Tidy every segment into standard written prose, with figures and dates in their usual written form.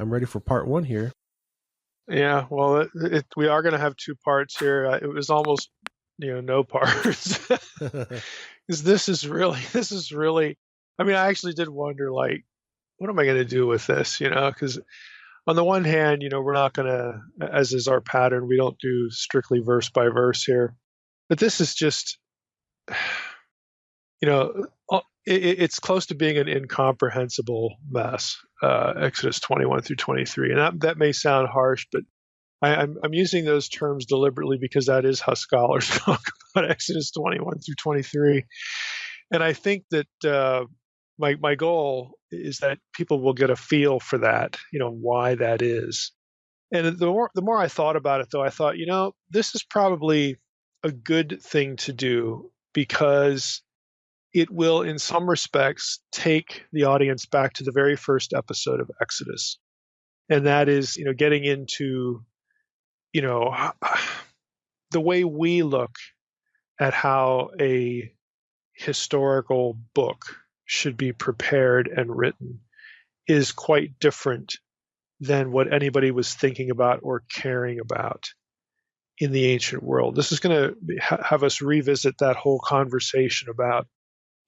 I'm ready for part one here. Yeah, well, we are going to have two parts here. It was almost, no parts. Because this is really, I mean, I actually did wonder, like, what am I going to do with this, Because on the one hand, we're not going to, as is our pattern, we don't do strictly verse by verse here. But this is just, it's close to being an incomprehensible mess, Exodus 21 through 23. And that may sound harsh, but I'm using those terms deliberately because that is how scholars talk about Exodus 21 through 23. And I think that my goal is that people will get a feel for that, why that is. And the more I thought about it, though, I thought, this is probably a good thing to do because it will, in some respects, take the audience back to the very first episode of Exodus. And that is, getting into, the way we look at how a historical book should be prepared and written is quite different than what anybody was thinking about or caring about in the ancient world. This is going to have us revisit that whole conversation about,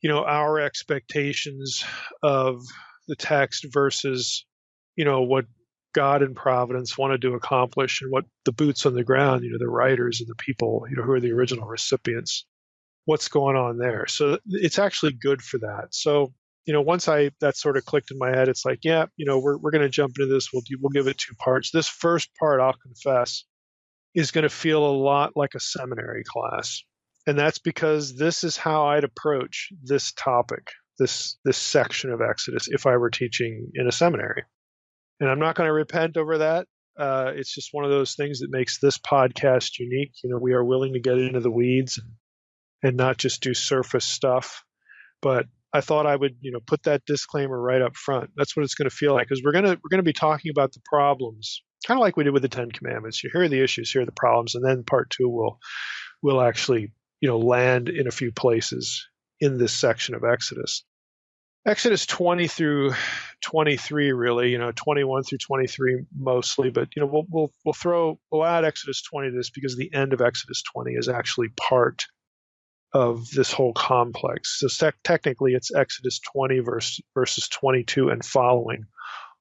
our expectations of the text versus, what God and providence wanted to accomplish and what the boots on the ground, the writers and the people, who are the original recipients, what's going on there. So it's actually good for that. So, once that sort of clicked in my head, it's like, yeah, we're going to jump into this. We'll give it two parts. This first part, I'll confess, is going to feel a lot like a seminary class. And that's because this is how I'd approach this topic, this section of Exodus, if I were teaching in a seminary. And I'm not going to repent over that. It's just one of those things that makes this podcast unique. We are willing to get into the weeds and not just do surface stuff. But I thought I would, put that disclaimer right up front. That's what it's going to feel like, because we're going to be talking about the problems, kind of like we did with the Ten Commandments. Here are the issues, here are the problems, and then part two will actually, land in a few places in this section of Exodus. Exodus 20 through 23, really, 21 through 23 mostly, but we'll add Exodus 20 to this because the end of Exodus 20 is actually part of this whole complex. So technically, it's Exodus 20 verses 22 and following,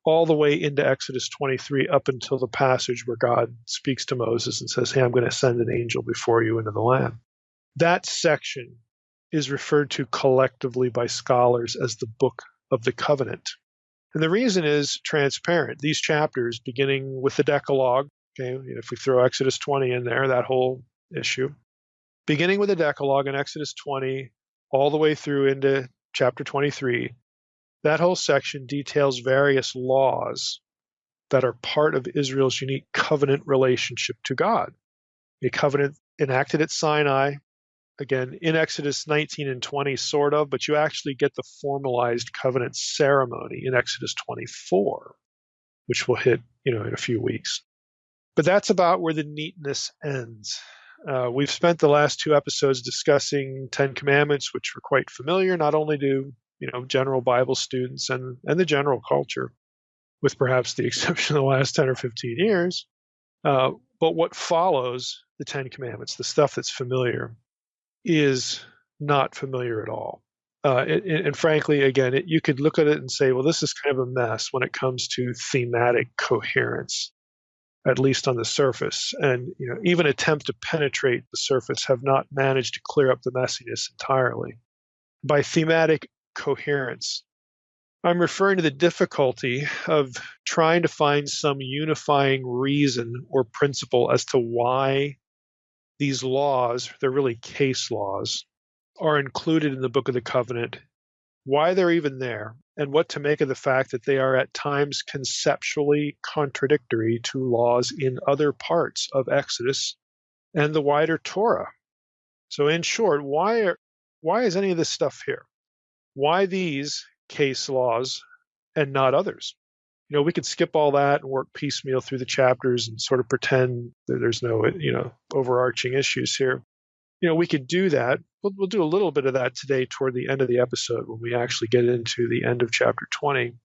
all the way into Exodus 23 up until the passage where God speaks to Moses and says, "Hey, I'm going to send an angel before you into the land." That section is referred to collectively by scholars as the Book of the Covenant. And the reason is transparent. These chapters, beginning with the Decalogue, okay, if we throw Exodus 20 in there, that whole issue, beginning with the Decalogue in Exodus 20, all the way through into chapter 23, that whole section details various laws that are part of Israel's unique covenant relationship to God. A covenant enacted at Sinai, again, in Exodus 19 and 20, sort of, but you actually get the formalized covenant ceremony in Exodus 24, which we'll hit, in a few weeks. But that's about where the neatness ends. We've spent the last two episodes discussing Ten Commandments, which are quite familiar, not only to, general Bible students and the general culture, with perhaps the exception of the last 10 or 15 years. But what follows the Ten Commandments, the stuff that's familiar, is not familiar at all. And frankly, again, you could look at it and say, well, this is kind of a mess when it comes to thematic coherence, at least on the surface. And even attempts to penetrate the surface have not managed to clear up the messiness entirely. By thematic coherence, I'm referring to the difficulty of trying to find some unifying reason or principle as to why these laws, they're really case laws, are included in the Book of the Covenant, why they're even there, and what to make of the fact that they are at times conceptually contradictory to laws in other parts of Exodus and the wider Torah. So in short, why is any of this stuff here? Why these case laws and not others? We could skip all that and work piecemeal through the chapters and sort of pretend that there's no, overarching issues here. We could do that. We'll do a little bit of that today toward the end of the episode when we actually get into the end of chapter 20.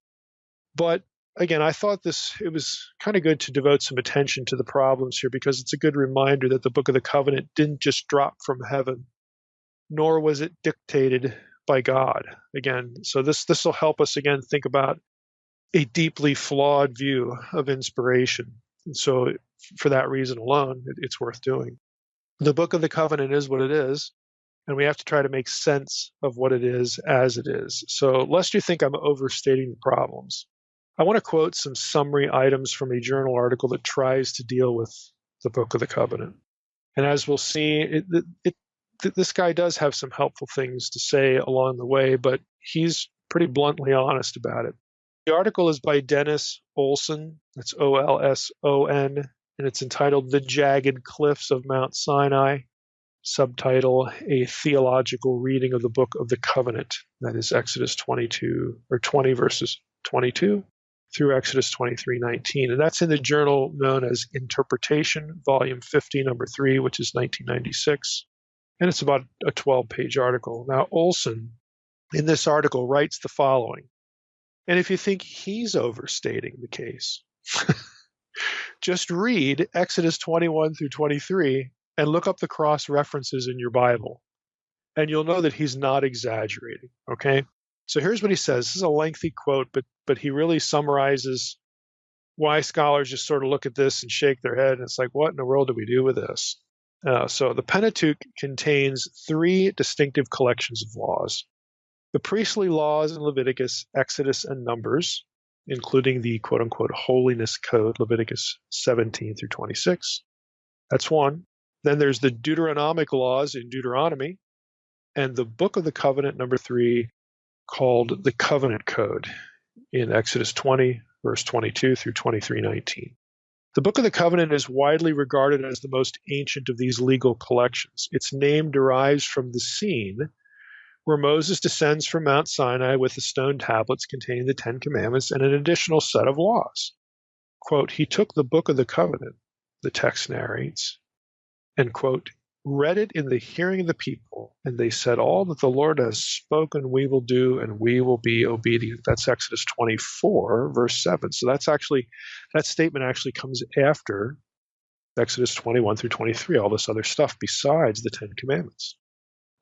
But again, I thought it was kind of good to devote some attention to the problems here because it's a good reminder that the Book of the Covenant didn't just drop from heaven, nor was it dictated by God. Again, so this will help us again think about a deeply flawed view of inspiration. And so for that reason alone, it's worth doing. The Book of the Covenant is what it is, and we have to try to make sense of what it is as it is. So lest you think I'm overstating the problems, I want to quote some summary items from a journal article that tries to deal with the Book of the Covenant. And as we'll see, this guy does have some helpful things to say along the way, but he's pretty bluntly honest about it. The article is by Dennis Olson, that's Olson, and it's entitled The Jagged Cliffs of Mount Sinai, subtitle, A Theological Reading of the Book of the Covenant, that is Exodus 22, or 20 verses 22 through Exodus 23:19. And that's in the journal known as Interpretation, Volume 50, Number 3, which is 1996. And it's about a 12-page article. Now, Olson, in this article, writes the following. And if you think he's overstating the case, just read Exodus 21 through 23 and look up the cross references in your Bible. And you'll know that he's not exaggerating, okay? So here's what he says. This is a lengthy quote, but he really summarizes why scholars just sort of look at this and shake their head. And it's like, what in the world do we do with this? So the Pentateuch contains 3 distinctive collections of laws. The priestly laws in Leviticus, Exodus, and Numbers, including the quote-unquote holiness code, Leviticus 17 through 26. That's one. Then there's the Deuteronomic laws in Deuteronomy, and the Book of the Covenant, number 3, called the Covenant Code in Exodus 20, verse 22 through 23:19. The Book of the Covenant is widely regarded as the most ancient of these legal collections. Its name derives from the scene where Moses descends from Mount Sinai with the stone tablets containing the 10 Commandments and an additional set of laws. Quote, he took the Book of the Covenant, the text narrates, and, quote, read it in the hearing of the people, and they said, all that the Lord has spoken we will do, and we will be obedient. That's Exodus 24, verse 7. So that statement actually comes after Exodus 21 through 23, all this other stuff besides the 10 Commandments.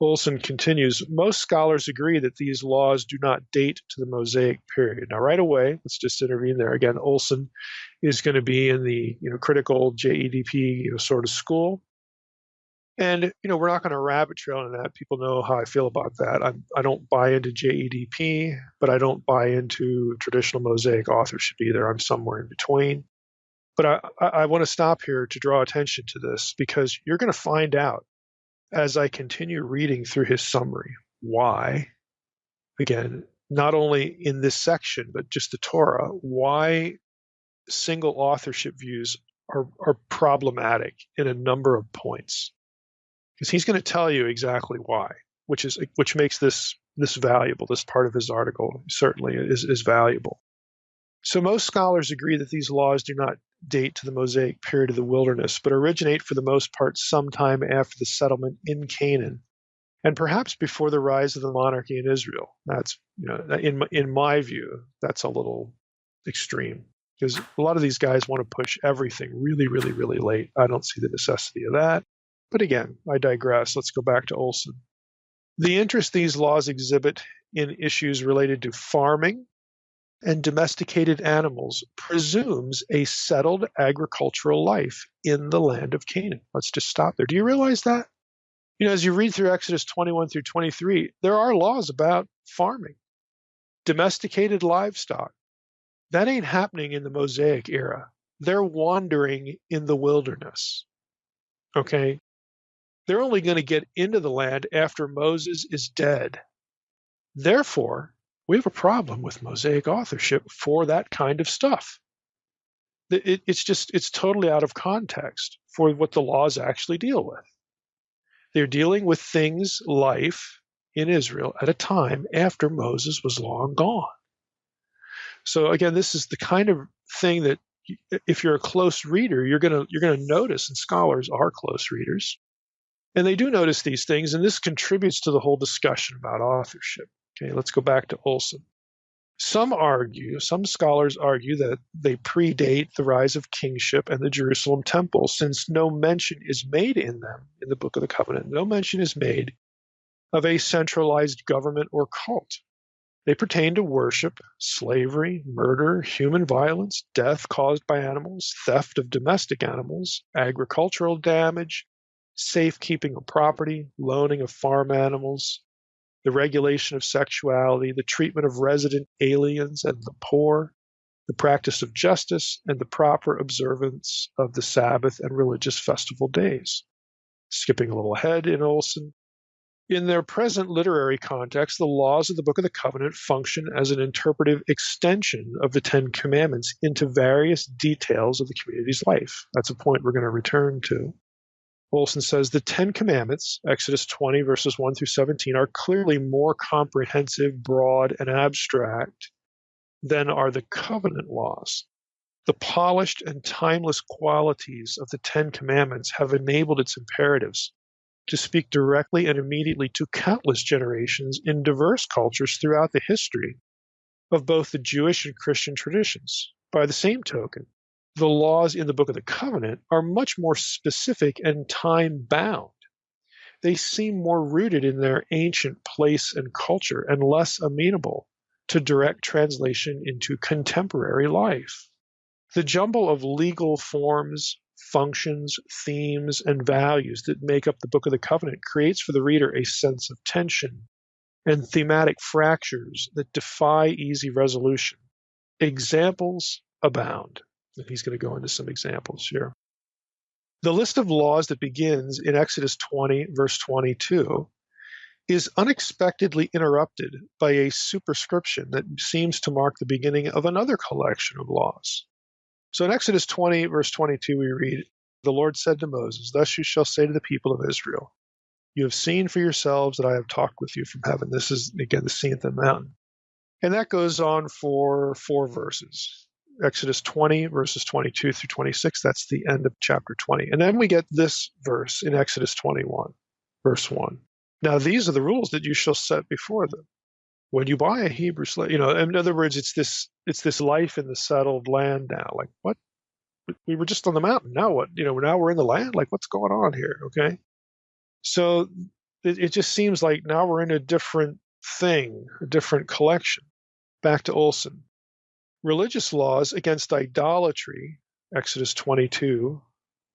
Olson continues, most scholars agree that these laws do not date to the Mosaic period. Now, right away, let's just intervene there. Again, Olson is going to be in the critical JEDP sort of school. And, we're not going to rabbit trail into that. People know how I feel about that. I don't buy into JEDP, but I don't buy into traditional Mosaic authorship either. I'm somewhere in between. But I want to stop here to draw attention to this because you're going to find out as I continue reading through his summary why, again, not only in this section, but just the Torah, why single authorship views are problematic in a number of points. Because he's going to tell you exactly why, which makes this valuable. This part of his article certainly is valuable. So most scholars agree that these laws do not date to the Mosaic period of the wilderness, but originate for the most part sometime after the settlement in Canaan, and perhaps before the rise of the monarchy in Israel. That's, in my view, that's a little extreme because a lot of these guys want to push everything really, really, really late. I don't see the necessity of that. But again, I digress. Let's go back to Olson. The interest these laws exhibit in issues related to farming and domesticated animals presumes a settled agricultural life in the land of Canaan. Let's just stop there. Do you realize that? As you read through Exodus 21 through 23, there are laws about farming, domesticated livestock. That ain't happening in the Mosaic era. They're wandering in the wilderness. Okay? They're only going to get into the land after Moses is dead. Therefore, we have a problem with Mosaic authorship for that kind of stuff. It's totally out of context for what the laws actually deal with. They're dealing with things, life in Israel at a time after Moses was long gone. So again, this is the kind of thing that if you're a close reader, you're going to notice, and scholars are close readers. And they do notice these things, and this contributes to the whole discussion about authorship. Okay, let's go back to Olson. Some scholars argue that they predate the rise of kingship and the Jerusalem temple, since no mention is made in them in the Book of the Covenant. No mention is made of a centralized government or cult. They pertain to worship, slavery, murder, human violence, death caused by animals, theft of domestic animals, agricultural damage, safekeeping of property, loaning of farm animals, the regulation of sexuality, the treatment of resident aliens and the poor, the practice of justice, and the proper observance of the Sabbath and religious festival days. Skipping a little ahead in Olson, in their present literary context, the laws of the Book of the Covenant function as an interpretive extension of the Ten Commandments into various details of the community's life. That's a point we're going to return to. Olson says the Ten Commandments, Exodus 20, verses 1 through 17, are clearly more comprehensive, broad, and abstract than are the covenant laws. The polished and timeless qualities of the Ten Commandments have enabled its imperatives to speak directly and immediately to countless generations in diverse cultures throughout the history of both the Jewish and Christian traditions. By the same token, the laws in the Book of the Covenant are much more specific and time-bound. They seem more rooted in their ancient place and culture and less amenable to direct translation into contemporary life. The jumble of legal forms, functions, themes, and values that make up the Book of the Covenant creates for the reader a sense of tension and thematic fractures that defy easy resolution. Examples abound. And he's going to go into some examples here. The list of laws that begins in Exodus 20, verse 22, is unexpectedly interrupted by a superscription that seems to mark the beginning of another collection of laws. So in Exodus 20, verse 22, we read, "The Lord said to Moses, Thus you shall say to the people of Israel, You have seen for yourselves that I have talked with you from heaven." This is, again, the scene at the mountain. And that goes on for 4 verses. Exodus 20, verses 22 through 26, that's the end of chapter 20. And then we get this verse in Exodus 21, verse 1. "Now these are the rules that you shall set before them. When you buy a Hebrew slave," in other words, it's this life in the settled land now. Like, what? We were just on the mountain. Now what? Now we're in the land? Like, what's going on here? Okay. So it just seems like now we're in a different thing, a different collection. Back to Olson. Religious laws against idolatry, Exodus 22,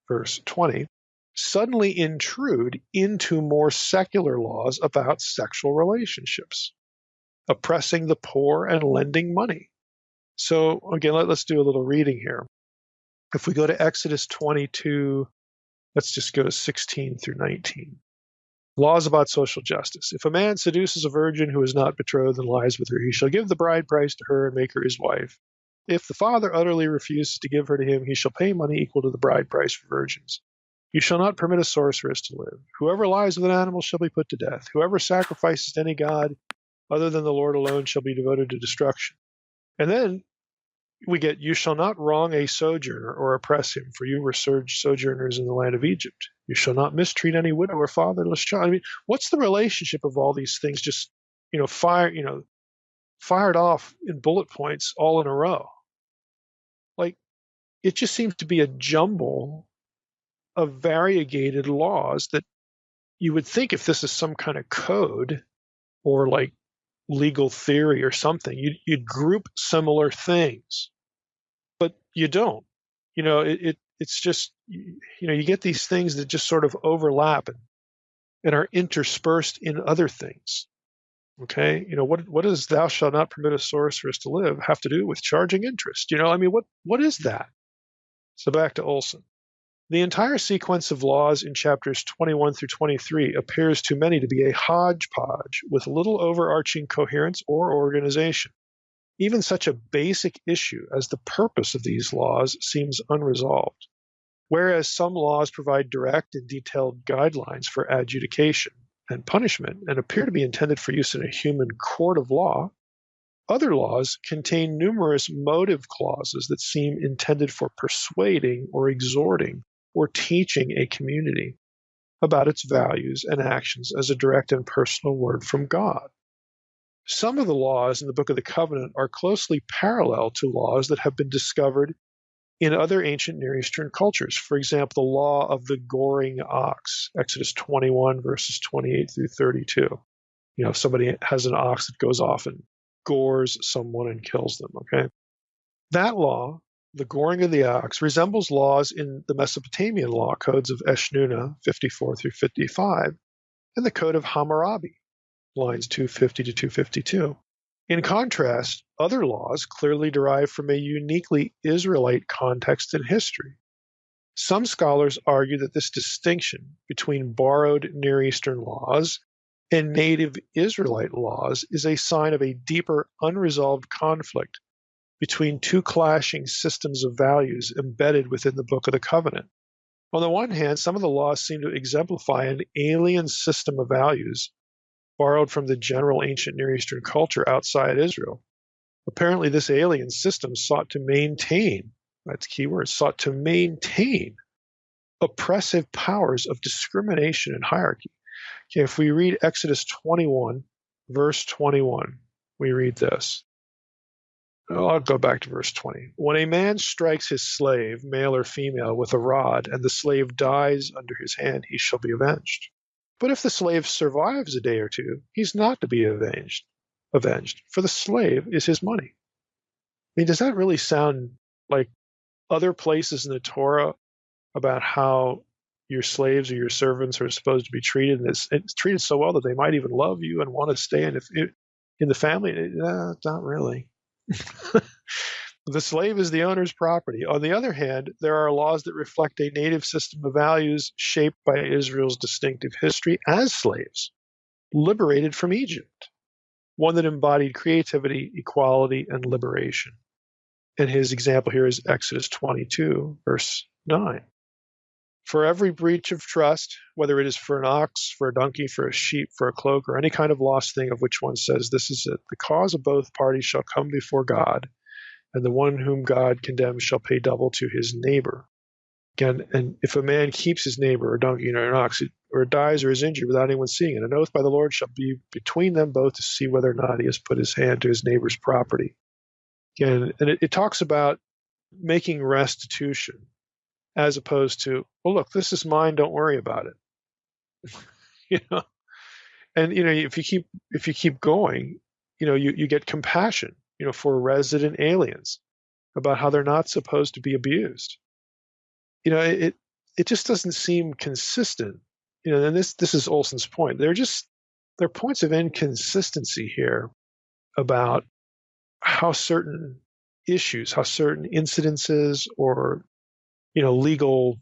verse 20, suddenly intrude into more secular laws about sexual relationships, oppressing the poor and lending money. So again, let's do a little reading here. If we go to Exodus 22, let's just go to 16 through 19. Laws about social justice. "If a man seduces a virgin who is not betrothed and lies with her, he shall give the bride price to her and make her his wife. If the father utterly refuses to give her to him, he shall pay money equal to the bride price for virgins. You shall not permit a sorceress to live. Whoever lies with an animal shall be put to death. Whoever sacrifices to any god other than the Lord alone shall be devoted to destruction." And then we get, "You shall not wrong a sojourner or oppress him, for you were sojourners in the land of Egypt. You shall not mistreat any widow or fatherless child." I mean, what's the relationship of all these things just, fired off in bullet points all in a row? Like, it just seems to be a jumble of variegated laws that you would think, if this is some kind of code or like legal theory or something, you'd group similar things. But you don't. It's just, you get these things that just sort of overlap and are interspersed in other things. Okay, what does "thou shalt not permit a sorceress to live" have to do with charging interest? What is that? So back to Olson. The entire sequence of laws in chapters 21 through 23 appears to many to be a hodgepodge with little overarching coherence or organization. Even such a basic issue as the purpose of these laws seems unresolved. Whereas some laws provide direct and detailed guidelines for adjudication and punishment and appear to be intended for use in a human court of law, other laws contain numerous motive clauses that seem intended for persuading or exhorting or teaching a community about its values and actions as a direct and personal word from God. Some of the laws in the Book of the Covenant are closely parallel to laws that have been discovered in other ancient Near Eastern cultures. For example, the law of the goring ox, Exodus 21, verses 28 through 32. If somebody has an ox that goes off and gores someone and kills them, okay? That law, the goring of the ox, resembles laws in the Mesopotamian law codes of Eshnunna, 54 through 55, and the Code of Hammurabi, lines 250 to 252. In contrast, other laws clearly derive from a uniquely Israelite context and history. Some scholars argue that this distinction between borrowed Near Eastern laws and native Israelite laws is a sign of a deeper, unresolved conflict between two clashing systems of values embedded within the Book of the Covenant. On the one hand, some of the laws seem to exemplify an alien system of values borrowed from the general ancient Near Eastern culture outside Israel. Apparently, this alien system sought to maintain, that's key word, sought to maintain oppressive powers of discrimination and hierarchy. Okay, if we read Exodus 21, verse 21, we read this. I'll go back to verse 20. When a man strikes his slave, male or female, with a rod, and the slave dies under his hand, he shall be avenged. But if the slave survives a day or two, he's not to be avenged, for the slave is his money. I mean, does that really sound like other places in the Torah about how your slaves or your servants are supposed to be treated? And it's treated so well that they might even love you and want to stay in the family? Not really. The slave is the owner's property. On the other hand, there are laws that reflect a native system of values shaped by Israel's distinctive history as slaves, liberated from Egypt, one that embodied creativity, equality, and liberation. And his example here is Exodus 22, verse 9. For every breach of trust, whether it is for an ox, for a donkey, for a sheep, for a cloak, or any kind of lost thing of which one says, this is it, the cause of both parties shall come before God, and the one whom God condemns shall pay double to his neighbor. Again, and if a man keeps his neighbor, or donkey, or an ox, or dies or is injured without anyone seeing it, an oath by the Lord shall be between them both to see whether or not he has put his hand to his neighbor's property. Again, and it talks about making restitution as opposed to, well, look, this is mine, don't worry about it. And if you keep going, you get compassion, for resident aliens about how they're not supposed to be abused. It just doesn't seem consistent. And this is Olson's point. There are points of inconsistency here about how certain issues, how certain incidences or legal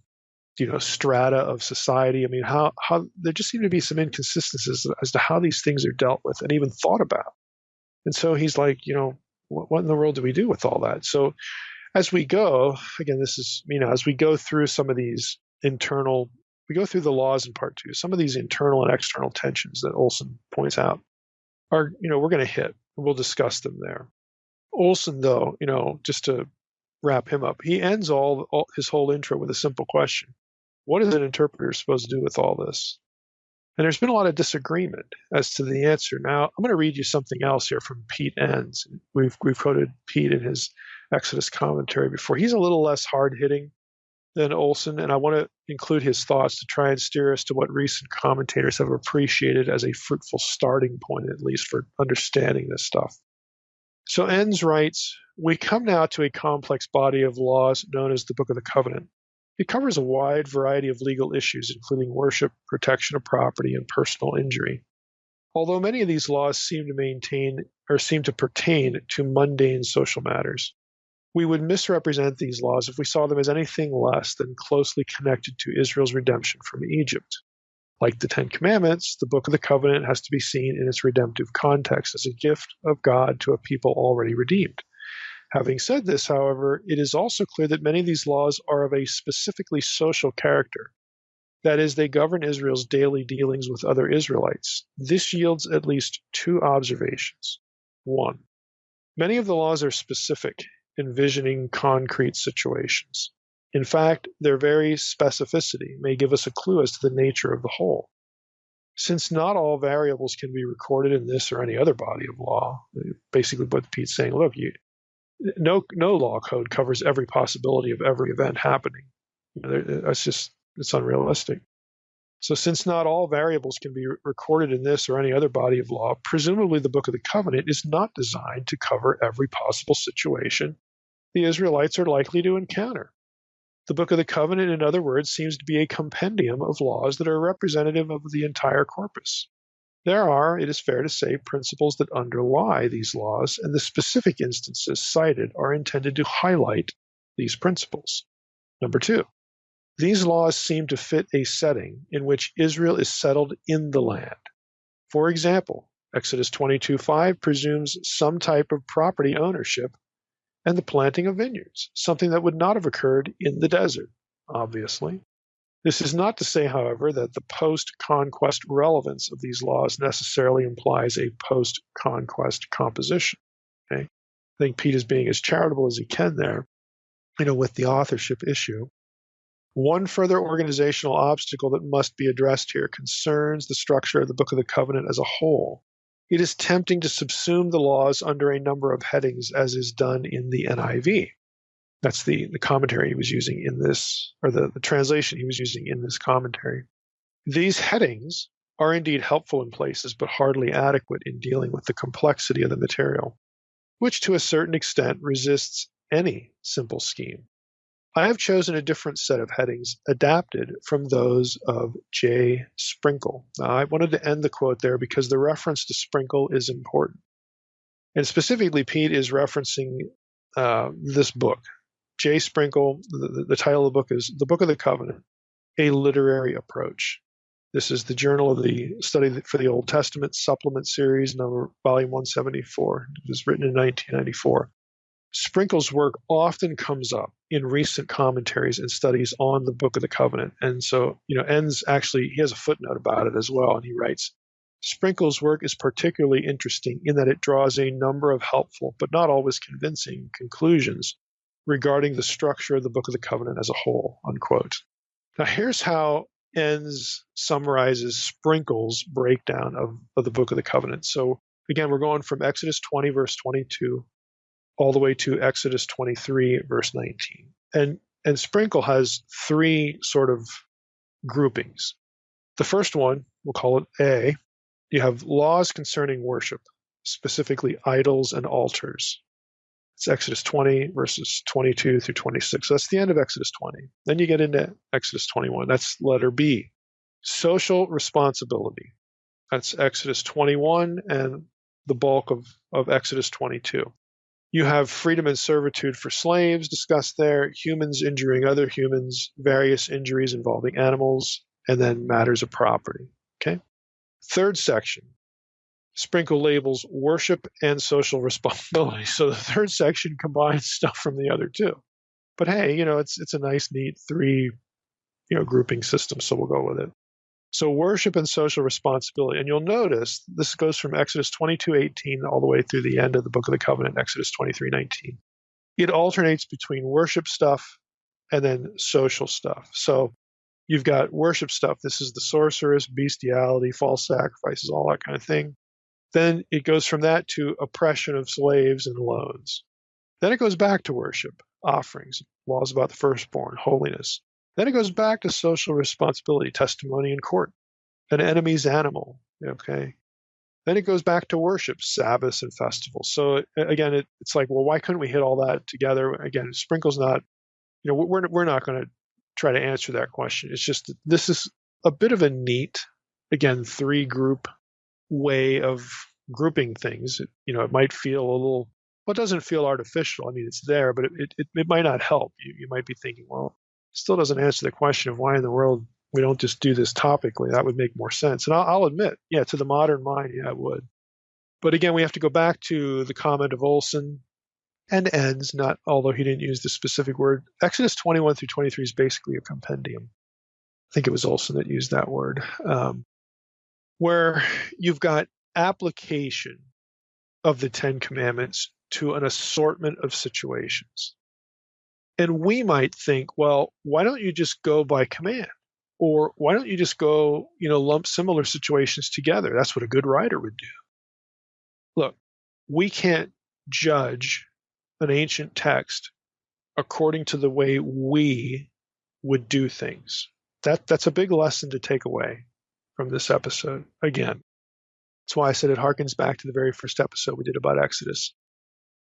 strata of society. I mean, how there just seem to be some inconsistencies as to how these things are dealt with and even thought about. And so he's like, what in the world do we do with all that? So as we go, again, this is, as we go through some of these we go through the laws in part 2, some of these internal and external tensions that Olson points out are, we're going to hit. We'll discuss them there. Olson, though, just to wrap him up, he ends all his whole intro with a simple question. What is an interpreter supposed to do with all this? And there's been a lot of disagreement as to the answer. Now, I'm going to read you something else here from Pete Enns. We've quoted Pete in his Exodus commentary before. He's a little less hard-hitting than Olson, and I want to include his thoughts to try and steer us to what recent commentators have appreciated as a fruitful starting point, at least for understanding this stuff. So Enns writes, we come now to a complex body of laws known as the Book of the Covenant. It covers a wide variety of legal issues, including worship, protection of property, and personal injury. Although many of these laws seem to pertain to mundane social matters, we would misrepresent these laws if we saw them as anything less than closely connected to Israel's redemption from Egypt. Like the Ten Commandments, the Book of the Covenant has to be seen in its redemptive context as a gift of God to a people already redeemed. Having said this, however, it is also clear that many of these laws are of a specifically social character. That is, they govern Israel's daily dealings with other Israelites. This yields at least 2 observations. 1, many of the laws are specific, envisioning concrete situations. In fact, their very specificity may give us a clue as to the nature of the whole. Since not all variables can be recorded in this or any other body of law, basically what Pete's saying, look, no law code covers every possibility of every event happening. It's unrealistic. So since not all variables can be recorded in this or any other body of law, presumably the Book of the Covenant is not designed to cover every possible situation the Israelites are likely to encounter. The Book of the Covenant, in other words, seems to be a compendium of laws that are representative of the entire corpus. There are, it is fair to say, principles that underlie these laws, and the specific instances cited are intended to highlight these principles. Number two, these laws seem to fit a setting in which Israel is settled in the land. For example, Exodus 22:5 presumes some type of property ownership and the planting of vineyards, something that would not have occurred in the desert, obviously. This is not to say, however, that the post-conquest relevance of these laws necessarily implies a post-conquest composition. Okay? I think Pete is being as charitable as he can there, with the authorship issue. One further organizational obstacle that must be addressed here concerns the structure of the Book of the Covenant as a whole. It is tempting to subsume the laws under a number of headings, as is done in the NIV. That's the commentary he was using in this, or the translation he was using in this commentary. These headings are indeed helpful in places, but hardly adequate in dealing with the complexity of the material, which to a certain extent resists any simple scheme. I have chosen a different set of headings adapted from those of J. Sprinkle. Now, I wanted to end the quote there because the reference to Sprinkle is important. And specifically, Pete is referencing this book. J. Sprinkle, the title of the book is The Book of the Covenant, A Literary Approach. This is the Journal of the Study for the Old Testament Supplement Series, volume 174. It was written in 1994. Sprinkle's work often comes up in recent commentaries and studies on the Book of the Covenant. And so, Enns actually, he has a footnote about it as well, and he writes, Sprinkle's work is particularly interesting in that it draws a number of helpful, but not always convincing, conclusions regarding the structure of the Book of the Covenant as a whole, unquote. Now, here's how Enns summarizes Sprinkle's breakdown of the Book of the Covenant. So, again, we're going from Exodus 20, verse 22, all the way to Exodus 23, verse 19. And Sprinkle has three sort of groupings. The first one, we'll call it A. You have laws concerning worship, specifically idols and altars. It's Exodus 20, verses 22 through 26. That's the end of Exodus 20. Then you get into Exodus 21. That's letter B. Social responsibility. That's Exodus 21 and the bulk of Exodus 22. You have freedom and servitude for slaves discussed there, humans injuring other humans, various injuries involving animals, and then matters of property. Okay. Third section, Sprinkle labels worship and social responsibility. So the third section combines stuff from the other two. But hey, it's a nice, neat three, grouping system. So we'll go with it. So worship and social responsibility. And you'll notice this goes from Exodus 22:18 all the way through the end of the Book of the Covenant, Exodus 23:19. It alternates between worship stuff and then social stuff. So you've got worship stuff. This is the sorceress, bestiality, false sacrifices, all that kind of thing. Then it goes from that to oppression of slaves and loans. Then it goes back to worship, offerings, laws about the firstborn, holiness. Then it goes back to social responsibility, testimony in court, an enemy's animal, okay? Then it goes back to worship, Sabbaths and festivals. So again, it's like, well, why couldn't we hit all that together? Again, Sprinkle's not, we're not going to try to answer that question. It's just that this is a bit of a neat, again, three group way of grouping things. It might feel a little, well, it doesn't feel artificial. I mean, it's there, but it might not help. You might be thinking, well, still doesn't answer the question of why in the world we don't just do this topically. That would make more sense. And I'll admit, to the modern mind, it would. But again, we have to go back to the comment of Olson and Enns, although he didn't use the specific word. Exodus 21 through 23 is basically a compendium. I think it was Olson that used that word, where you've got application of the Ten Commandments to an assortment of situations. And we might think, well, why don't you just go by command? Or why don't you just go, lump similar situations together? That's what a good writer would do. Look, we can't judge an ancient text according to the way we would do things. That's a big lesson to take away from this episode. Again, that's why I said it harkens back to the very first episode we did about Exodus.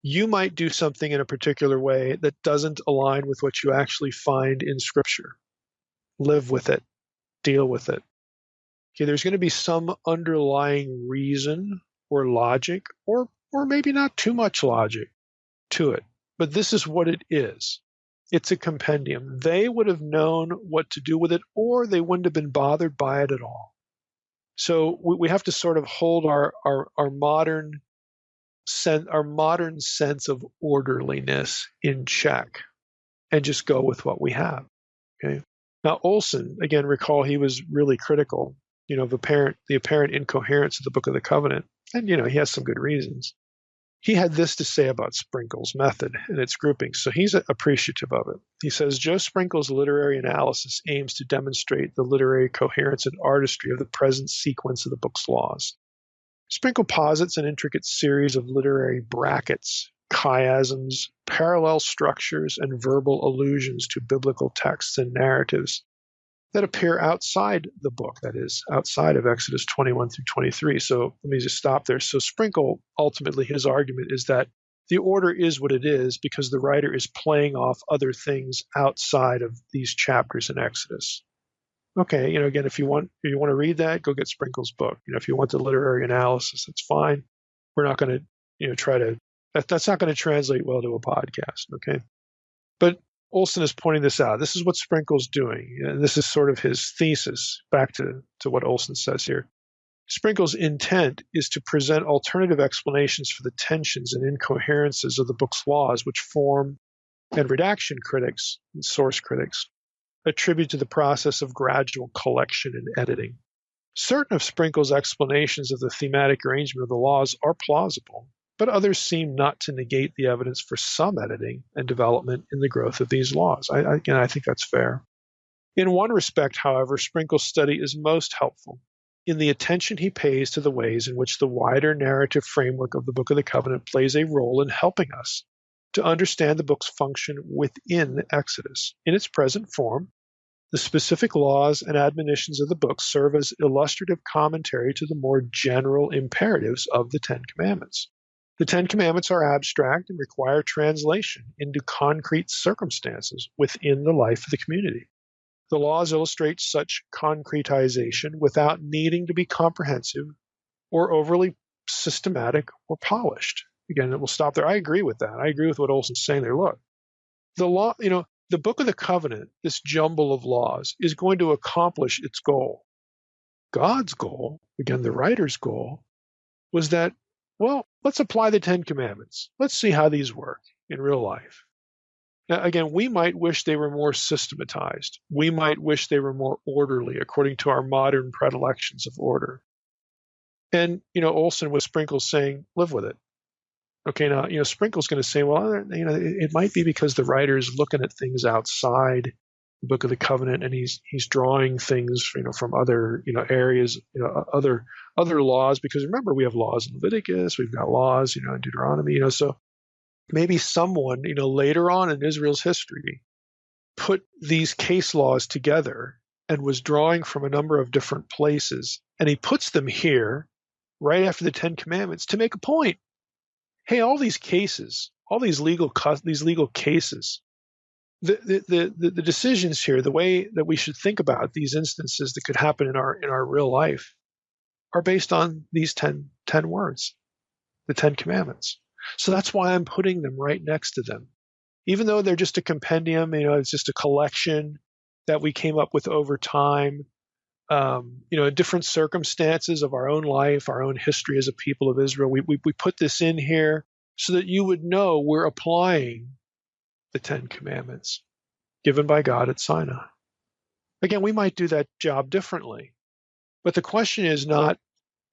You might do something in a particular way that doesn't align with what you actually find in Scripture. Live with it. Deal with it. Okay, there's going to be some underlying reason or logic, or maybe not too much logic to it. But this is what it is. It's a compendium. They would have known what to do with it, or they wouldn't have been bothered by it at all. So we have to sort of hold our modern sense of orderliness in check and just go with what we have. Okay. Now Olson, again, recall he was really critical, of the apparent incoherence of the Book of the Covenant, and he has some good reasons. He had this to say about Sprinkle's method and its grouping, so he's appreciative of it. He says, Joe Sprinkle's literary analysis aims to demonstrate the literary coherence and artistry of the present sequence of the book's laws. Sprinkle posits an intricate series of literary brackets, chiasms, parallel structures, and verbal allusions to biblical texts and narratives that appear outside the book, that is, outside of Exodus 21 through 23. So let me just stop there. So Sprinkle, ultimately, his argument is that the order is what it is because the writer is playing off other things outside of these chapters in Exodus. Okay, again, if you want to read that, go get Sprinkle's book. If you want the literary analysis, that's fine. We're not going to, try to, that's not going to translate well to a podcast, okay? But Olson is pointing this out. This is what Sprinkle's doing. And this is sort of his thesis, back to what Olson says here. Sprinkle's intent is to present alternative explanations for the tensions and incoherences of the book's laws, which form and redaction critics and source critics attribute to the process of gradual collection and editing. Certain of Sprinkle's explanations of the thematic arrangement of the laws are plausible, but others seem not to negate the evidence for some editing and development in the growth of these laws. I think that's fair. In one respect, however, Sprinkle's study is most helpful in the attention he pays to the ways in which the wider narrative framework of the Book of the Covenant plays a role in helping us to understand the book's function within Exodus. In its present form, the specific laws and admonitions of the book serve as illustrative commentary to the more general imperatives of the Ten Commandments. The Ten Commandments are abstract and require translation into concrete circumstances within the life of the community. The laws illustrate such concretization without needing to be comprehensive or overly systematic or polished. Again, we'll stop there. I agree with that. I agree with what Olson's saying there. Look, the law, the Book of the Covenant, this jumble of laws, is going to accomplish its goal. God's goal, again, the writer's goal, was that, well, let's apply the Ten Commandments. Let's see how these work in real life. Now, again, we might wish they were more systematized. We might wish they were more orderly according to our modern predilections of order. And, Olson with Sprinkle saying, live with it. Okay, now, Sprinkle's going to say, well, it might be because the writer is looking at things outside the Book of the Covenant, and he's drawing things, from other, areas, other laws. Because remember, we have laws in Leviticus, we've got laws, in Deuteronomy, so maybe someone, later on in Israel's history, put these case laws together and was drawing from a number of different places, and he puts them here right after the Ten Commandments to make a point. Hey, all these cases, all these legal cases, the decisions here, the way that we should think about these instances that could happen in our real life, are based on these 10 words, the 10 Commandments. So that's why I'm putting them right next to them, even though they're just a compendium. It's just a collection that we came up with over time. In different circumstances of our own life, our own history as a people of Israel, we put this in here so that you would know we're applying the Ten Commandments given by God at Sinai. Again, we might do that job differently, but the question is not,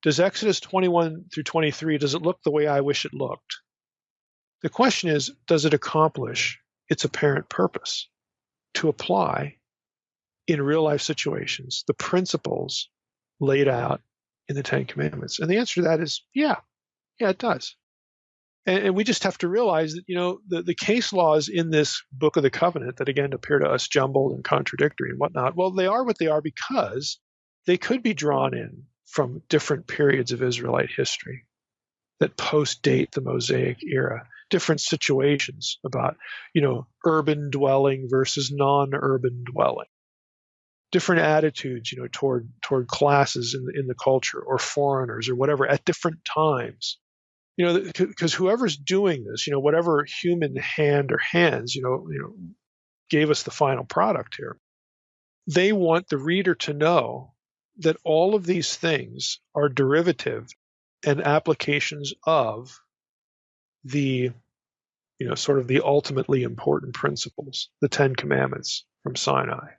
does Exodus 21 through 23, does it look the way I wish it looked? The question is, does it accomplish its apparent purpose to apply in real life situations the principles laid out in the Ten Commandments? And the answer to that is yeah, it does. And we just have to realize that, the case laws in this book of the covenant that, again, appear to us jumbled and contradictory and whatnot, well, they are what they are because they could be drawn in from different periods of Israelite history that post-date the Mosaic era, different situations about, urban dwelling versus non-urban dwelling, different attitudes, toward classes in the culture or foreigners or whatever at different times. Because whoever's doing this, whatever human hand or hands, gave us the final product here, they want the reader to know that all of these things are derivative and applications of the, sort of the ultimately important principles, the Ten Commandments from Sinai.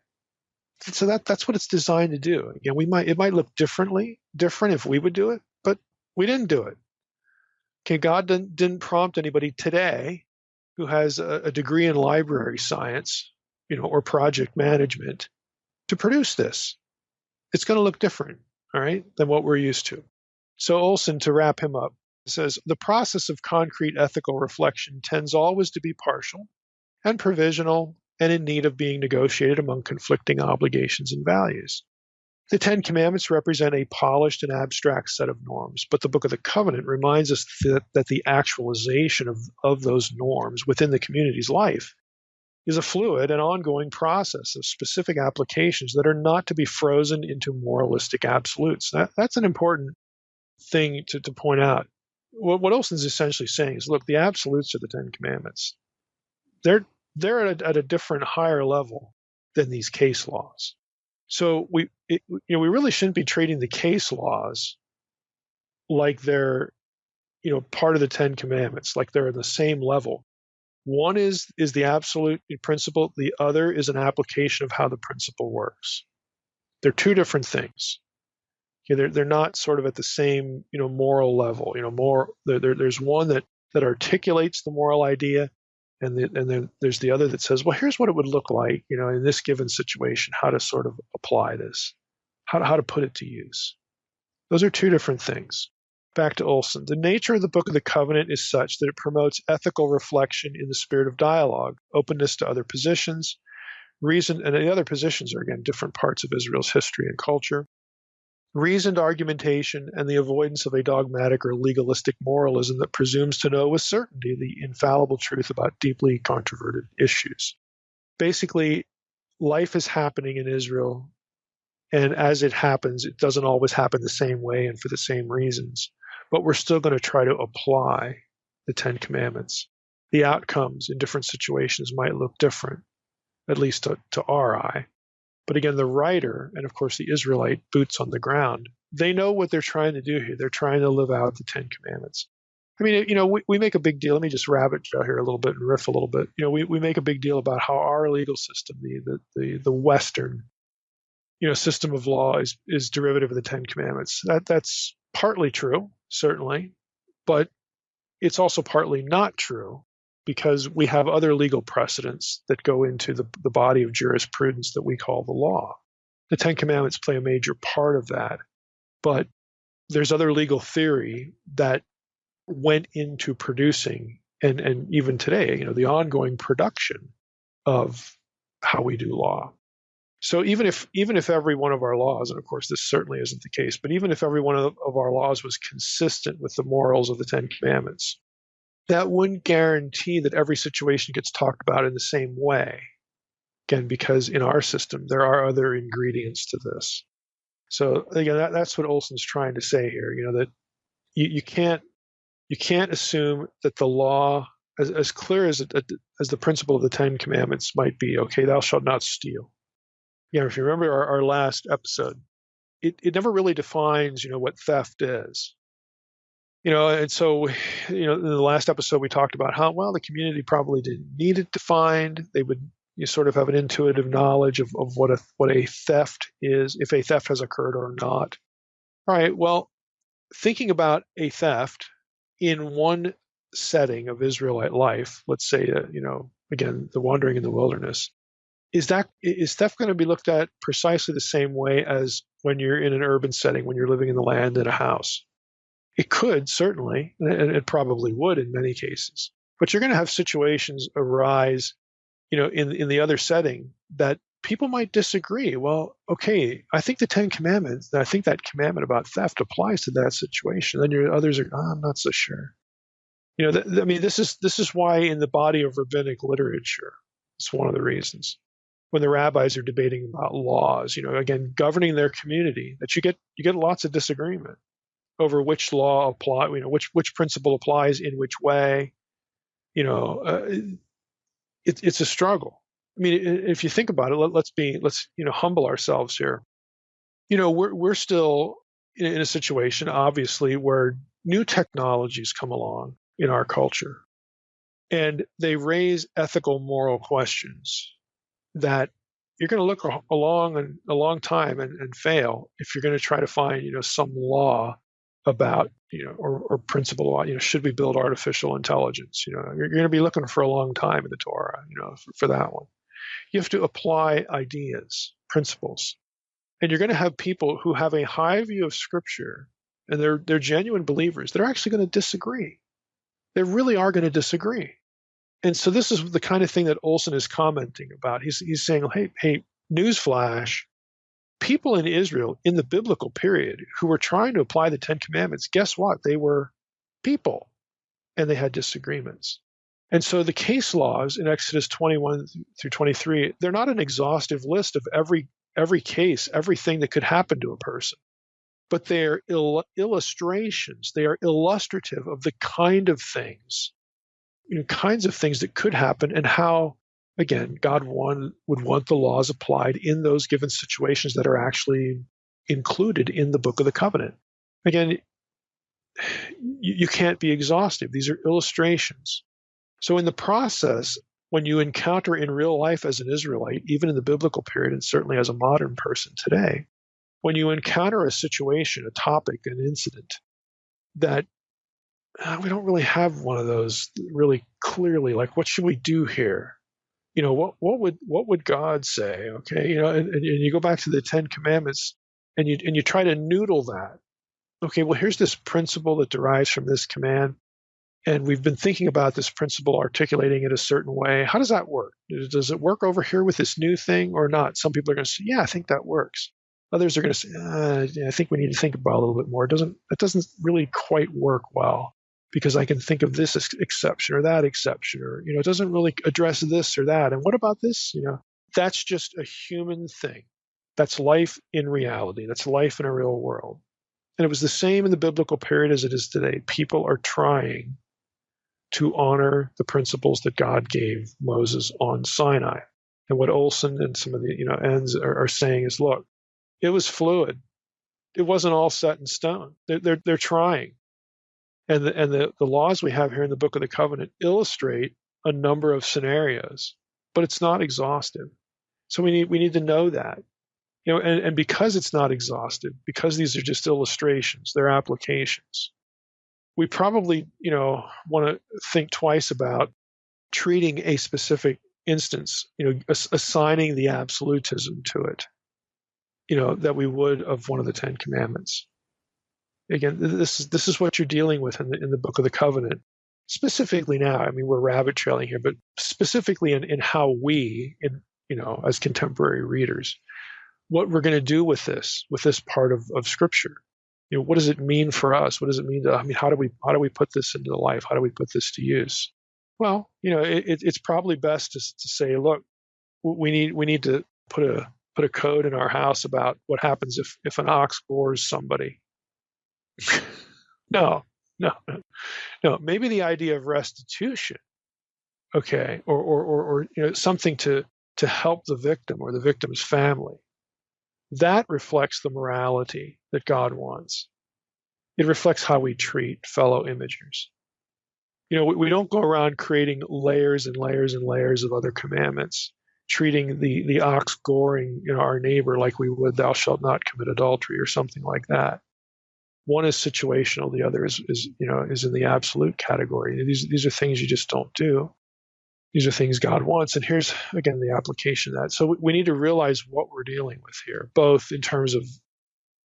So that's what it's designed to do. Again, it might look different if we would do it, but we didn't do it. Okay, God didn't prompt anybody today who has a degree in library science, or project management to produce this. It's going to look different, all right, than what we're used to. So Olson, to wrap him up, says, the process of concrete ethical reflection tends always to be partial and provisional and in need of being negotiated among conflicting obligations and values. The Ten Commandments represent a polished and abstract set of norms, but the Book of the Covenant reminds us that the actualization of those norms within the community's life is a fluid and ongoing process of specific applications that are not to be frozen into moralistic absolutes. That's an important thing to point out. What Olson's essentially saying is, look, the absolutes are the Ten Commandments. They're at a different, higher level than these case laws. So we really shouldn't be treating the case laws like they're, part of the Ten Commandments, like they're in the same level. One is the absolute principle. The other is an application of how the principle works. They're two different things. Okay, they're not sort of at the same, moral level. There's one that articulates the moral idea, and then there's the other that says, well, here's what it would look like, in this given situation, how to sort of apply this, how to put it to use. Those are two different things. Back to Olson. The nature of the Book of the Covenant is such that it promotes ethical reflection in the spirit of dialogue, openness to other positions, reason, and the other positions are, again, different parts of Israel's history and culture, reasoned argumentation, and the avoidance of a dogmatic or legalistic moralism that presumes to know with certainty the infallible truth about deeply controverted issues. Basically, life is happening in Israel, and as it happens, it doesn't always happen the same way and for the same reasons, but we're still going to try to apply the Ten Commandments. The outcomes in different situations might look different, at least to our eye. But again, the writer, and of course the Israelite boots on the ground, they know what they're trying to do here. They're trying to live out the Ten Commandments. I mean, we make a big deal. Let me just rabbit trail here a little bit and riff a little bit. We make a big deal about how our legal system, the Western, system of law is derivative of the Ten Commandments. That's partly true, certainly, but it's also partly not true, because we have other legal precedents that go into the body of jurisprudence that we call the law. The Ten Commandments play a major part of that, but there's other legal theory that went into producing, and even today, the ongoing production of how we do law. So even if every one of our laws, and of course this certainly isn't the case, but even if every one of our laws was consistent with the morals of the Ten Commandments, that wouldn't guarantee that every situation gets talked about in the same way. Again, because in our system, there are other ingredients to this. So again, that's what Olson's trying to say here, that you can't assume that the law, as clear as the principle of the Ten Commandments might be, okay, thou shalt not steal. If you remember our last episode, it never really defines, what theft is. And so, in the last episode, we talked about how, well, the community probably didn't need it defined. They would sort of have an intuitive knowledge of what a theft is, if a theft has occurred or not. All right, well, thinking about a theft in one setting of Israelite life, let's say, again, the wandering in the wilderness, is theft going to be looked at precisely the same way as when you're in an urban setting, when you're living in the land in a house? It could, certainly, and it probably would in many cases. But you're going to have situations arise, in the other setting that people might disagree. Well, okay, I think the Ten Commandments, I think that commandment about theft applies to that situation. Then others are, I'm not so sure. I mean, this is why in the body of rabbinic literature, it's one of the reasons when the rabbis are debating about laws, again, governing their community, that you get lots of disagreement over which law apply, which principle applies in which way. It's a struggle. I mean, if you think about it, let's humble ourselves here. We're still in a situation, obviously, where new technologies come along in our culture, and they raise ethical, moral questions that you're going to look a long time and fail if you're going to try to find some law about or principle law. Should we build artificial intelligence? You're going to be looking for a long time in the Torah. For that one, you have to apply ideas, principles, and you're going to have people who have a high view of Scripture and they're genuine believers. They're actually going to disagree. They really are going to disagree. And so this is the kind of thing that Olson is commenting about. He's saying, hey, newsflash, people in Israel in the biblical period who were trying to apply the Ten Commandments, guess what? They were people, and they had disagreements. And so the case laws in Exodus 21 through 23, they're not an exhaustive list of every case, everything that could happen to a person, but they're illustrations. They are illustrative of the kinds of things that could happen, and how, again, God would want the laws applied in those given situations that are actually included in the Book of the Covenant. Again, you can't be exhaustive. These are illustrations. So in the process, when you encounter in real life as an Israelite, even in the biblical period, and certainly as a modern person today, when you encounter a situation, a topic, an incident that we don't really have one of those really clearly, like, what should we do here? What would God say? Okay, and you go back to the Ten Commandments and you try to noodle that. Okay, well, here's this principle that derives from this command, and we've been thinking about this principle, articulating it a certain way. How does that work? Does it work over here with this new thing or not? Some people are going to say, yeah, I think that works. Others are going to say, yeah, I think we need to think about it a little bit more. It doesn't really quite work well, because I can think of this exception or that exception, or it doesn't really address this or that. And what about this? That's just a human thing. That's life in reality. That's life in a real world. And it was the same in the biblical period as it is today. People are trying to honor the principles that God gave Moses on Sinai. And what Olson and some of the ends are saying is, look, it was fluid. It wasn't all set in stone. They're trying. And the laws we have here in the Book of the Covenant illustrate a number of scenarios, but it's not exhaustive. So we need to know that. And because it's not exhaustive, because these are just illustrations, they're applications, we probably, want to think twice about treating a specific instance, assigning the absolutism to it, that we would of one of the Ten Commandments. Again, this is what you're dealing with in the Book of the Covenant. Specifically now, I mean, we're rabbit trailing here, but specifically in how we, as contemporary readers, what we're going to do with this part of Scripture. What does it mean for us? What does it mean how do we put this into life? How do we put this to use? Well, it's probably best to say, look, we need to put a code in our house about what happens if an ox gores somebody. No. Maybe the idea of restitution, okay, or something to help the victim or the victim's family. That reflects the morality that God wants. It reflects how we treat fellow imagers. We don't go around creating layers and layers and layers of other commandments, treating the ox goring our neighbor like we would "thou shalt not commit adultery" or something like that. One is situational, the other is in the absolute category. These are things you just don't do. These are things God wants. And here's, again, the application of that. So we need to realize what we're dealing with here, both in terms of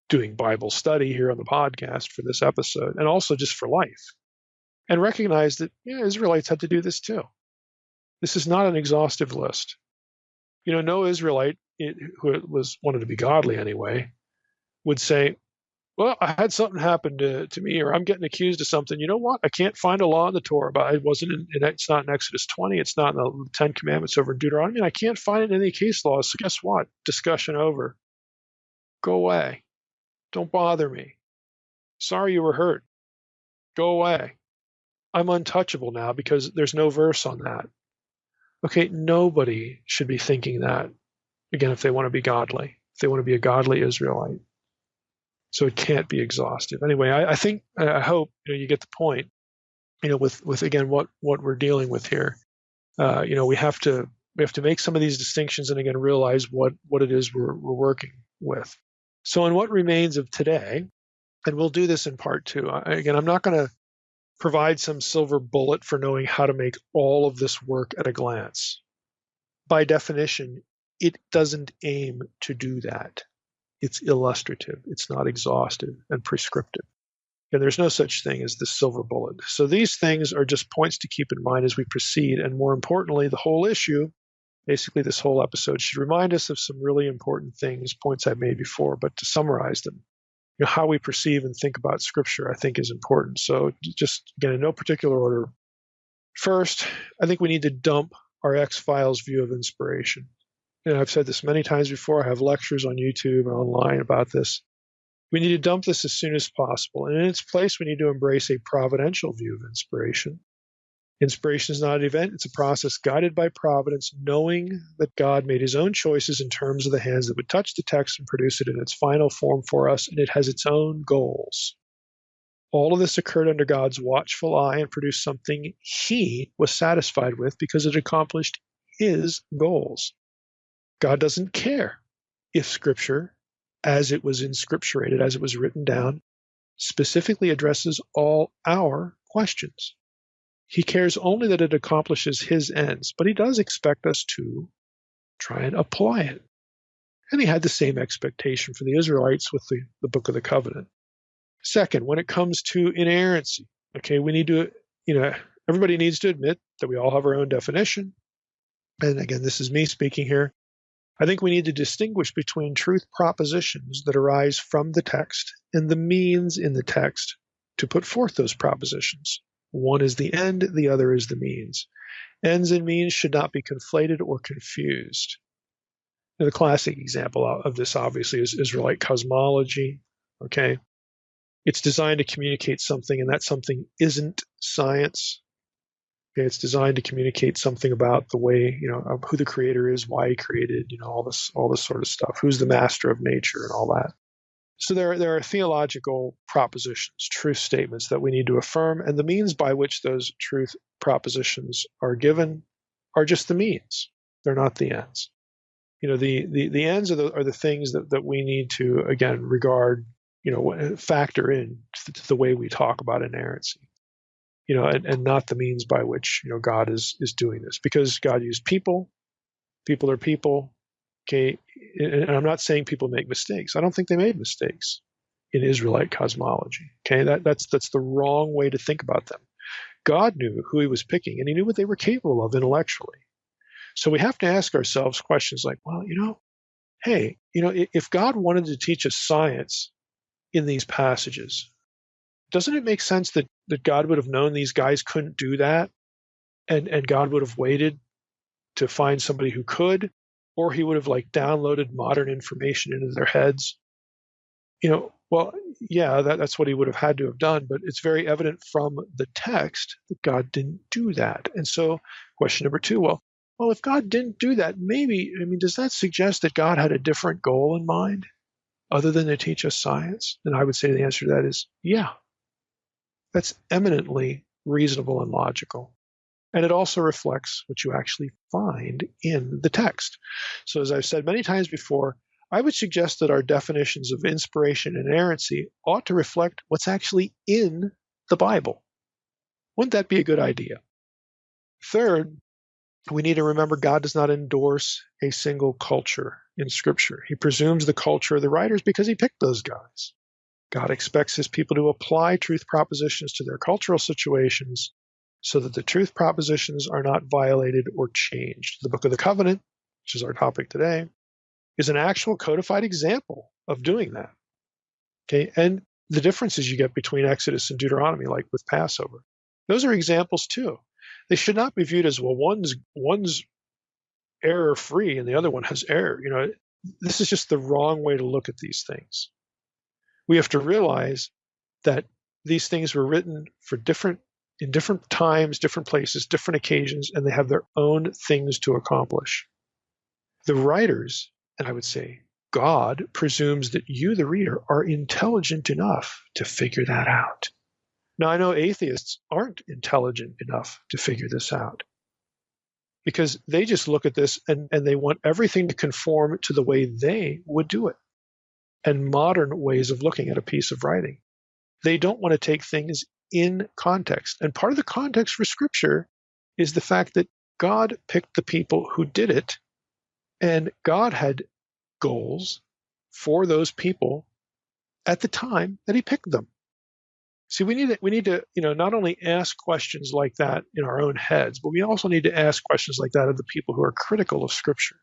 doing Bible study here on the podcast for this episode, and also just for life. And recognize that, Israelites had to do this too. This is not an exhaustive list. No Israelite who wanted to be godly anyway would say, well, I had something happen to me, or I'm getting accused of something. You know what? I can't find a law in the Torah, but it's not in Exodus 20. It's not in the Ten Commandments over in Deuteronomy. I can't find it in any case laws. So guess what? Discussion over. Go away. Don't bother me. Sorry you were hurt. Go away. I'm untouchable now because there's no verse on that. Okay, nobody should be thinking that, again, if they want to be godly, if they want to be a godly Israelite. So it can't be exhaustive. Anyway, I hope you get the point. With again what we're dealing with here. We have to make some of these distinctions and again realize what it is we're working with. So in what remains of today, and we'll do this in part 2. Again, I'm not going to provide some silver bullet for knowing how to make all of this work at a glance. By definition, it doesn't aim to do that. It's illustrative. It's not exhaustive and prescriptive. And there's no such thing as the silver bullet. So these things are just points to keep in mind as we proceed. And more importantly, the whole issue, basically this whole episode, should remind us of some really important things, points I've made before, but to summarize them. How we perceive and think about Scripture, I think, is important. So just, again, in no particular order. First, I think we need to dump our X-Files view of inspiration. I've said this many times before. I have lectures on YouTube and online about this. We need to dump this as soon as possible. And in its place, we need to embrace a providential view of inspiration. Inspiration is not an event. It's a process guided by providence, knowing that God made his own choices in terms of the hands that would touch the text and produce it in its final form for us, and it has its own goals. All of this occurred under God's watchful eye and produced something he was satisfied with because it accomplished his goals. God doesn't care if Scripture, as it was inscripturated, as it was written down, specifically addresses all our questions. He cares only that it accomplishes his ends, but he does expect us to try and apply it. And he had the same expectation for the Israelites with the Book of the Covenant. Second, when it comes to inerrancy, okay, we need to, everybody needs to admit that we all have our own definition. And again, this is me speaking here. I think we need to distinguish between truth propositions that arise from the text and the means in the text to put forth those propositions. One is the end, the other is the means. Ends and means should not be conflated or confused. Now, the classic example of this, obviously, is Israelite cosmology. Okay, it's designed to communicate something, and that something isn't science. Okay, it's designed to communicate something about the way, of who the creator is, why he created, all this sort of stuff. Who's the master of nature and all that. So there are theological propositions, truth statements that we need to affirm, and the means by which those truth propositions are given are just the means. They're not the ends. The ends are the things that we need to, again, regard, factor in to the way we talk about inerrancy. And not the means by which, God is doing this. Because God used people. People are people. Okay, and I'm not saying people make mistakes. I don't think they made mistakes in Israelite cosmology. Okay, that's the wrong way to think about them. God knew who he was picking, and he knew what they were capable of intellectually. So we have to ask ourselves questions like, well, hey, if God wanted to teach us science in these passages, doesn't it make sense that God would have known these guys couldn't do that, and God would have waited to find somebody who could, or he would have downloaded modern information into their heads? Well, yeah, that's what he would have had to have done, but it's very evident from the text that God didn't do that. And so question number 2, well, if God didn't do that, does that suggest that God had a different goal in mind other than to teach us science? And I would say the answer to that is, yeah. That's eminently reasonable and logical. And it also reflects what you actually find in the text. So as I've said many times before, I would suggest that our definitions of inspiration and inerrancy ought to reflect what's actually in the Bible. Wouldn't that be a good idea? Third, We need to remember God does not endorse a single culture in Scripture. He presumes the culture of the writers because he picked those guys. God expects his people to apply truth propositions to their cultural situations so that the truth propositions are not violated or changed. The Book of the Covenant, which is our topic today, is an actual codified example of doing that. Okay, and the differences you get between Exodus and Deuteronomy, like with Passover, those are examples too. They should not be viewed as, well, one's error free and the other one has error. This is just the wrong way to look at these things. We have to realize that these things were written in different times, different places, different occasions, and they have their own things to accomplish. The writers, and I would say God, presumes that you, the reader, are intelligent enough to figure that out. Now, I know atheists aren't intelligent enough to figure this out because they just look at this and they want everything to conform to the way they would do it and modern ways of looking at a piece of writing. They don't want to take things in context. And part of the context for Scripture is the fact that God picked the people who did it, and God had goals for those people at the time that he picked them. See, we need to not only ask questions like that in our own heads, but we also need to ask questions like that of the people who are critical of Scripture.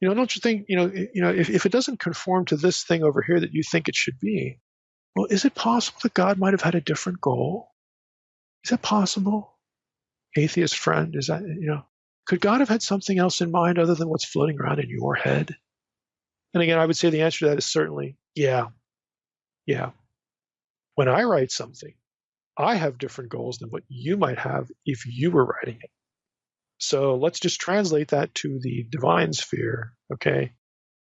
Don't you think, if it doesn't conform to this thing over here that you think it should be, well, is it possible that God might have had a different goal? Is that possible? Atheist friend, is that, could God have had something else in mind other than what's floating around in your head? And again, I would say the answer to that is certainly, yeah. When I write something, I have different goals than what you might have if you were writing it. So let's just translate that to the divine sphere, okay?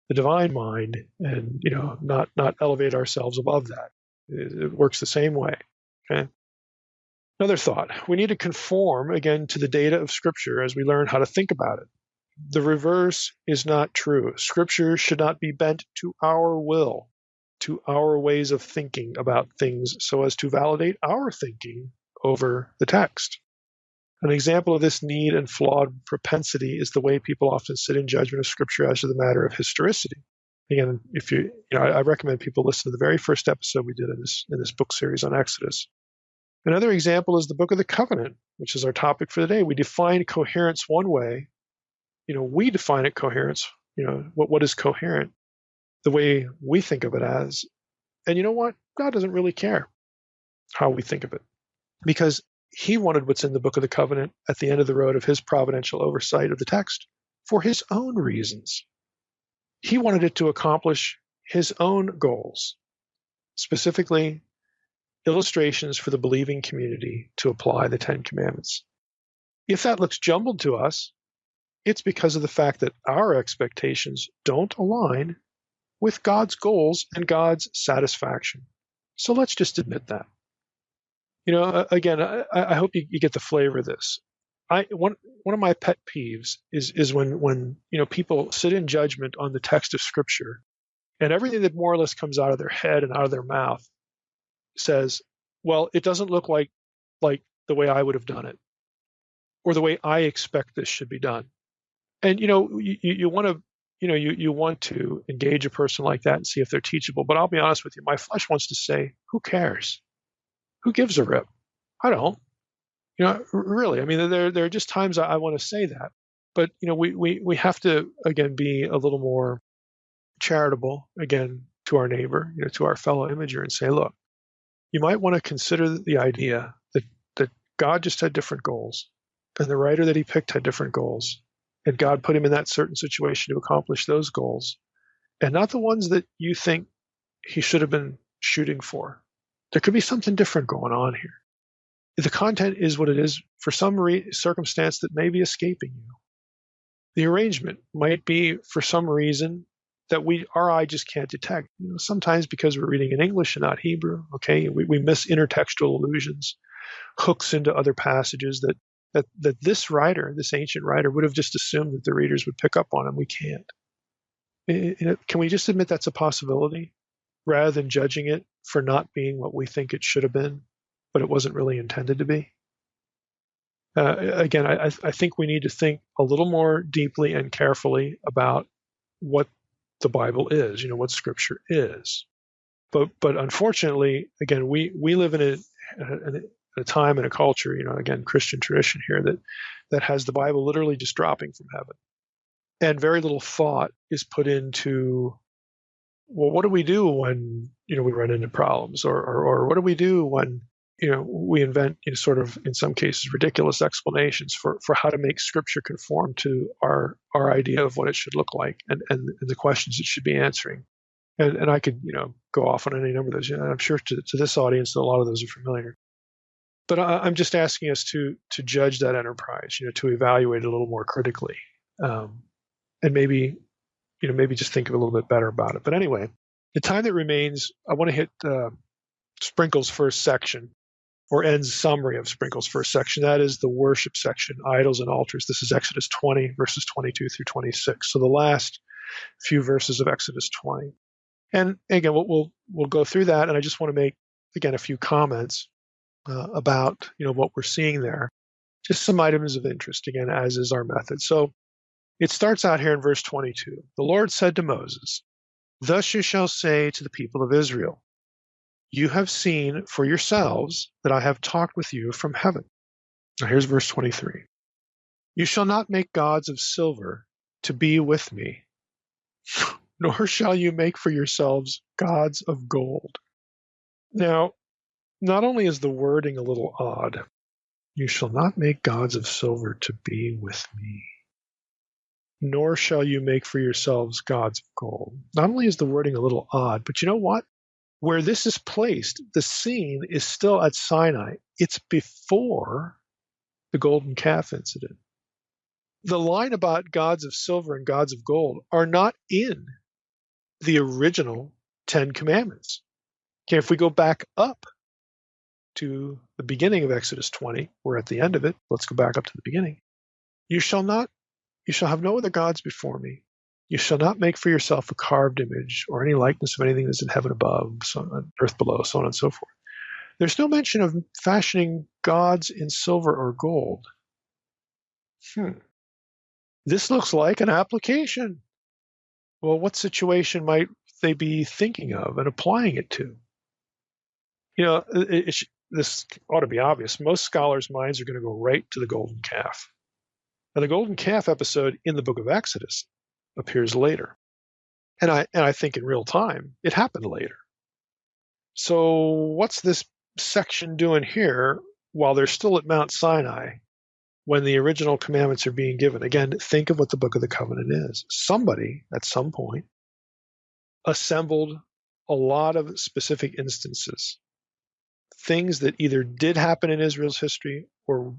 The divine mind, and not elevate ourselves above that. It works the same way, okay? Another thought: we need to conform again to the data of Scripture as we learn how to think about it. The reverse is not true. Scripture should not be bent to our will, to our ways of thinking about things so as to validate our thinking over the text. An example of this need and flawed propensity is the way people often sit in judgment of Scripture as to the matter of historicity. Again, if I recommend people listen to the very first episode we did in this book series on Exodus. Another example is the Book of the Covenant, which is our topic for today. We define coherence one way. We define it coherence. What is coherent? The way we think of it as. And you know what? God doesn't really care how we think of it, because he wanted what's in the Book of the Covenant at the end of the road of his providential oversight of the text for his own reasons. He wanted it to accomplish his own goals, specifically illustrations for the believing community to apply the Ten Commandments. If that looks jumbled to us, it's because of the fact that our expectations don't align with God's goals and God's satisfaction. So let's just admit that. Again, I hope you get the flavor of this. One of my pet peeves is when people sit in judgment on the text of Scripture, and everything that more or less comes out of their head and out of their mouth says, well, it doesn't look like the way I would have done it, or the way I expect this should be done. And you want to you want to engage a person like that and see if they're teachable. But I'll be honest with you, my flesh wants to say, who cares? Who gives a rip? I don't. Really. I mean, there are just times I want to say that, but we have to again be a little more charitable again to our neighbor, to our fellow imager, and say, look, you might want to consider the idea that God just had different goals, and the writer that he picked had different goals, and God put him in that certain situation to accomplish those goals, and not the ones that you think he should have been shooting for. There could be something different going on here. The content is what it is for some circumstance that may be escaping you. The arrangement might be for some reason that our eye just can't detect. Sometimes because we're reading in English and not Hebrew. Okay, we miss intertextual allusions, hooks into other passages that this writer, this ancient writer, would have just assumed that the readers would pick up on, and we can't. Can we just admit that's a possibility, rather than judging it for not being what we think it should have been, but it wasn't really intended to be? Again, I think we need to think a little more deeply and carefully about what the Bible is, what Scripture is. But unfortunately, again, we live in a time and a culture, again, Christian tradition here that has the Bible literally just dropping from heaven, and very little thought is put into, well, what do we do when we run into problems, or what do we do when we invent sort of, in some cases, ridiculous explanations for how to make Scripture conform to our idea of what it should look like, and the questions it should be answering. And I could go off on any number of those. I'm sure to this audience a lot of those are familiar. But I'm just asking us to judge that enterprise, to evaluate it a little more critically, and maybe just think a little bit better about it. But anyway, the time that remains, I want to hit Sprinkle's first section, or N's summary of Sprinkle's first section. That is the worship section, idols and altars. This is Exodus 20, verses 22 through 26. So the last few verses of Exodus 20. And again, we'll go through that, and I just want to make, again, a few comments about what we're seeing there. Just some items of interest, again, as is our method. So it starts out here in verse 22. The Lord said to Moses, "Thus you shall say to the people of Israel, you have seen for yourselves that I have talked with you from heaven." Now here's verse 23. "You shall not make gods of silver to be with me, nor shall you make for yourselves gods of gold." Now, not only is the wording a little odd, "You shall not make gods of silver to be with me, nor shall you make for yourselves gods of gold." Not only is the wording a little odd, but you know what? Where this is placed, the scene is still at Sinai. It's before the golden calf incident. The line about gods of silver and gods of gold are not in the original 10 Commandments. Okay, if we go back up to the beginning of Exodus 20, we're at the end of it. Let's go back up to the beginning. You shall have no other gods before me. You shall not make for yourself a carved image or any likeness of anything that's in heaven above, so on earth below, so on and so forth. There's no mention of fashioning gods in silver or gold. This looks like an application. Well, what situation might they be thinking of and applying it to? This ought to be obvious. Most scholars' minds are going to go right to the golden calf. Now, the golden calf episode in the book of Exodus appears later. And I think in real time, it happened later. So what's this section doing here while they're still at Mount Sinai when the original commandments are being given? Again, think of what the Book of the Covenant is. Somebody, at some point, assembled a lot of specific instances, things that either did happen in Israel's history or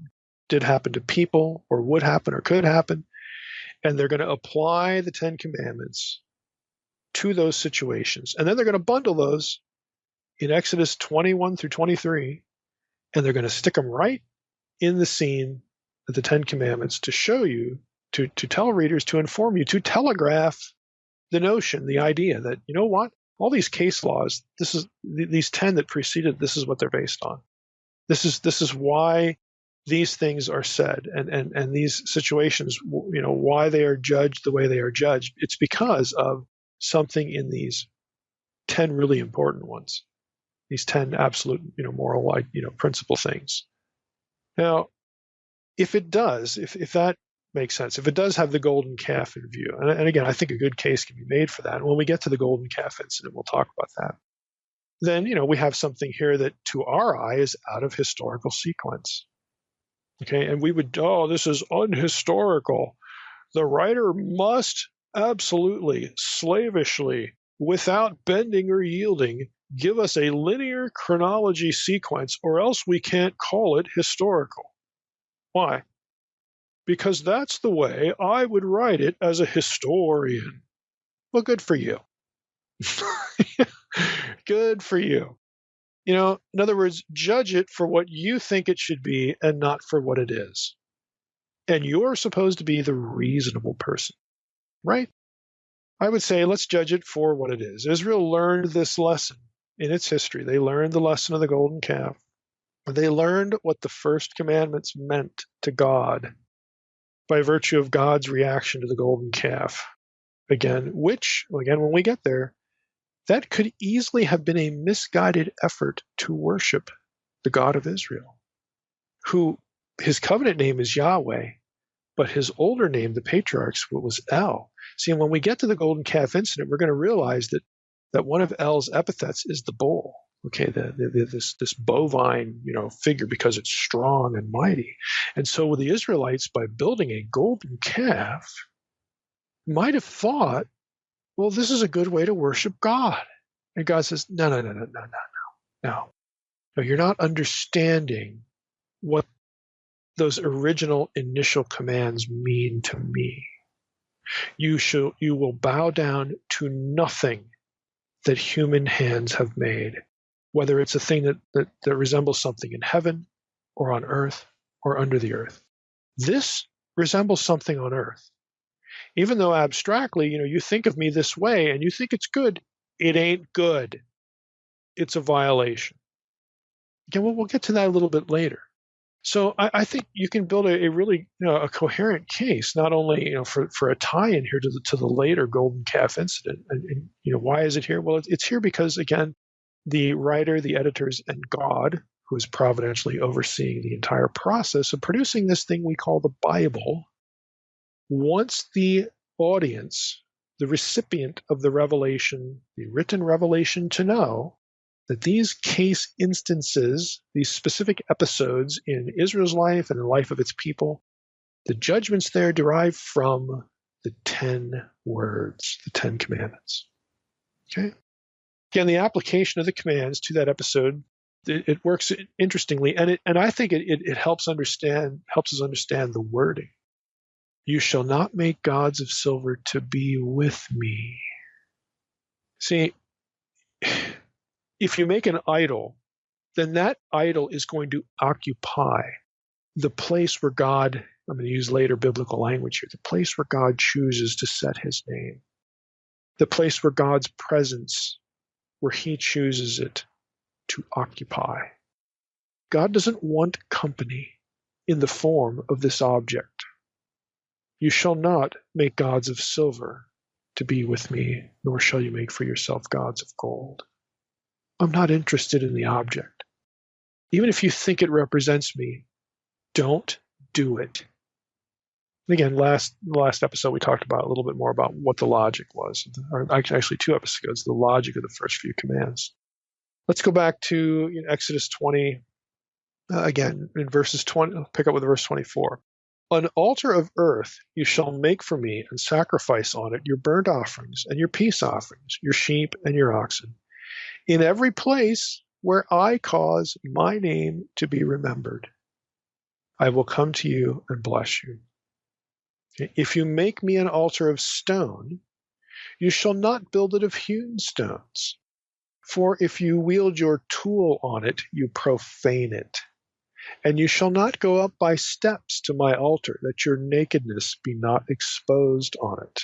did happen to people or would happen or could happen, and they're going to apply the 10 Commandments to those situations. And then they're going to bundle those in Exodus 21 through 23, and they're going to stick them right in the scene of the 10 Commandments to show you, to tell readers, to inform you, to telegraph the notion, the idea that, you know what, all these case laws, these 10 that preceded, this is what they're based on. This is why these things are said, and these situations, why they are judged the way they are judged. It's because of something in these 10 really important ones, these 10 absolute, moral, principle things. Now, if it does, if that makes sense, if it does have the golden calf in view, and again, I think a good case can be made for that. And when we get to the golden calf incident, we'll talk about that. Then, we have something here that to our eye is out of historical sequence. Okay, and we would, this is unhistorical. The writer must absolutely, slavishly, without bending or yielding, give us a linear chronology sequence, or else we can't call it historical. Why? Because that's the way I would write it as a historian. Well, good for you. Good for you. In other words, judge it for what you think it should be and not for what it is. And you're supposed to be the reasonable person, right? I would say let's judge it for what it is. Israel learned this lesson in its history. They learned the lesson of the golden calf. They learned what the first commandments meant to God by virtue of God's reaction to the golden calf. Again, when we get there, that could easily have been a misguided effort to worship the God of Israel, who his covenant name is Yahweh, but his older name, the patriarchs, was El. See, and when we get to the golden calf incident, we're going to realize that one of El's epithets is the bull. Okay, this bovine, figure, because it's strong and mighty. And so the Israelites, by building a golden calf, might have thought, well, this is a good way to worship God. And God says, no. No, you're not understanding what those original initial commands mean to me. You will bow down to nothing that human hands have made, whether it's a thing that resembles something in heaven or on earth or under the earth. This resembles something on earth. Even though abstractly, you think of me this way and you think it's good, it ain't good. It's a violation. Again, we'll get to that a little bit later. So I think you can build a really a coherent case, not only for a tie-in here to the later golden calf incident. And why is it here? Well, it's here because, again, the writer, the editors, and God, who is providentially overseeing the entire process of producing this thing we call the Bible, wants the audience, the recipient of the revelation, the written revelation, to know that these case instances, these specific episodes in Israel's life and in the life of its people, the judgments there derive from the 10 words, the 10 commandments. Okay? Again, the application of the commands to that episode, it works interestingly, and I think it helps us understand the wording. You shall not make gods of silver to be with me. See, if you make an idol, then that idol is going to occupy the place where God, I'm going to use later biblical language here, the place where God chooses to set his name, the place where God's presence, where he chooses it to occupy. God doesn't want company in the form of this object. You shall not make gods of silver to be with me, nor shall you make for yourself gods of gold. I'm not interested in the object. Even if you think it represents me, don't do it. Again, last episode we talked about a little bit more about what the logic was, or actually 2 episodes, the logic of the first few commands. Let's go back to Exodus 20, again, in verses 20, pick up with verse 24. An altar of earth you shall make for me and sacrifice on it your burnt offerings and your peace offerings, your sheep and your oxen, in every place where I cause my name to be remembered. I will come to you and bless you. If you make me an altar of stone, you shall not build it of hewn stones. For if you wield your tool on it, you profane it. And you shall not go up by steps to my altar, that your nakedness be not exposed on it.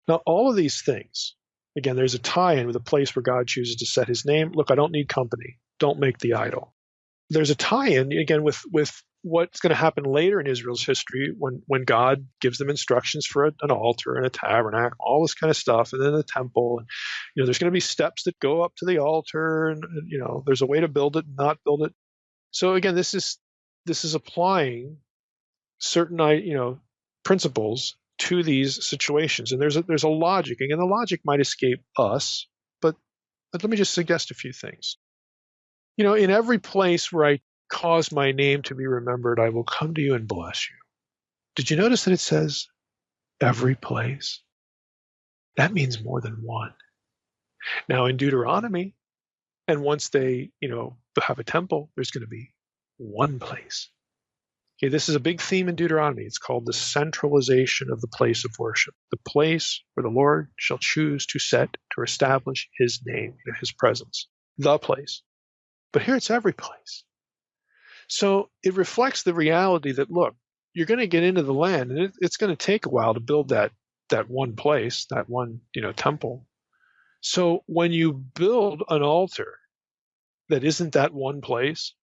Now, all of these things, again, there's a tie-in with a place where God chooses to set his name. Look, I don't need company. Don't make the idol. There's a tie-in, again, with what's going to happen later in Israel's history when God gives them instructions for an altar and a tabernacle, all this kind of stuff, and then the temple. And, there's going to be steps that go up to the altar, and there's a way to build it and not build it. So again, this is applying certain principles to these situations, and there's a logic. Again, the logic might escape us, but let me just suggest a few things. In every place where I cause my name to be remembered, I will come to you and bless you. Did you notice that it says every place? That means more than one. Now in Deuteronomy, and once they have a temple, there's going to be one place. Okay, this is a big theme in Deuteronomy. It's called the centralization of the place of worship, the place where the Lord shall choose to set, to establish his name, his presence, the place. But here it's every place. So it reflects the reality that, look, you're going to get into the land, and it's going to take a while to build that one place, that one temple. So when you build an altar that isn't that one place,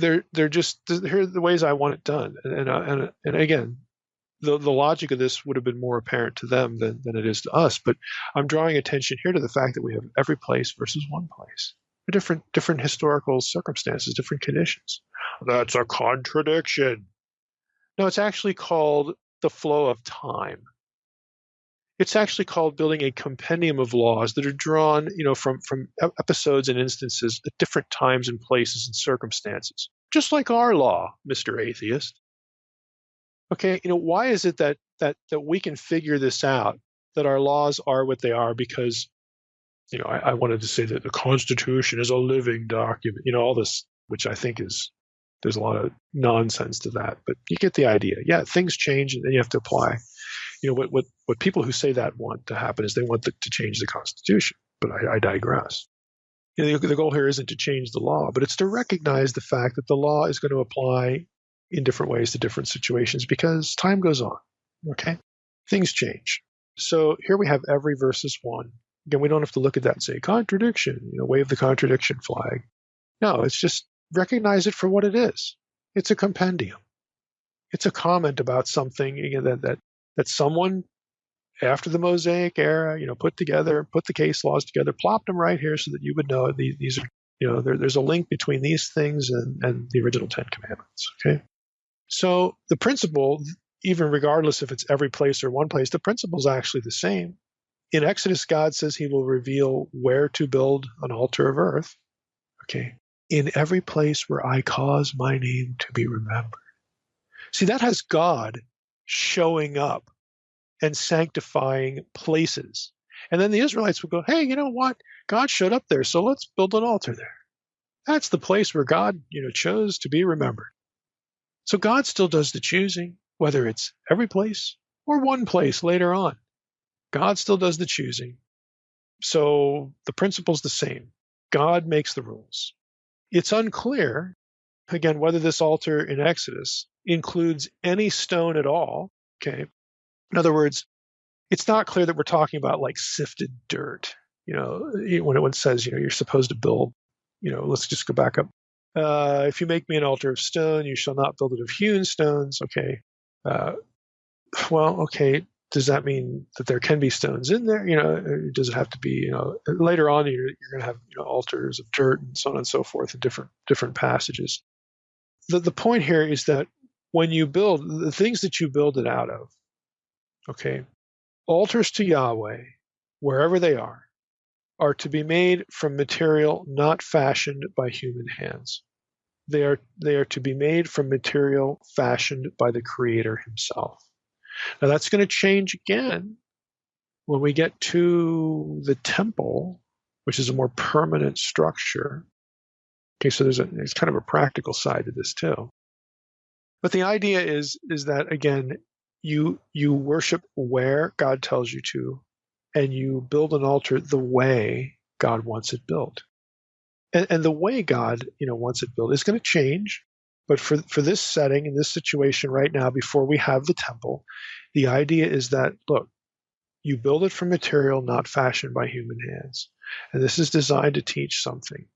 they're just, here are the ways I want it done. And again, the logic of this would have been more apparent to them than it is to us. But I'm drawing attention here to the fact that we have every place versus one place. Different historical circumstances, different conditions. That's a contradiction. No, it's actually called the flow of time. It's actually called building a compendium of laws that are drawn, from episodes and instances at different times and places and circumstances. Just like our law, Mr. Atheist. Okay, why is it that we can figure this out, that our laws are what they are? Because, I wanted to say that the Constitution is a living document, all this, which I think there's a lot of nonsense to that, but you get the idea. Yeah, things change, and then you have to apply. What people who say that want to happen is they want to change the Constitution, but I digress. The goal here isn't to change the law, but it's to recognize the fact that the law is going to apply in different ways to different situations because time goes on, okay? Things change. So here we have every versus one. Again, we don't have to look at that and say, contradiction, wave the contradiction flag. No, it's just recognize it for what it is. It's a compendium. It's a comment about something that someone after the Mosaic era, put the case laws together, plopped them right here so that you would know these are, there's a link between these things and the original 10 Commandments, okay? So the principle, even regardless if it's every place or one place, the principle is actually the same. In Exodus, God says he will reveal where to build an altar of earth, okay? In every place where I cause my name to be remembered. See, that has God showing up and sanctifying places. And then the Israelites would go, hey, you know what? God showed up there, so let's build an altar there. That's the place where God, chose to be remembered. So God still does the choosing, whether it's every place or one place later on. God still does the choosing. So the principle's the same. God makes the rules. It's unclear, again, whether this altar in Exodus includes any stone at all, okay? In other words, it's not clear that we're talking about like sifted dirt, when it says, you're supposed to build, let's just go back up. If you make me an altar of stone, you shall not build it of hewn stones. Okay. Okay. Does that mean that there can be stones in there? Or does it have to be, later on, you're going to have, altars of dirt and so on and so forth in different passages. The point here is that when you build the things that you build it out of, okay, altars to Yahweh, wherever they are to be made from material not fashioned by human hands. They are to be made from material fashioned by the Creator himself. Now that's going to change again when we get to the temple, which is a more permanent structure. Okay, so there's kind of a practical side to this too. But the idea is that, again, you worship where God tells you to, and you build an altar the way God wants it built. And the way God, wants it built is going to change. But for this setting, in this situation right now, before we have the temple, the idea is that, look, you build it from material not fashioned by human hands. And this is designed to teach something.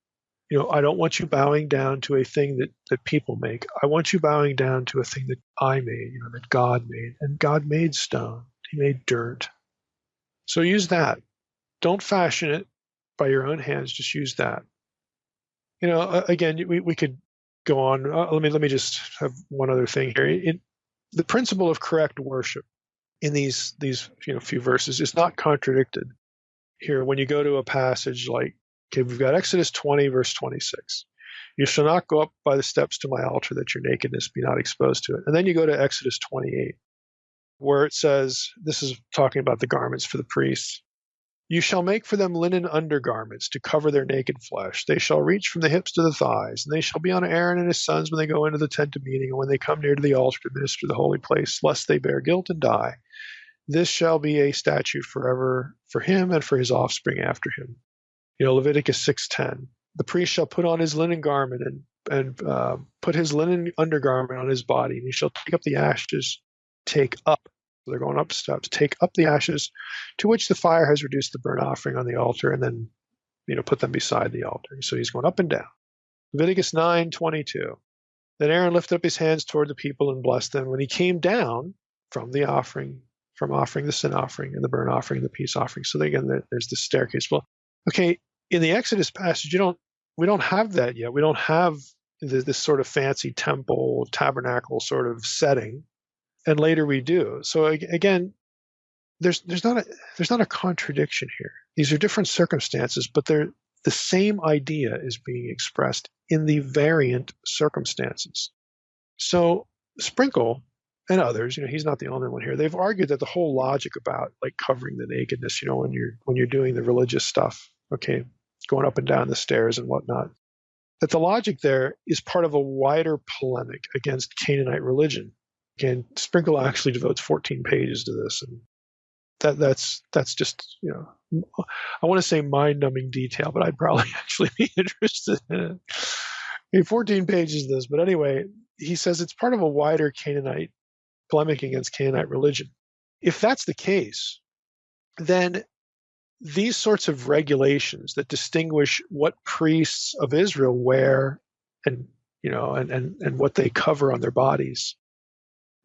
I don't want you bowing down to a thing that people make. I want you bowing down to a thing that I made, that God made. And God made stone. He made dirt. So use that. Don't fashion it by your own hands. Just use that. Again, we could go on. Let me just have one other thing here. The principle of correct worship in these few verses is not contradicted here. When you go to a passage like, okay, we've got Exodus 20, verse 26. You shall not go up by the steps to my altar that your nakedness be not exposed to it. And then you go to Exodus 28, where it says, this is talking about the garments for the priests. You shall make for them linen undergarments to cover their naked flesh. They shall reach from the hips to the thighs, and they shall be on Aaron and his sons when they go into the tent of meeting, and when they come near to the altar to minister the holy place, lest they bear guilt and die. This shall be a statute forever for him and for his offspring after him. Leviticus 6:10. The priest shall put on his linen garment and put his linen undergarment on his body, and he shall take up the ashes. Take up. They're going up steps. Take up the ashes to which the fire has reduced the burnt offering on the altar, and then, put them beside the altar. So he's going up and down. Leviticus 9:22. Then Aaron lifted up his hands toward the people and blessed them. When he came down from the offering, from offering the sin offering and the burnt offering and the peace offering. So again, there's the staircase. Well, okay, in the Exodus passage, we don't have that yet. We don't have this sort of fancy temple, tabernacle sort of setting, and later we do. So again, there's not a contradiction here. These are different circumstances, but the same idea is being expressed in the variant circumstances. So Sprinkle and others, he's not the only one here. They've argued that the whole logic about like covering the nakedness, when you're doing the religious stuff, okay, going up and down the stairs and whatnot, that the logic there is part of a wider polemic against Canaanite religion. And Sprinkle actually devotes 14 pages to this, and that's just, I want to say mind-numbing detail, but I'd probably actually be interested in it. Okay, 14 pages of this, but anyway, he says it's part of a wider Canaanite polemic against Canaanite religion. If that's the case, then these sorts of regulations that distinguish what priests of Israel wear and what they cover on their bodies,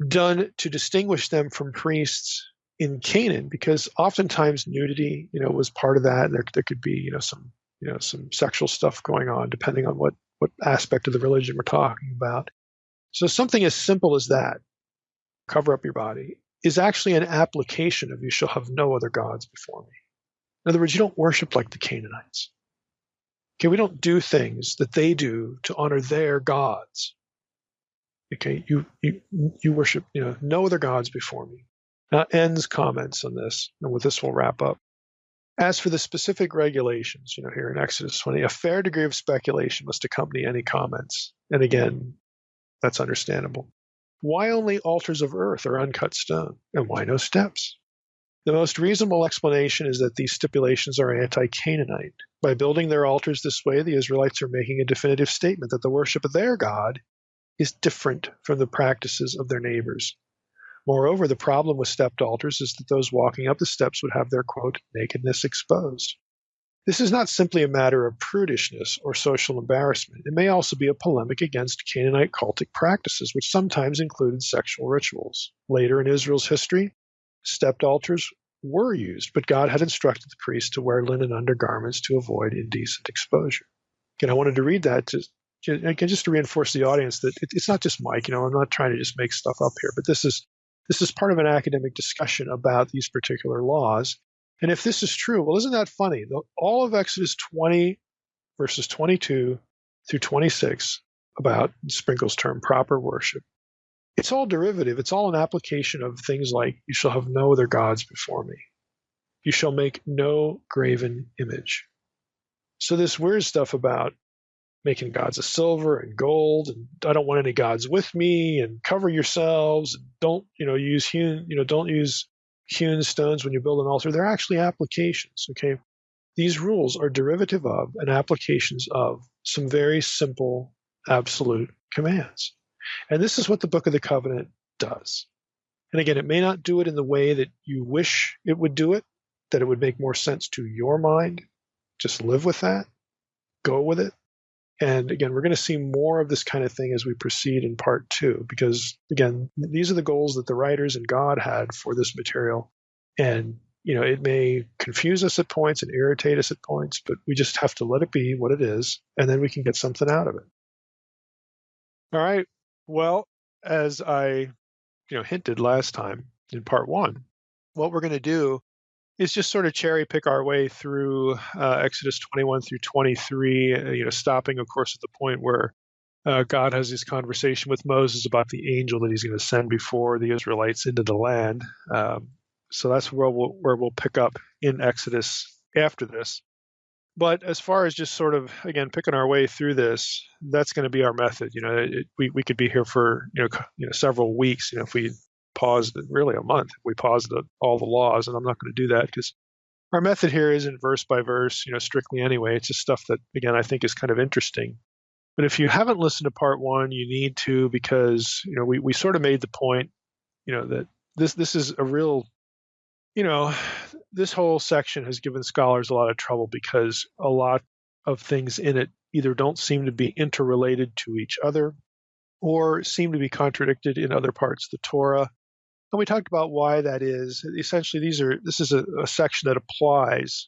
done to distinguish them from priests in Canaan, because oftentimes nudity, was part of that. There could be, some sexual stuff going on depending on what aspect of the religion we're talking about. So something as simple as that, cover up your body, is actually an application of you shall have no other gods before me. In other words, you don't worship like the Canaanites. Okay, we don't do things that they do to honor their gods. Okay, you worship, no other gods before me. Now, ends comments on this, and with this we'll wrap up. As for the specific regulations, here in Exodus 20, a fair degree of speculation must accompany any comments. And again, that's understandable. Why only altars of earth or uncut stone? And why no steps? The most reasonable explanation is that these stipulations are anti-Canaanite. By building their altars this way, the Israelites are making a definitive statement that the worship of their God is different from the practices of their neighbors. Moreover, the problem with stepped altars is that those walking up the steps would have their, quote, nakedness exposed. This is not simply a matter of prudishness or social embarrassment. It may also be a polemic against Canaanite cultic practices, which sometimes included sexual rituals. Later in Israel's history, stepped altars were used, but God had instructed the priests to wear linen undergarments to avoid indecent exposure. Again, I wanted to read that just to reinforce the audience that it's not just Mike. I'm not trying to just make stuff up here, but this is part of an academic discussion about these particular laws. And if this is true, well, isn't that funny? All of Exodus 20, verses 22 through 26, about Sprinkle's term, proper worship, it's all derivative. It's all an application of things like, you shall have no other gods before me. You shall make no graven image. So this weird stuff about making gods of silver and gold, and I don't want any gods with me, and cover yourselves, and don't use hewn stones when you build an altar. They're actually applications. Okay, these rules are derivative of and applications of some very simple absolute commands. And this is what the Book of the Covenant does. And again, it may not do it in the way that you wish it would do it, that it would make more sense to your mind. Just live with that. Go with it. And again, we're going to see more of this kind of thing as we proceed in part 2, because again, these are the goals that the writers and God had for this material. And, it may confuse us at points and irritate us at points, but we just have to let it be what it is, and then we can get something out of it. All right. Well, as I, hinted last time in part 1, what we're going to do is just sort of cherry pick our way through Exodus 21 through 23, stopping, of course, at the point where God has this conversation with Moses about the angel that he's going to send before the Israelites into the land. So that's where we'll pick up in Exodus after this. But as far as just sort of, again, picking our way through this, that's going to be our method. We could be here for, several weeks, if we paused really a month, if we paused all the laws, and I'm not going to do that because our method here isn't verse by verse, strictly anyway. It's just stuff that, again, I think is kind of interesting. But if you haven't listened to part 1, you need to, because, we sort of made the point, that this is a real, this whole section has given scholars a lot of trouble because a lot of things in it either don't seem to be interrelated to each other, or seem to be contradicted in other parts of the Torah. And we talked about why that is. Essentially, this is a section that applies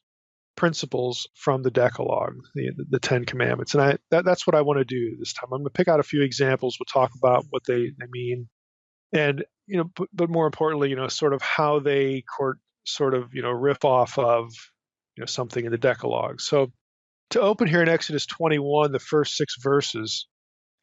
principles from the Decalogue, the Ten Commandments. And that's what I want to do this time. I'm going to pick out a few examples. We'll talk about what they mean. And, but more importantly, sort of how they sort of, riff off of, something in the Decalogue. So to open here in Exodus 21, the first 6 verses,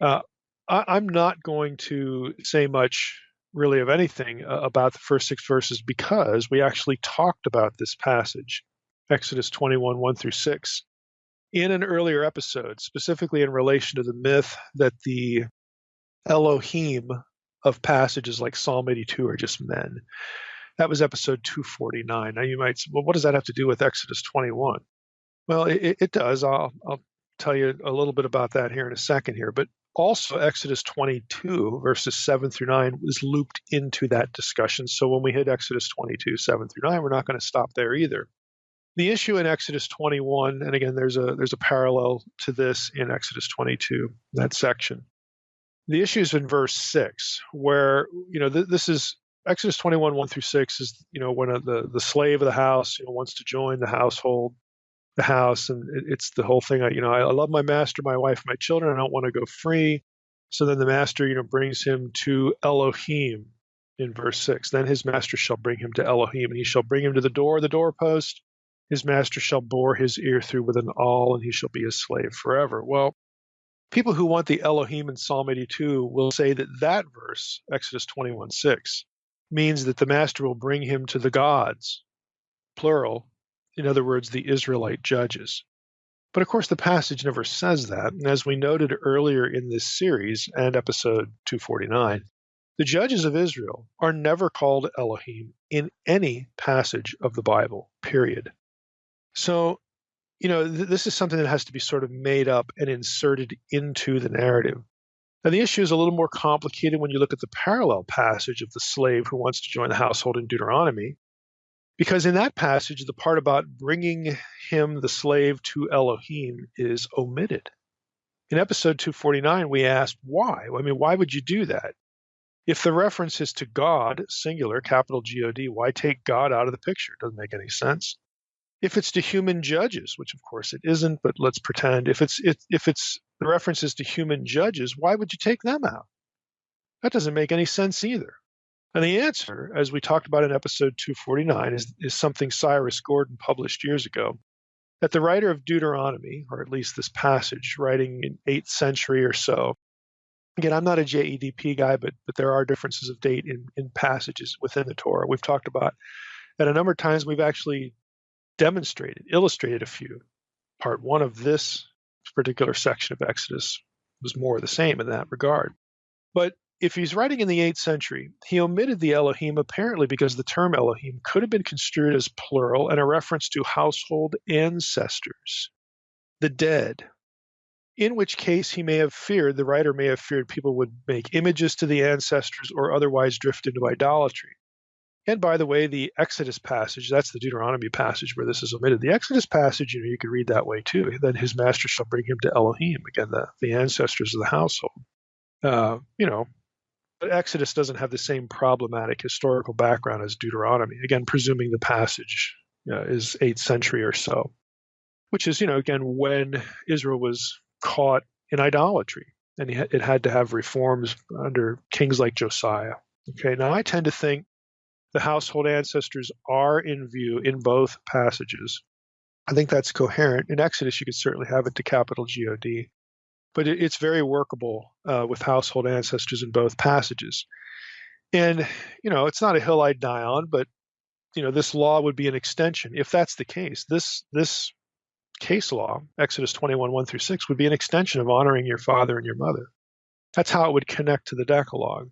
I'm not going to say much really of anything about the first 6 verses because we actually talked about this passage, Exodus 21, 1 through 6, in an earlier episode, specifically in relation to the myth that the Elohim of passages like Psalm 82 are just men. That was episode 249. Now you might say, well, what does that have to do with Exodus 21? Well, it does. I'll tell you a little bit about that here in a second here. But also Exodus 22, verses 7 through 9 was looped into that discussion. So when we hit Exodus 22, 7 through 9, we're not going to stop there either. The issue in Exodus 21, and again, there's a parallel to this in Exodus 22, that section. The issue is in verse 6, where, this is Exodus 21, 1 through 6 is, when the slave of the house, wants to join the household, the house, and it's the whole thing. I love my master, my wife, my children. I don't want to go free. So then the master, brings him to Elohim in verse 6. Then his master shall bring him to Elohim, and he shall bring him to the doorpost. His master shall bore his ear through with an awl, and he shall be his slave forever. Well, people who want the Elohim in Psalm 82 will say that verse, Exodus 21, 6, means that the master will bring him to the gods, plural, in other words, the Israelite judges. But of course, the passage never says that. And as we noted earlier in this series and episode 249, the judges of Israel are never called Elohim in any passage of the Bible, period. So, this is something that has to be sort of made up and inserted into the narrative. Now, the issue is a little more complicated when you look at the parallel passage of the slave who wants to join the household in Deuteronomy. Because in that passage, the part about bringing him, the slave, to Elohim is omitted. In episode 249, we asked why. Why would you do that? If the reference is to God, singular, capital G-O-D, why take God out of the picture? It doesn't make any sense. If it's to human judges, which of course it isn't, but let's pretend, if the reference is to human judges, why would you take them out? That doesn't make any sense either. And the answer, as we talked about in episode 249, is something Cyrus Gordon published years ago, that the writer of Deuteronomy, or at least this passage, writing in 8th century or so, again, I'm not a JEDP guy, but there are differences of date in passages within the Torah. We've talked about that a number of times. We've actually illustrated a few. Part 1 of this particular section of Exodus was more the same in that regard. But if he's writing in the 8th century, he omitted the Elohim apparently because the term Elohim could have been construed as plural and a reference to household ancestors, the dead, in which case the writer may have feared people would make images to the ancestors or otherwise drift into idolatry. And by the way, the Exodus passage, that's the Deuteronomy passage where this is omitted. The Exodus passage, you could read that way too. Then his master shall bring him to Elohim, again, the ancestors of the household. But Exodus doesn't have the same problematic historical background as Deuteronomy, again, presuming the passage is 8th century or so, which is, again, when Israel was caught in idolatry, and it had to have reforms under kings like Josiah. Okay, now I tend to think the household ancestors are in view in both passages. I think that's coherent. In Exodus, you could certainly have it to capital G-O-D, but it's very workable with household ancestors in both passages. And, it's not a hill I'd die on, but, this law would be an extension. If that's the case, this case law, Exodus 21, 1 through 6, would be an extension of honoring your father and your mother. That's how it would connect to the Decalogue.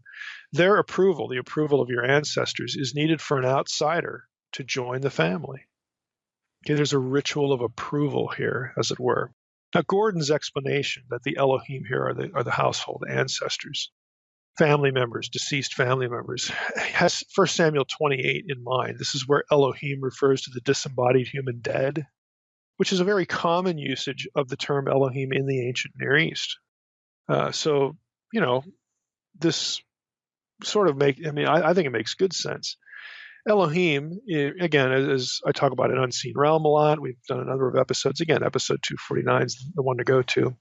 Their approval, the approval of your ancestors, is needed for an outsider to join the family. Okay, there's a ritual of approval here, as it were. Now, Gordon's explanation that the Elohim here are the household ancestors, family members, deceased family members, has 1 Samuel 28 in mind. This is where Elohim refers to the disembodied human dead, which is a very common usage of the term Elohim in the ancient Near East. So, this sort of I think it makes good sense. Elohim, again, as I talk about an unseen realm a lot, we've done a number of episodes. Again, episode 249 is the one to go to.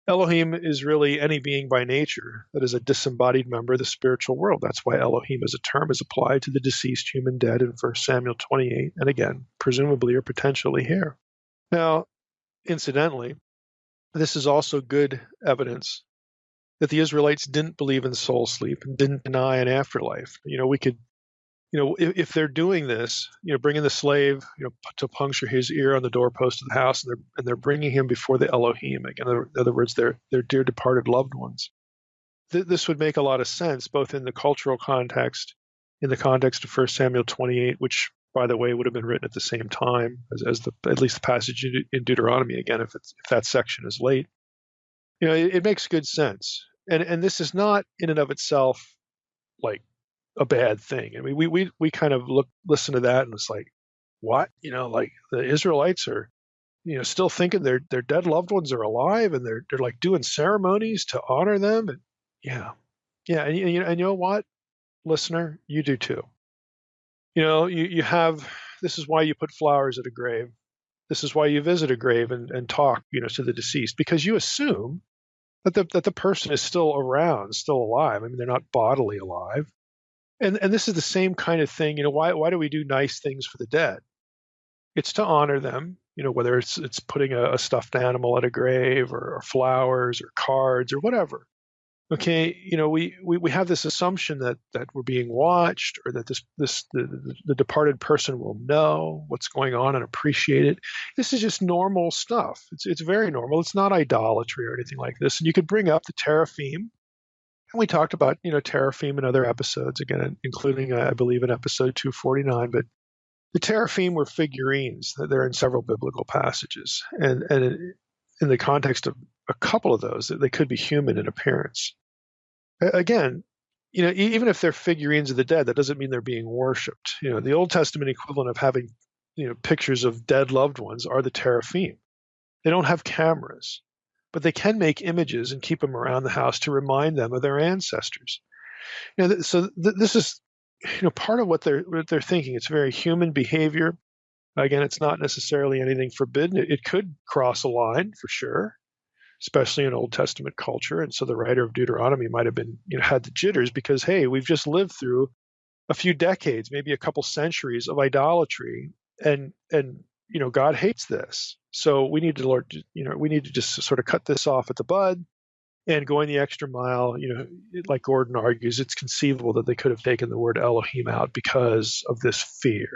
Elohim is really any being by nature that is a disembodied member of the spiritual world. That's why Elohim as a term is applied to the deceased human dead in 1 Samuel 28, and again, presumably or potentially here. Now, incidentally, this is also good evidence that the Israelites didn't believe in soul sleep and didn't deny an afterlife. We could, if they're doing this, bringing the slave, to puncture his ear on the doorpost of the house, and they're bringing him before the Elohim. Again, in other words, their dear departed loved ones. This would make a lot of sense, both in the cultural context, in the context of 1 Samuel 28, which, by the way, would have been written at the same time as at least the passage in Deuteronomy. Again, if that section is late, it makes good sense. And this is not in and of itself like a bad thing. I mean, we kind of listen to that and it's like, what? Like the Israelites are, still thinking their dead loved ones are alive, and they're like doing ceremonies to honor them. And yeah, and you know what, listener, you do too. You have, this is why you put flowers at a grave. This is why you visit a grave and talk, to the deceased, because you assume that the person is still around, still alive. I mean, they're not bodily alive. And this is the same kind of thing. Why do we do nice things for the dead? It's to honor them. Whether it's putting a stuffed animal at a grave, or flowers, or cards, or whatever. Okay, we have this assumption that we're being watched, or that the departed person will know what's going on and appreciate it. This is just normal stuff. It's very normal. It's not idolatry or anything like this. And you could bring up the teraphim. And we talked about, teraphim in other episodes, again, including, I believe, in episode 249. But the teraphim were figurines. They're in several biblical passages. And in the context of a couple of those, they could be human in appearance. Again, even if they're figurines of the dead, that doesn't mean they're being worshipped. The Old Testament equivalent of having, pictures of dead loved ones are the teraphim. They don't have cameras, but they can make images and keep them around the house to remind them of their ancestors. So this is, part of what they're thinking. It's very human behavior. Again, it's not necessarily anything forbidden. It could cross a line for sure, especially in Old Testament culture. And so the writer of Deuteronomy might have been, had the jitters because, hey, we've just lived through a few decades, maybe a couple centuries of idolatry, and God hates this. So we need to just sort of cut this off at the bud and going the extra mile. Like Gordon argues, it's conceivable that they could have taken the word Elohim out because of this fear.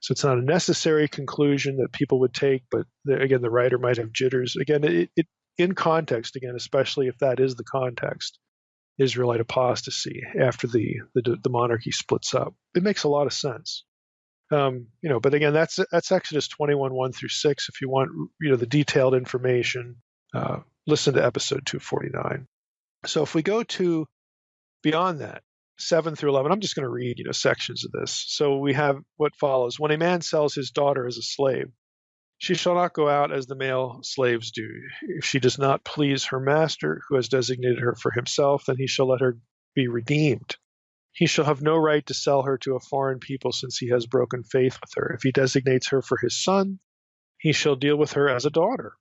So it's not a necessary conclusion that people would take, but again, the writer might have jitters. Again, it in context, again, especially if that is the context, Israelite apostasy after the monarchy splits up. It makes a lot of sense. But again, that's Exodus 21, 1-6. If you want, the detailed information, listen to episode 249. So if we go to beyond that, 7-11, I'm just going to read, sections of this. So we have what follows. When a man sells his daughter as a slave, she shall not go out as the male slaves do. If she does not please her master, who has designated her for himself, then he shall let her be redeemed. He shall have no right to sell her to a foreign people, since he has broken faith with her. If he designates her for his son, he shall deal with her as a daughter.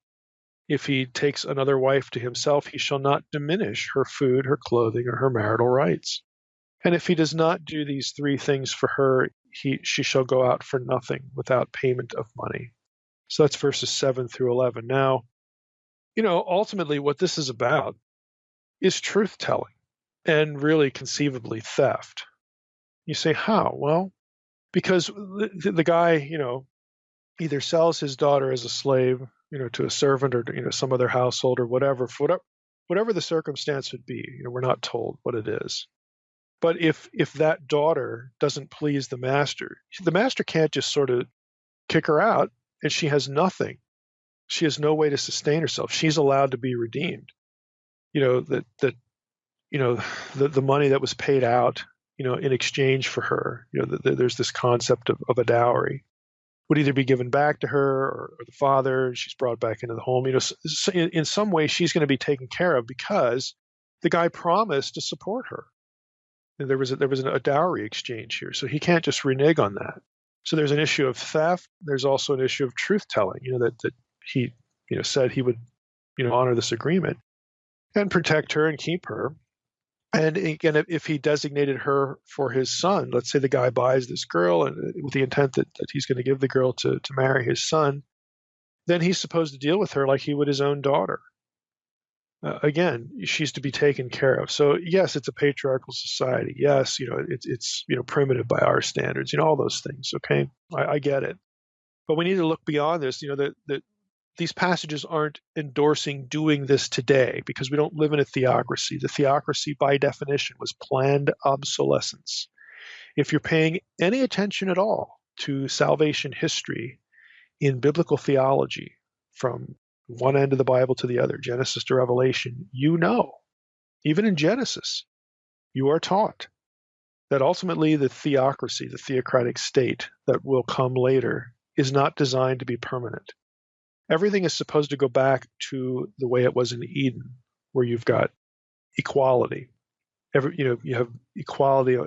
If he takes another wife to himself, he shall not diminish her food, her clothing, or her marital rights. And if he does not do these three things for her, she shall go out for nothing, without payment of money. So that's verses 7-11. Now, ultimately what this is about is truth-telling and really conceivably theft. You say, how? Well, because the guy, either sells his daughter as a slave, to a servant or, some other household or whatever, for whatever the circumstance would be. We're not told what it is. But if that daughter doesn't please the master can't just sort of kick her out, and she has nothing. She has no way to sustain herself. She's allowed to be redeemed. The money that was paid out, in exchange for her, there's this concept of a dowry, would either be given back to her or the father. She's brought back into the home. So in some way, she's going to be taken care of because the guy promised to support her. And there was a dowry exchange here, so he can't just renege on that. So there's an issue of theft. There's also an issue of truth telling. That he said he would honor this agreement and protect her and keep her. And again, if he designated her for his son, let's say the guy buys this girl and with the intent that he's going to give the girl to marry his son, then he's supposed to deal with her like he would his own daughter. Again, she's to be taken care of. So yes, it's a patriarchal society. Yes, it's primitive by our standards. All those things. Okay, I get it, but we need to look beyond this. That these passages aren't endorsing doing this today because we don't live in a theocracy. The theocracy, by definition, was planned obsolescence. If you're paying any attention at all to salvation history in biblical theology, from one end of the Bible to the other, Genesis to Revelation, even in Genesis, you are taught that ultimately the theocracy, the theocratic state that will come later, is not designed to be permanent. Everything is supposed to go back to the way it was in Eden, where you've got equality. You have equality.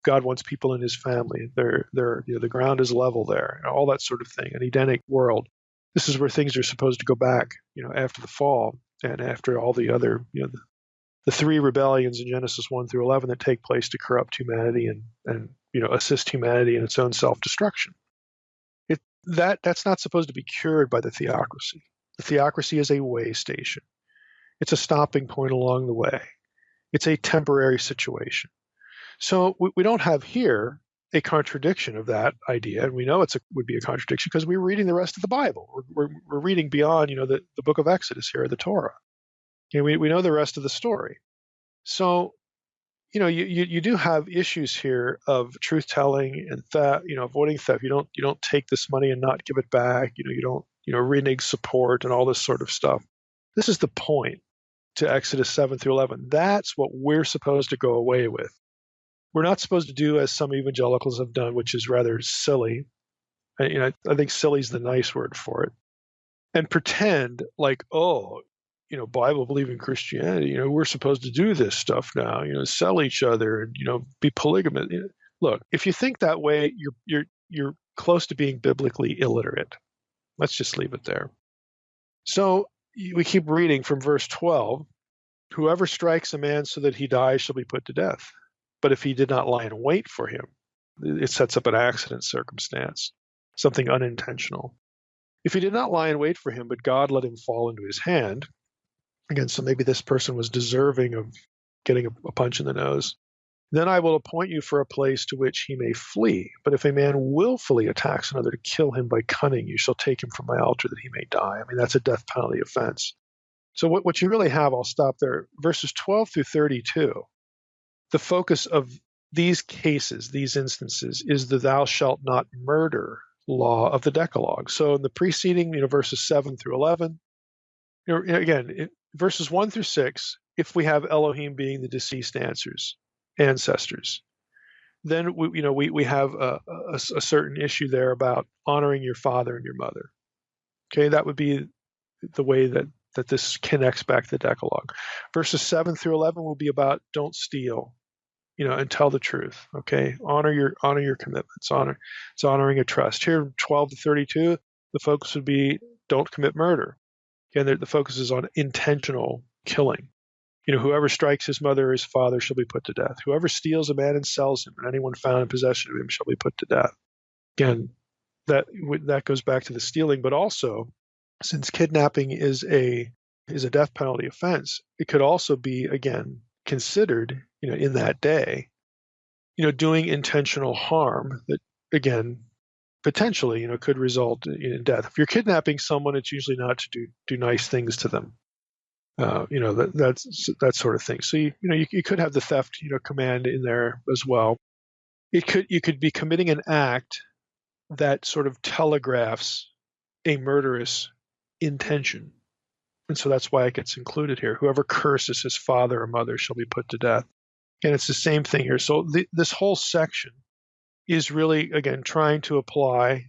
God wants people in His family. The ground is level there, all that sort of thing. An Edenic world. This is where things are supposed to go back, after the fall and after all the other, the three rebellions in Genesis 1 through 11 that take place to corrupt humanity and assist humanity in its own self-destruction. That's not supposed to be cured by the theocracy. The theocracy is a way station. It's a stopping point along the way. It's a temporary situation. So we don't have here a contradiction of that idea, and we know would be a contradiction because we're reading the rest of the Bible. We're reading beyond, the book of Exodus here, the Torah. We know the rest of the story. So, you do have issues here of truth telling and theft, avoiding theft. You don't take this money and not give it back. You don't, renege support and all this sort of stuff. This is the point to Exodus 7 through 11. That's what we're supposed to go away with. We're not supposed to do as some evangelicals have done, which is rather silly. I think silly is the nice word for it. And pretend like, Bible-believing Christianity, we're supposed to do this stuff now, sell each other and, be polygamous. Look, if you think that way, you're close to being biblically illiterate. Let's just leave it there. So we keep reading from verse 12. Whoever strikes a man so that he dies shall be put to death. But if he did not lie in wait for him, it sets up an accident circumstance, something unintentional. If he did not lie in wait for him, but God let him fall into his hand, again, so maybe this person was deserving of getting a punch in the nose, then I will appoint you for a place to which he may flee. But if a man willfully attacks another to kill him by cunning, you shall take him from my altar that he may die. That's a death penalty offense. So what you really have, I'll stop there, verses 12 through 32, the focus of these cases, these instances, is the thou shalt not murder law of the Decalogue. So in the preceding, verses 7 through 11, again, verses 1 through 6, if we have Elohim being the deceased ancestors, then we have a certain issue there about honoring your father and your mother. Okay, that would be the way that this connects back to the Decalogue. Verses 7 through 11 will be about don't steal, and tell the truth. Okay, honor your commitments. It's honoring a trust. Here, 12 to 32, the focus would be don't commit murder. Again, the focus is on intentional killing. Whoever strikes his mother or his father shall be put to death. Whoever steals a man and sells him, and anyone found in possession of him shall be put to death. Again, that goes back to the stealing, but also, since kidnapping is a death penalty offense, it could also be, again, considered, in that day, doing intentional harm that, again, potentially, could result in death. If you're kidnapping someone, it's usually not to do nice things to them. That sort of thing. So you could have the theft, command in there as well. You could be committing an act that sort of telegraphs a murderous intention. And so that's why it gets included here. Whoever curses his father or mother shall be put to death. And it's the same thing here. So this whole section is really, again, trying to apply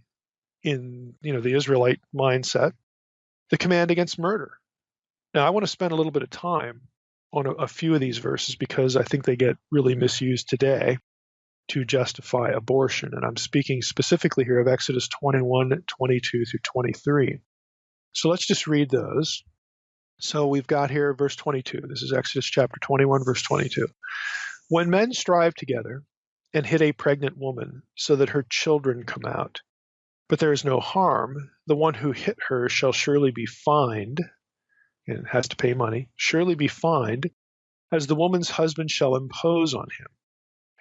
in, the Israelite mindset, the command against murder. Now, I want to spend a little bit of time on a few of these verses because I think they get really misused today to justify abortion. And I'm speaking specifically here of Exodus 21, 22 through 23. So let's just read those. So we've got here verse 22. This is Exodus chapter 21, verse 22. When men strive together and hit a pregnant woman so that her children come out, but there is no harm, the one who hit her shall surely be fined, and has to pay money, surely be fined, as the woman's husband shall impose on him,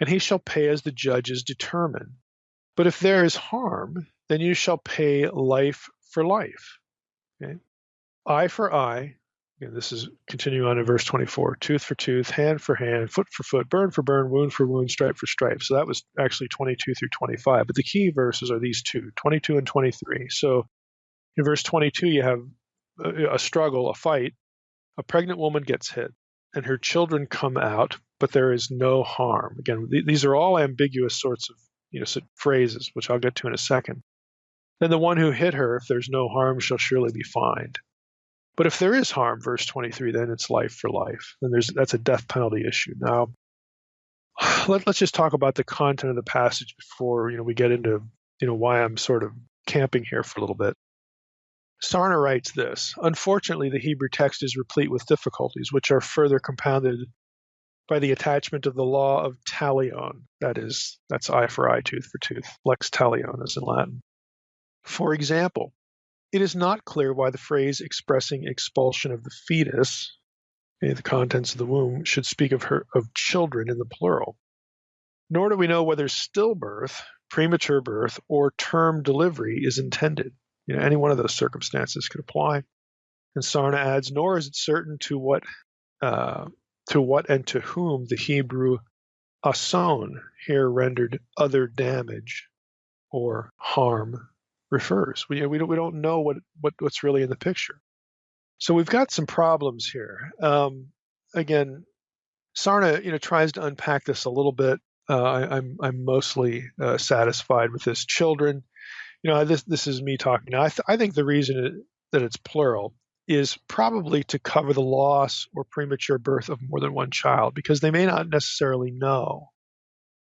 and he shall pay as the judges determine. But if there is harm, then you shall pay life for life. Okay? Eye for eye. Again, this is continuing on in verse 24. Tooth for tooth, hand for hand, foot for foot, burn for burn, wound for wound, stripe for stripe. So that was actually 22 through 25. But the key verses are these two, 22 and 23. So in verse 22, you have a struggle, a fight. A pregnant woman gets hit, and her children come out, but there is no harm. Again, these are all ambiguous sorts of phrases, which I'll get to in a second. Then the one who hit her, if there's no harm, shall surely be fined. But if there is harm, verse 23, then it's life for life. Then that's a death penalty issue. Now, let's just talk about the content of the passage before we get into why I'm sort of camping here for a little bit. Sarna writes this: unfortunately, the Hebrew text is replete with difficulties, which are further compounded by the attachment of the law of talion. That's eye for eye, tooth for tooth. Lex talion is in Latin. For example, it is not clear why the phrase expressing expulsion of the fetus, the contents of the womb, should speak of children in the plural. Nor do we know whether stillbirth, premature birth, or term delivery is intended. Any one of those circumstances could apply. And Sarna adds, nor is it certain to what and to whom the Hebrew ason, here rendered other damage or harm, refers. We don't know what's really in the picture. So we've got some problems here. Again, Sarna tries to unpack this a little bit. I'm mostly satisfied with this. Children, this is me talking. Now, I think the reason that it's plural is probably to cover the loss or premature birth of more than one child, because they may not necessarily know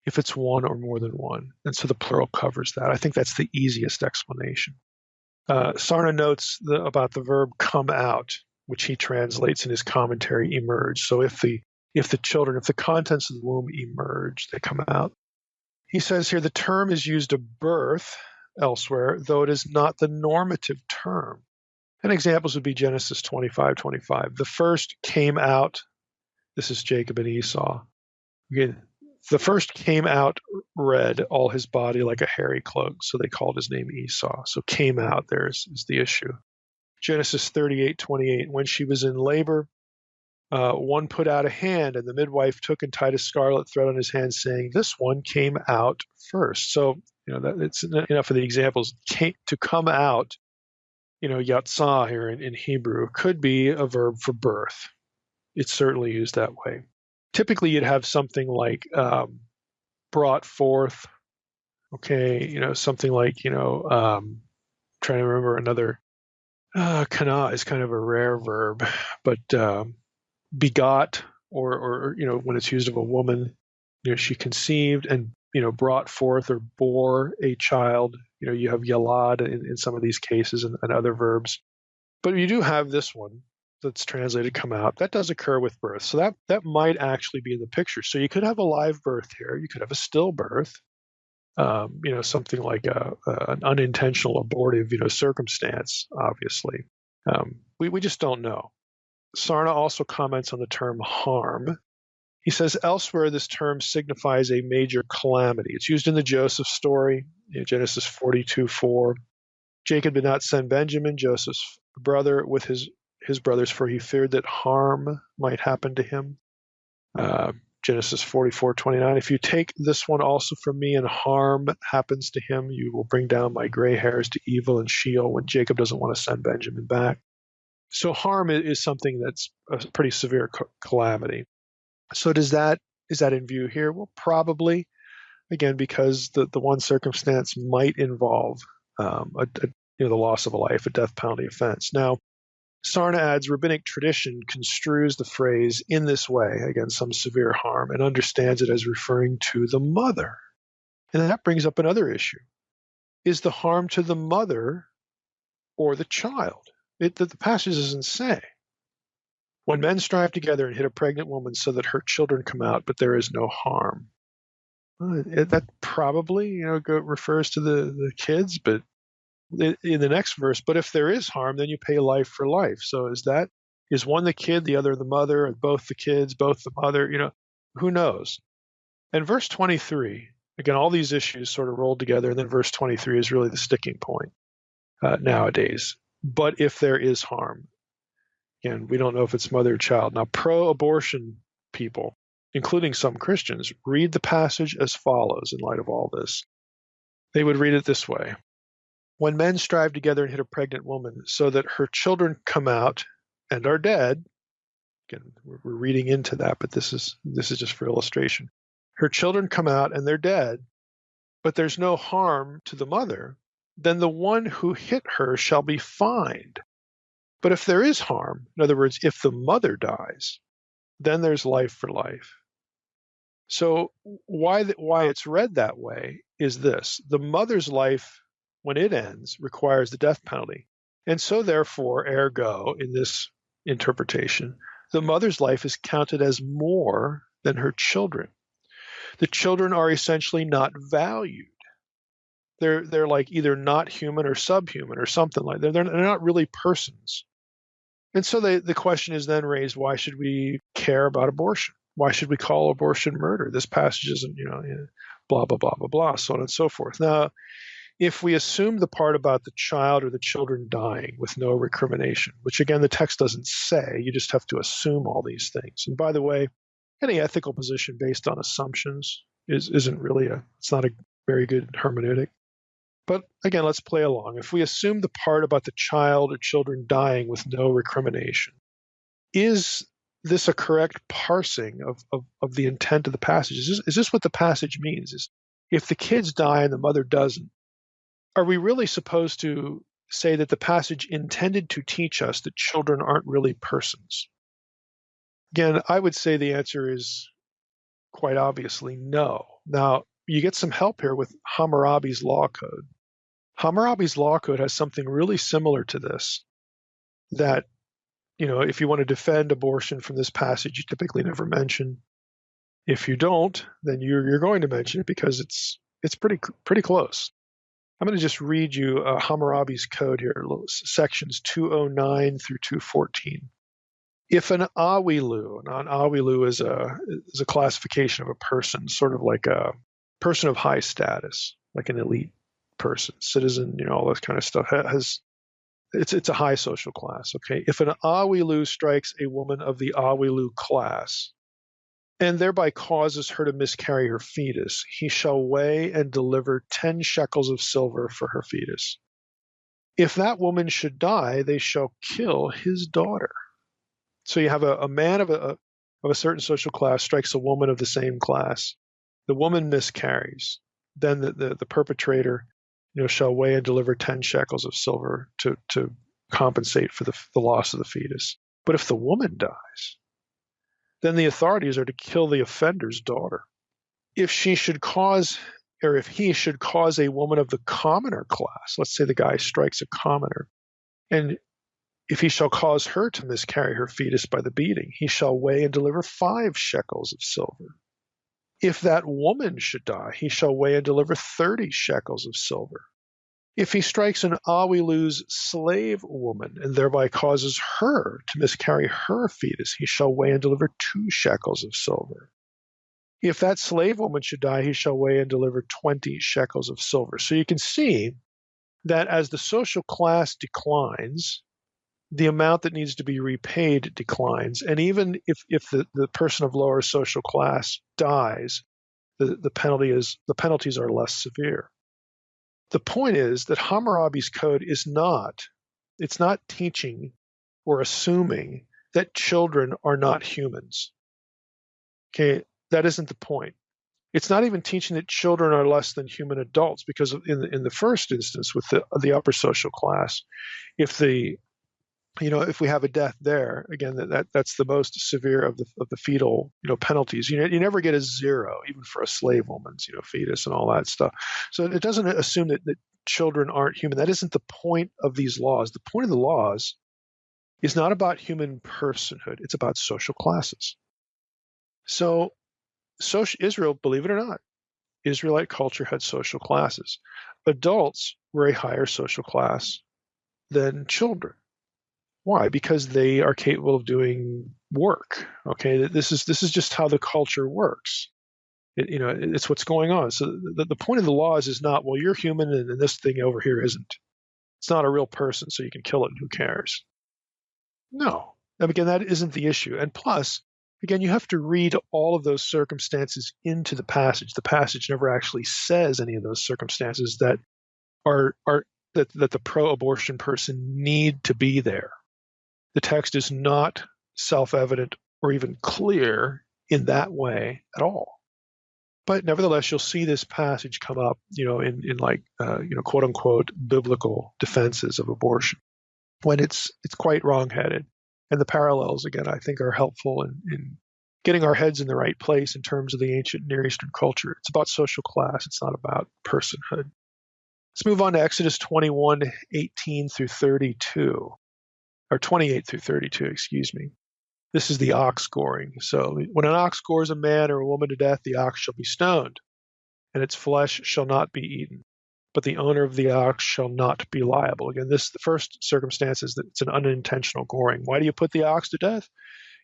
if it's one or more than one. And so the plural covers that. I think that's the easiest explanation. Sarna notes about the verb come out, which he translates in his commentary emerge. So if the contents of the womb emerge, they come out. He says here the term is used of birth elsewhere, though it is not the normative term. And examples would be Genesis 25:25. The first came out. This is Jacob and Esau. Again, the first came out red, all his body like a hairy cloak. So they called his name Esau. So came out there is the issue. Genesis 38:28. When she was in labor, one put out a hand, and the midwife took and tied a scarlet thread on his hand, saying, "This one came out first." So that it's enough of the examples. To come out, yatsah here in Hebrew could be a verb for birth. It's certainly used that way. Typically, you'd have something like brought forth. Okay, something like trying to remember another. Kana is kind of a rare verb, but begot, or when it's used of a woman, she conceived and brought forth or bore a child. You have yalad in some of these cases and other verbs, but you do have this one that's translated come out. That does occur with birth, so that might actually be in the picture. So you could have a live birth here. You could have a stillbirth. Something like an unintentional abortive circumstance. Obviously, we just don't know. Sarna also comments on the term harm. He says elsewhere this term signifies a major calamity. It's used in the Joseph story, Genesis 42:4. Jacob did not send Benjamin, Joseph's brother, with his brothers, for he feared that harm might happen to him. Genesis 44:29. If you take this one also from me and harm happens to him, you will bring down my gray hairs to evil and Sheol, when Jacob doesn't want to send Benjamin back. So harm is something that's a pretty severe calamity. So is that in view here? Well, probably, again, because the one circumstance might involve the loss of a life, a death penalty offense. Now, Sarna adds, rabbinic tradition construes the phrase in this way, against some severe harm, and understands it as referring to the mother. And that brings up another issue. Is the harm to the mother or the child? The passage doesn't say. When men strive together and hit a pregnant woman so that her children come out, but there is no harm. That probably refers to the kids, but in the next verse, but if there is harm, then you pay life for life. So is one the kid, the other the mother, or both the kids, both the mother? Who knows? And verse 23, again, all these issues sort of rolled together, and then verse 23 is really the sticking point nowadays. But if there is harm, again, we don't know if it's mother or child. Now, pro-abortion people, including some Christians, read the passage as follows in light of all this. They would read it this way. When men strive together and hit a pregnant woman so that her children come out and are dead, again, we're reading into that, but this is just for illustration. Her children come out and they're dead, but there's no harm to the mother, then the one who hit her shall be fined. But if there is harm, in other words, if the mother dies, then there's life for life. So why it's read that way is this. The mother's life, when it ends, requires the death penalty. And so therefore, ergo, in this interpretation, the mother's life is counted as more than her children. The children are essentially not valued. They're like either not human or subhuman or something like that. They're not really persons. And so the question is then raised, why should we care about abortion? Why should we call abortion murder? This passage isn't, blah, blah, blah, blah, blah, so on and so forth. Now, if we assume the part about the child or the children dying with no recrimination, which again, the text doesn't say, you just have to assume all these things. And by the way, any ethical position based on assumptions isn't really it's not a very good hermeneutic. But again, let's play along. If we assume the part about the child or children dying with no recrimination, is this a correct parsing of the intent of the passage? Is this what the passage means? Is if the kids die and the mother doesn't, are we really supposed to say that the passage intended to teach us that children aren't really persons? Again, I would say the answer is quite obviously no. Now, you get some help here with Hammurabi's law code. Hammurabi's law code has something really similar to this, that, if you want to defend abortion from this passage, you typically never mention. If you don't, then you're going to mention it because it's pretty close. I'm going to just read you Hammurabi's code here, sections 209 through 214. If an awilu, now an awilu is a classification of a person, sort of like a person of high status, like an elite person, citizen, all that kind of stuff, it's a high social class. Okay, if an awilu strikes a woman of the awilu class and thereby causes her to miscarry her fetus, he shall weigh and deliver 10 shekels of silver for her fetus. If that woman should die, they shall kill his daughter. So you have a man of a certain social class strikes a woman of the same class. The woman miscarries. Then the perpetrator, shall weigh and deliver 10 shekels of silver to compensate for the loss of the fetus. But if the woman dies, then the authorities are to kill the offender's daughter. If he should cause a woman of the commoner class, let's say the guy strikes a commoner, and if he shall cause her to miscarry her fetus by the beating, he shall weigh and deliver 5 shekels of silver. If that woman should die, he shall weigh and deliver 30 shekels of silver. If he strikes an awilu's slave woman and thereby causes her to miscarry her fetus, he shall weigh and deliver 2 shekels of silver. If that slave woman should die, he shall weigh and deliver 20 shekels of silver. So you can see that as the social class declines, the amount that needs to be repaid declines. And even if the person of lower social class dies, the penalties are less severe. The point is that Hammurabi's code it's not teaching or assuming that children are not humans. Okay, that isn't the point. It's not even teaching that children are less than human adults, because in the first instance with the upper social class, if the if we have a death there, again, that's the most severe of the fetal, penalties. You never get a zero, even for a slave woman's, fetus and all that stuff. So it doesn't assume that children aren't human. That isn't the point of these laws. The point of the laws is not about human personhood. It's about social classes. So Israel, believe it or not, Israelite culture had social classes. Adults were a higher social class than children. Why? Because they are capable of doing work. Okay, this is just how the culture works. It's what's going on. So the point of the laws is not, well, you're human and this thing over here isn't. It's not a real person, so you can kill it and who cares? No. And again, that isn't the issue. And plus, again, you have to read all of those circumstances into the passage. The passage never actually says any of those circumstances that are that the pro-abortion person need to be there. The text is not self-evident or even clear in that way at all. But nevertheless, you'll see this passage come up, in like, quote unquote, biblical defenses of abortion, when it's quite wrongheaded. And the parallels, again, I think are helpful in getting our heads in the right place in terms of the ancient Near Eastern culture. It's about social class. It's not about personhood. Let's move on to Exodus 21:18 through 32. Or 28 through 32, excuse me. This is the ox goring. So when an ox gores a man or a woman to death, the ox shall be stoned, and its flesh shall not be eaten. But the owner of the ox shall not be liable. Again, the first circumstance is that it's an unintentional goring. Why do you put the ox to death?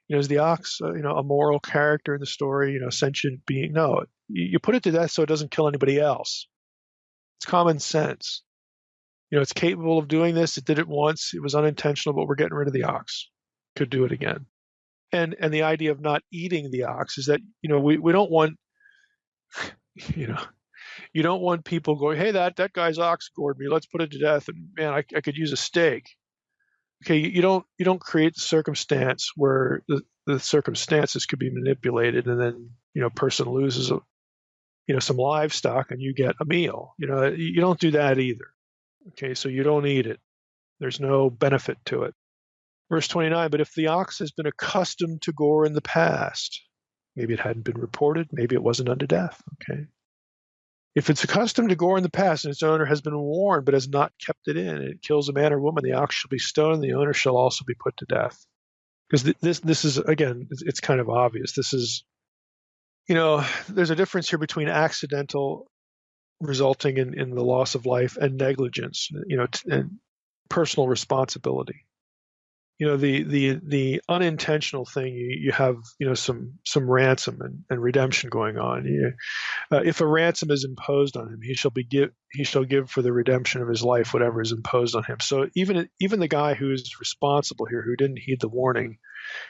Is the ox, a moral character in the story, sentient being? No, you put it to death so it doesn't kill anybody else. It's common sense. It's capable of doing this. It did it once. It was unintentional, but we're getting rid of the ox. Could do it again. And the idea of not eating the ox is that, we don't want, you don't want people going, hey, that guy's ox gored me. Let's put it to death. And man, I could use a steak. Okay, you don't create the circumstance where the circumstances could be manipulated, and then a person loses some livestock and you get a meal. You don't do that either. Okay, so you don't eat it. There's no benefit to it. Verse 29, but if the ox has been accustomed to gore in the past, maybe it hadn't been reported, maybe it wasn't unto death. Okay. If it's accustomed to gore in the past and its owner has been warned but has not kept it in, and it kills a man or woman, the ox shall be stoned, and the owner shall also be put to death. Because this is, again, it's kind of obvious. This is, there's a difference here between accidental resulting in the loss of life and negligence, and personal responsibility. The unintentional thing, you have, some ransom and redemption going on. If a ransom is imposed on him, he shall give for the redemption of his life whatever is imposed on him. So even the guy who's responsible here, who didn't heed the warning,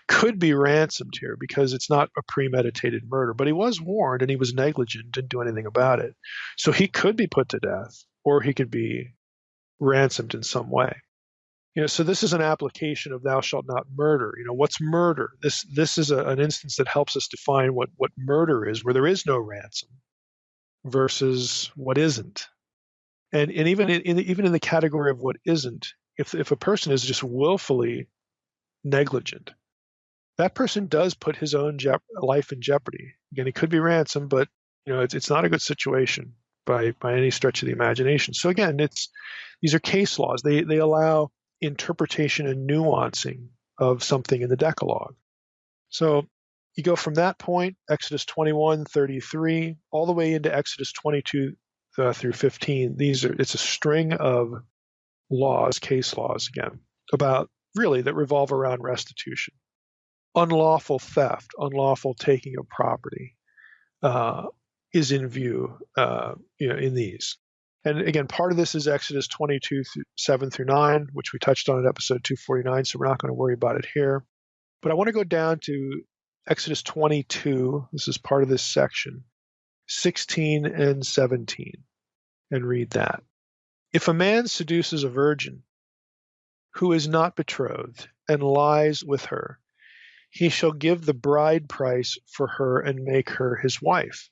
could be ransomed here because it's not a premeditated murder. But he was warned and he was negligent, didn't do anything about it. So he could be put to death, or he could be ransomed in some way. So this is an application of thou shalt not murder. What's murder? This is an instance that helps us define what murder is, where there is no ransom, versus what isn't. And even in the category of what isn't, if a person is just willfully negligent, that person does put his own life in jeopardy. Again, he could be ransomed, but it's not a good situation by any stretch of the imagination. So again, these are case laws. They allow interpretation and nuancing of something in the Decalogue. So you go from that point, Exodus 21:33, all the way into Exodus 22 through 15. It's a string of laws, case laws again, about really that revolve around restitution. Unlawful theft, unlawful taking of property is in view, in these. And again, part of this is Exodus 22:7-9, which we touched on in episode 249, so we're not going to worry about it here. But I want to go down to Exodus 22, this is part of this section, 16 and 17, and read that. If a man seduces a virgin who is not betrothed and lies with her, he shall give the bride price for her and make her his wife.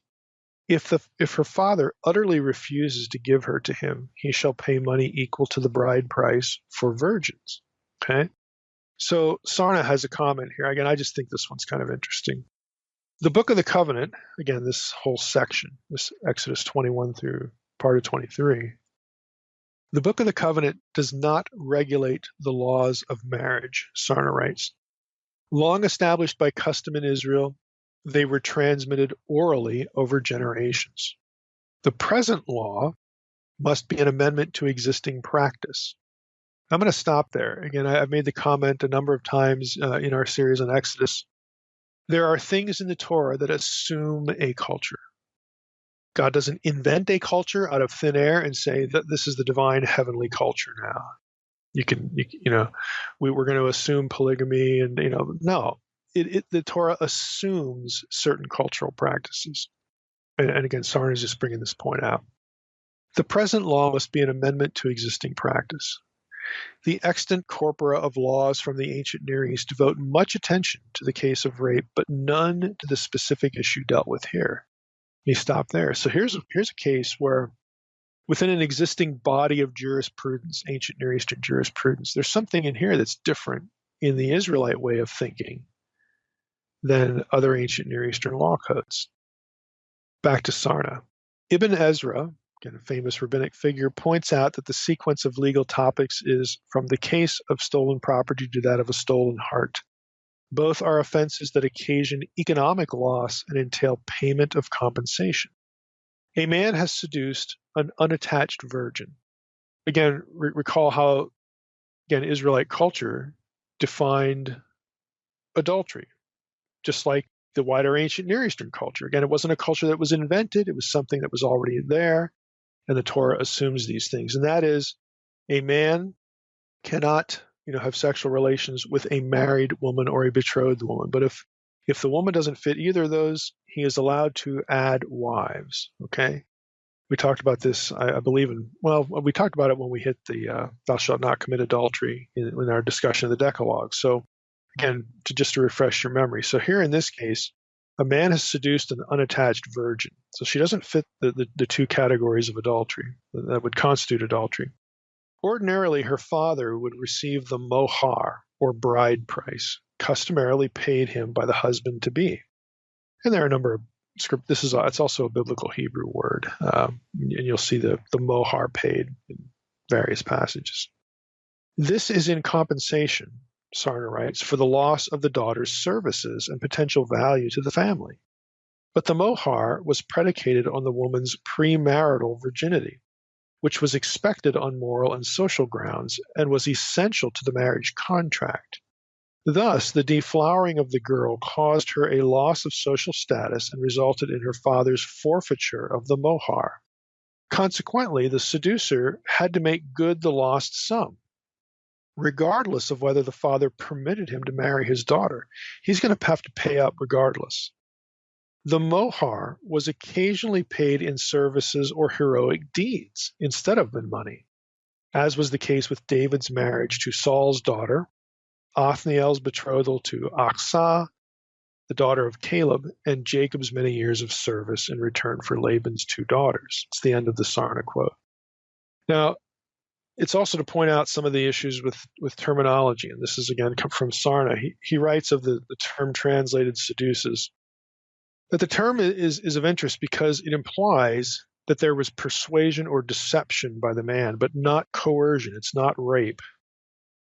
If her father utterly refuses to give her to him, he shall pay money equal to the bride price for virgins. Okay? So Sarna has a comment here. Again, I just think this one's kind of interesting. The Book of the Covenant, again, this whole section, this Exodus 21 through part of 23, the Book of the Covenant does not regulate the laws of marriage, Sarna writes. Long established by custom in Israel, they were transmitted orally over generations. The present law must be an amendment to existing practice. I'm going to stop there. Again, I've made the comment a number of times in our series on Exodus. There are things in the Torah that assume a culture. God doesn't invent a culture out of thin air and say that this is the divine heavenly culture now. We're going to assume polygamy and, no. The Torah assumes certain cultural practices. And again, Sarna is just bringing this point out. The present law must be an amendment to existing practice. The extant corpora of laws from the ancient Near East devote much attention to the case of rape, but none to the specific issue dealt with here. You stop there. So here's a case where within an existing body of jurisprudence, ancient Near Eastern jurisprudence, there's something in here that's different in the Israelite way of thinking than other ancient Near Eastern law codes. Back to Sarna. Ibn Ezra, again, a famous rabbinic figure, points out that the sequence of legal topics is from the case of stolen property to that of a stolen heart. Both are offenses that occasion economic loss and entail payment of compensation. A man has seduced an unattached virgin. Again, recall how, Israelite culture defined adultery, just like the wider ancient Near Eastern culture. Again, it wasn't a culture that was invented. It was something that was already there. And the Torah assumes these things. And that is, a man cannot, have sexual relations with a married woman or a betrothed woman. But if the woman doesn't fit either of those, he is allowed to add wives. Okay? We talked about this, I believe we talked about it when we hit the thou shalt not commit adultery in our discussion of the Decalogue. So again, to refresh your memory. So here in this case, a man has seduced an unattached virgin. So she doesn't fit the two categories of adultery that would constitute adultery. Ordinarily, her father would receive the mohar, or bride price, customarily paid him by the husband-to-be. And there are a number of script. It's also a biblical Hebrew word, and you'll see the mohar paid in various passages. This is in compensation, Sarna writes, for the loss of the daughter's services and potential value to the family. But the mohar was predicated on the woman's premarital virginity, which was expected on moral and social grounds and was essential to the marriage contract. Thus, the deflowering of the girl caused her a loss of social status and resulted in her father's forfeiture of the mohar. Consequently, the seducer had to make good the lost sum, regardless of whether the father permitted him to marry his daughter. He's going to have to pay up regardless. The mohar was occasionally paid in services or heroic deeds instead of in money, as was the case with David's marriage to Saul's daughter, Othniel's betrothal to Achsah, the daughter of Caleb, and Jacob's many years of service in return for Laban's two daughters. It's the end of the Sarna quote. Now, it's also to point out some of the issues with terminology, and this is again come from Sarna. He writes of the term translated seduces, that the term is of interest because it implies that there was persuasion or deception by the man, but not coercion. It's not rape.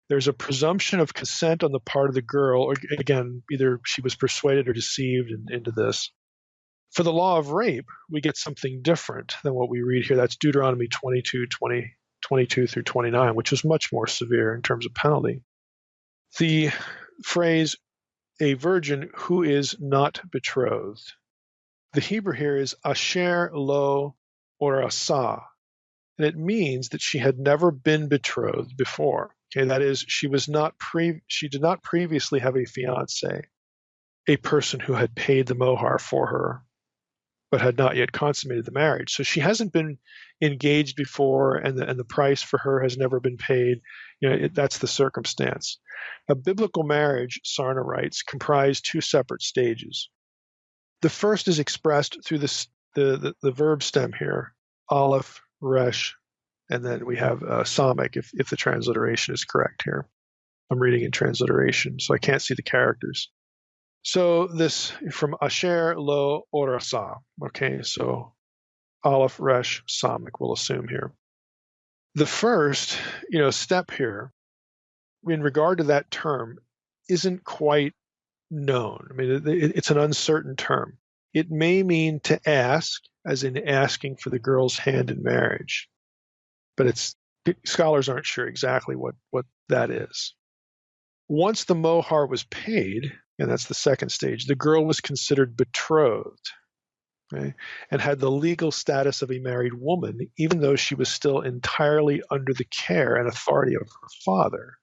There's a presumption of consent on the part of the girl, or again, either she was persuaded or deceived into this. For the law of rape, we get something different than what we read here. That's Deuteronomy 22 through 29, which is much more severe in terms of penalty. The phrase, a virgin who is not betrothed. The Hebrew here is asher lo or asah, and it means that she had never been betrothed before. Okay, that is, she did not previously have a fiance, a person who had paid the mohar for her, but had not yet consummated the marriage. So she hasn't been engaged before, and the price for her has never been paid. That's the circumstance. A biblical marriage, Sarna writes, comprised two separate stages. The first is expressed through the verb stem here, aleph, resh, and then we have samic, if the transliteration is correct here. I'm reading in transliteration, so I can't see the characters. So this from Asher Lo Orasa. Okay, so Aleph Resh Samik, we'll assume here. The first, step here in regard to that term isn't quite known. I mean, it's an uncertain term. It may mean to ask, as in asking for the girl's hand in marriage, but scholars aren't sure exactly what that is. Once the mohar was paid, and that's the second stage, the girl was considered betrothed, okay, and had the legal status of a married woman, even though she was still entirely under the care and authority of her father.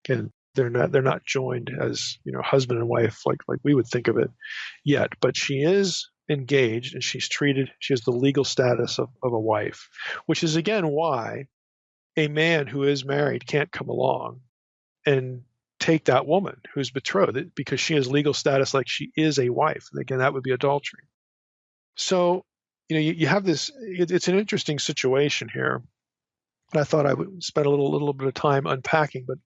Again, they're not joined as husband and wife like we would think of it yet, but she is engaged and she has the legal status of a wife, which is again why a man who is married can't come along and take that woman who's betrothed, because she has legal status like she is a wife. And again, that would be adultery. So, you have this, it's an interesting situation here. And I thought I would spend a little bit of time unpacking, but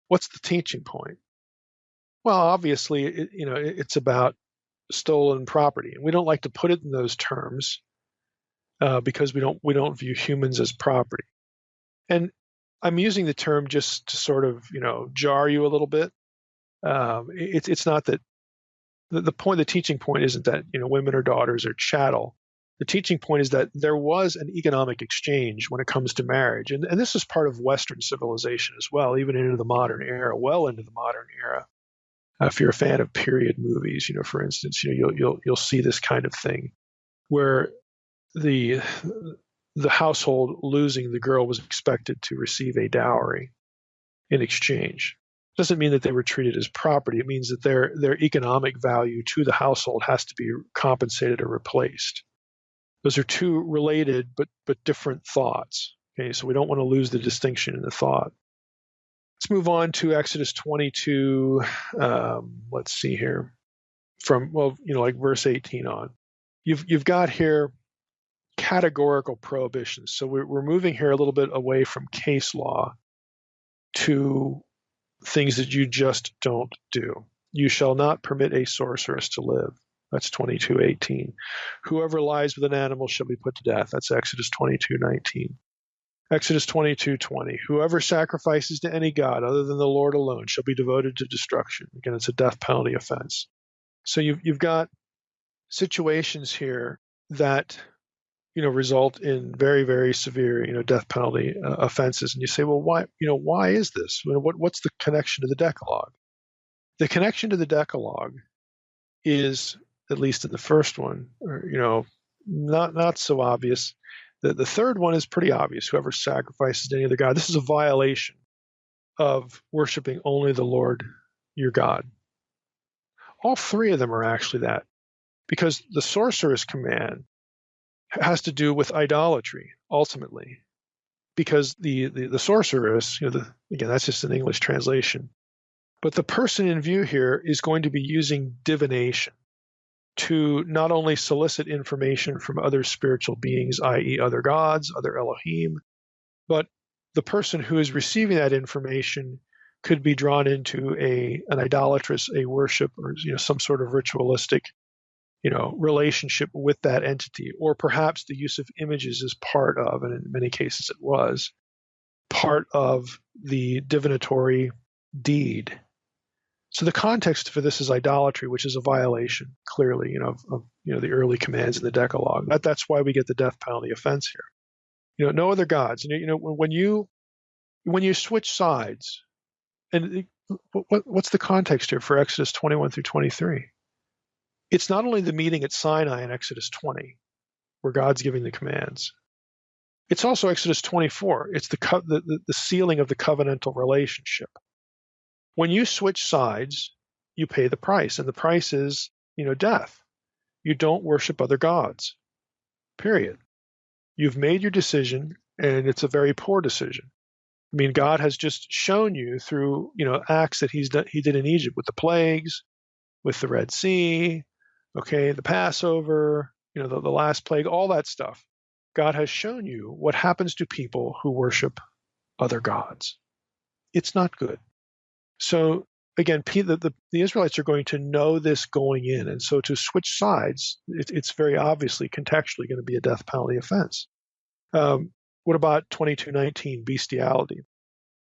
what's the teaching point? Well, obviously, it's about stolen property. And we don't like to put it in those terms because we don't view humans as property. And I'm using the term just to sort of, jar you a little bit. It's not that the teaching point isn't that, women or daughters or chattel. The teaching point is that there was an economic exchange when it comes to marriage. And this is part of Western civilization as well, even into the modern era, well into the modern era. If you're a fan of period movies, for instance, you'll see this kind of thing where the household losing the girl was expected to receive a dowry in exchange. It doesn't mean that they were treated as property. It means that their economic value to the household has to be compensated or replaced. Those are two related but different thoughts. Okay, so we don't want to lose the distinction in the thought. Let's move on to Exodus 22. Let's see here, from like verse 18 on. You've got here categorical prohibitions. So we're moving here a little bit away from case law to things that you just don't do. You shall not permit a sorceress to live. That's 22:18. Whoever lies with an animal shall be put to death. That's Exodus 22:19. Exodus 22:20. Whoever sacrifices to any god other than the Lord alone shall be devoted to destruction. Again, it's a death penalty offense. So you've got situations here that result in very, very severe death penalty offenses, and you say, well, why is this? What's the connection to the Decalogue? The connection to the Decalogue is, at least in the first one, not so obvious. The third one is pretty obvious. Whoever sacrifices to any other god, this is a violation of worshiping only the Lord your God. All three of them are actually that, because the sorceress command has to do with idolatry ultimately, because the sorceress, again, that's just an English translation, but the person in view here is going to be using divination to not only solicit information from other spiritual beings, i.e. other gods, other Elohim, but the person who is receiving that information could be drawn into an idolatrous, a worship, or some sort of ritualistic relationship with that entity, or perhaps the use of images is part of, and in many cases it was, part of the divinatory deed. So the context for this is idolatry, which is a violation, clearly, of the early commands in the Decalogue. That's why we get the death penalty offense here. No other gods. When you switch sides, and what's the context here for Exodus 21 through 23? It's not only the meeting at Sinai in Exodus 20, where God's giving the commands. It's also Exodus 24. It's the sealing of the covenantal relationship. When you switch sides, you pay the price, and the price is, death. You don't worship other gods, period. You've made your decision, and it's a very poor decision. I mean, God has just shown you through, acts that he did in Egypt with the plagues, with the Red Sea, okay, the Passover, the last plague, all that stuff. God has shown you what happens to people who worship other gods. It's not good. So again, the Israelites are going to know this going in, and so to switch sides, it's very obviously contextually going to be a death penalty offense. What about 22:19, bestiality?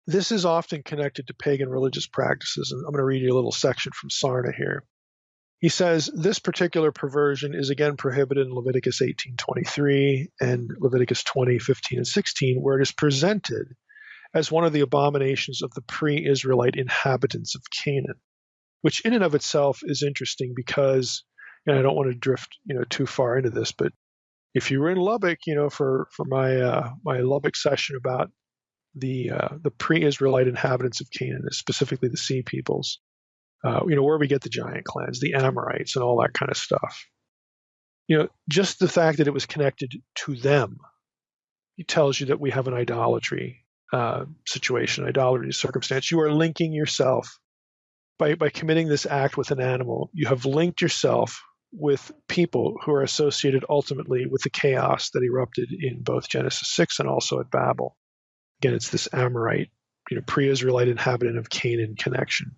This is often connected to pagan religious practices, and I'm going to read you a little section from Sarna here. He says this particular perversion is again prohibited in Leviticus 18:23 and Leviticus 20:15 and 16, where it is presented as one of the abominations of the pre-Israelite inhabitants of Canaan, which in and of itself is interesting because, and I don't want to drift too far into this, but if you were in Lubbock, for my my Lubbock session about the pre-Israelite inhabitants of Canaan, specifically the Sea peoples, where we get the giant clans, the Amorites, and all that kind of stuff. Just the fact that it was connected to them, it tells you that we have an idolatry situation, idolatry circumstance. You are linking yourself by committing this act with an animal. You have linked yourself with people who are associated ultimately with the chaos that erupted in both Genesis 6 and also at Babel. Again, it's this Amorite, pre-Israelite inhabitant of Canaan connection.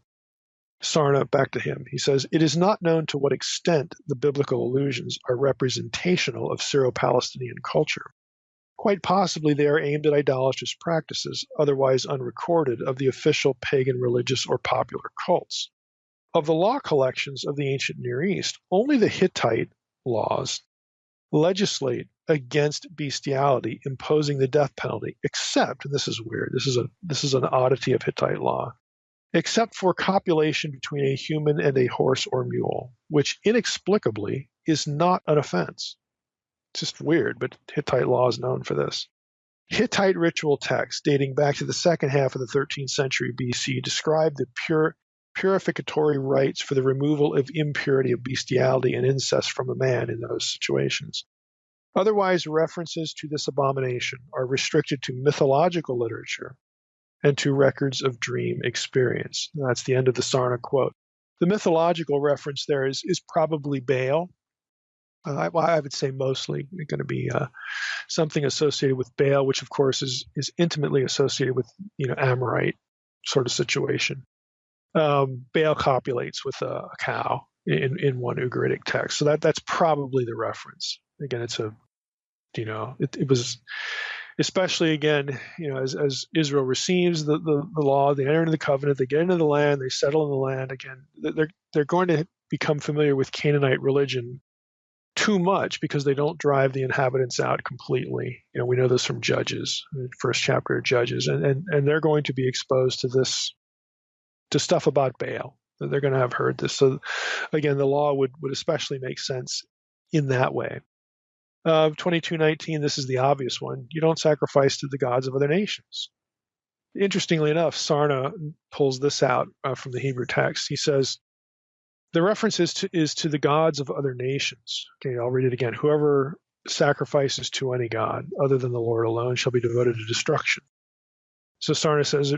Sarna, back to him. He says, it is not known to what extent the biblical allusions are representational of Syro-Palestinian culture. Quite possibly they are aimed at idolatrous practices, otherwise unrecorded, of the official pagan religious or popular cults. Of the law collections of the ancient Near East, only the Hittite laws legislate against bestiality, imposing the death penalty, except, and this is weird, this is an oddity of Hittite law, except for copulation between a human and a horse or mule, which inexplicably is not an offense. It's just weird, but Hittite law is known for this. Hittite ritual texts dating back to the second half of the 13th century BC describe the purificatory rites for the removal of impurity of bestiality and incest from a man in those situations. Otherwise, references to this abomination are restricted to mythological literature and to records of dream experience. That's the end of the Sarna quote. The mythological reference there is probably Baal. I would say mostly going to be something associated with Baal, which of course is intimately associated with Amorite sort of situation. Baal copulates with a cow in one Ugaritic text, so that's probably the reference. Again, it's it was especially again as Israel receives the law, they enter into the covenant, they get into the land, they settle in the land. Again, they're going to become familiar with Canaanite religion too much because they don't drive the inhabitants out completely. We know this from Judges, the first chapter of Judges, and they're going to be exposed to this, to stuff about Baal. They're going to have heard this. So again, the law would especially make sense in that way. 22:19, this is the obvious one. You don't sacrifice to the gods of other nations. Interestingly enough, Sarna pulls this out from the Hebrew text. He says, the reference is to the gods of other nations. Okay, I'll read it again. Whoever sacrifices to any god other than the Lord alone shall be devoted to destruction. So Sarna says,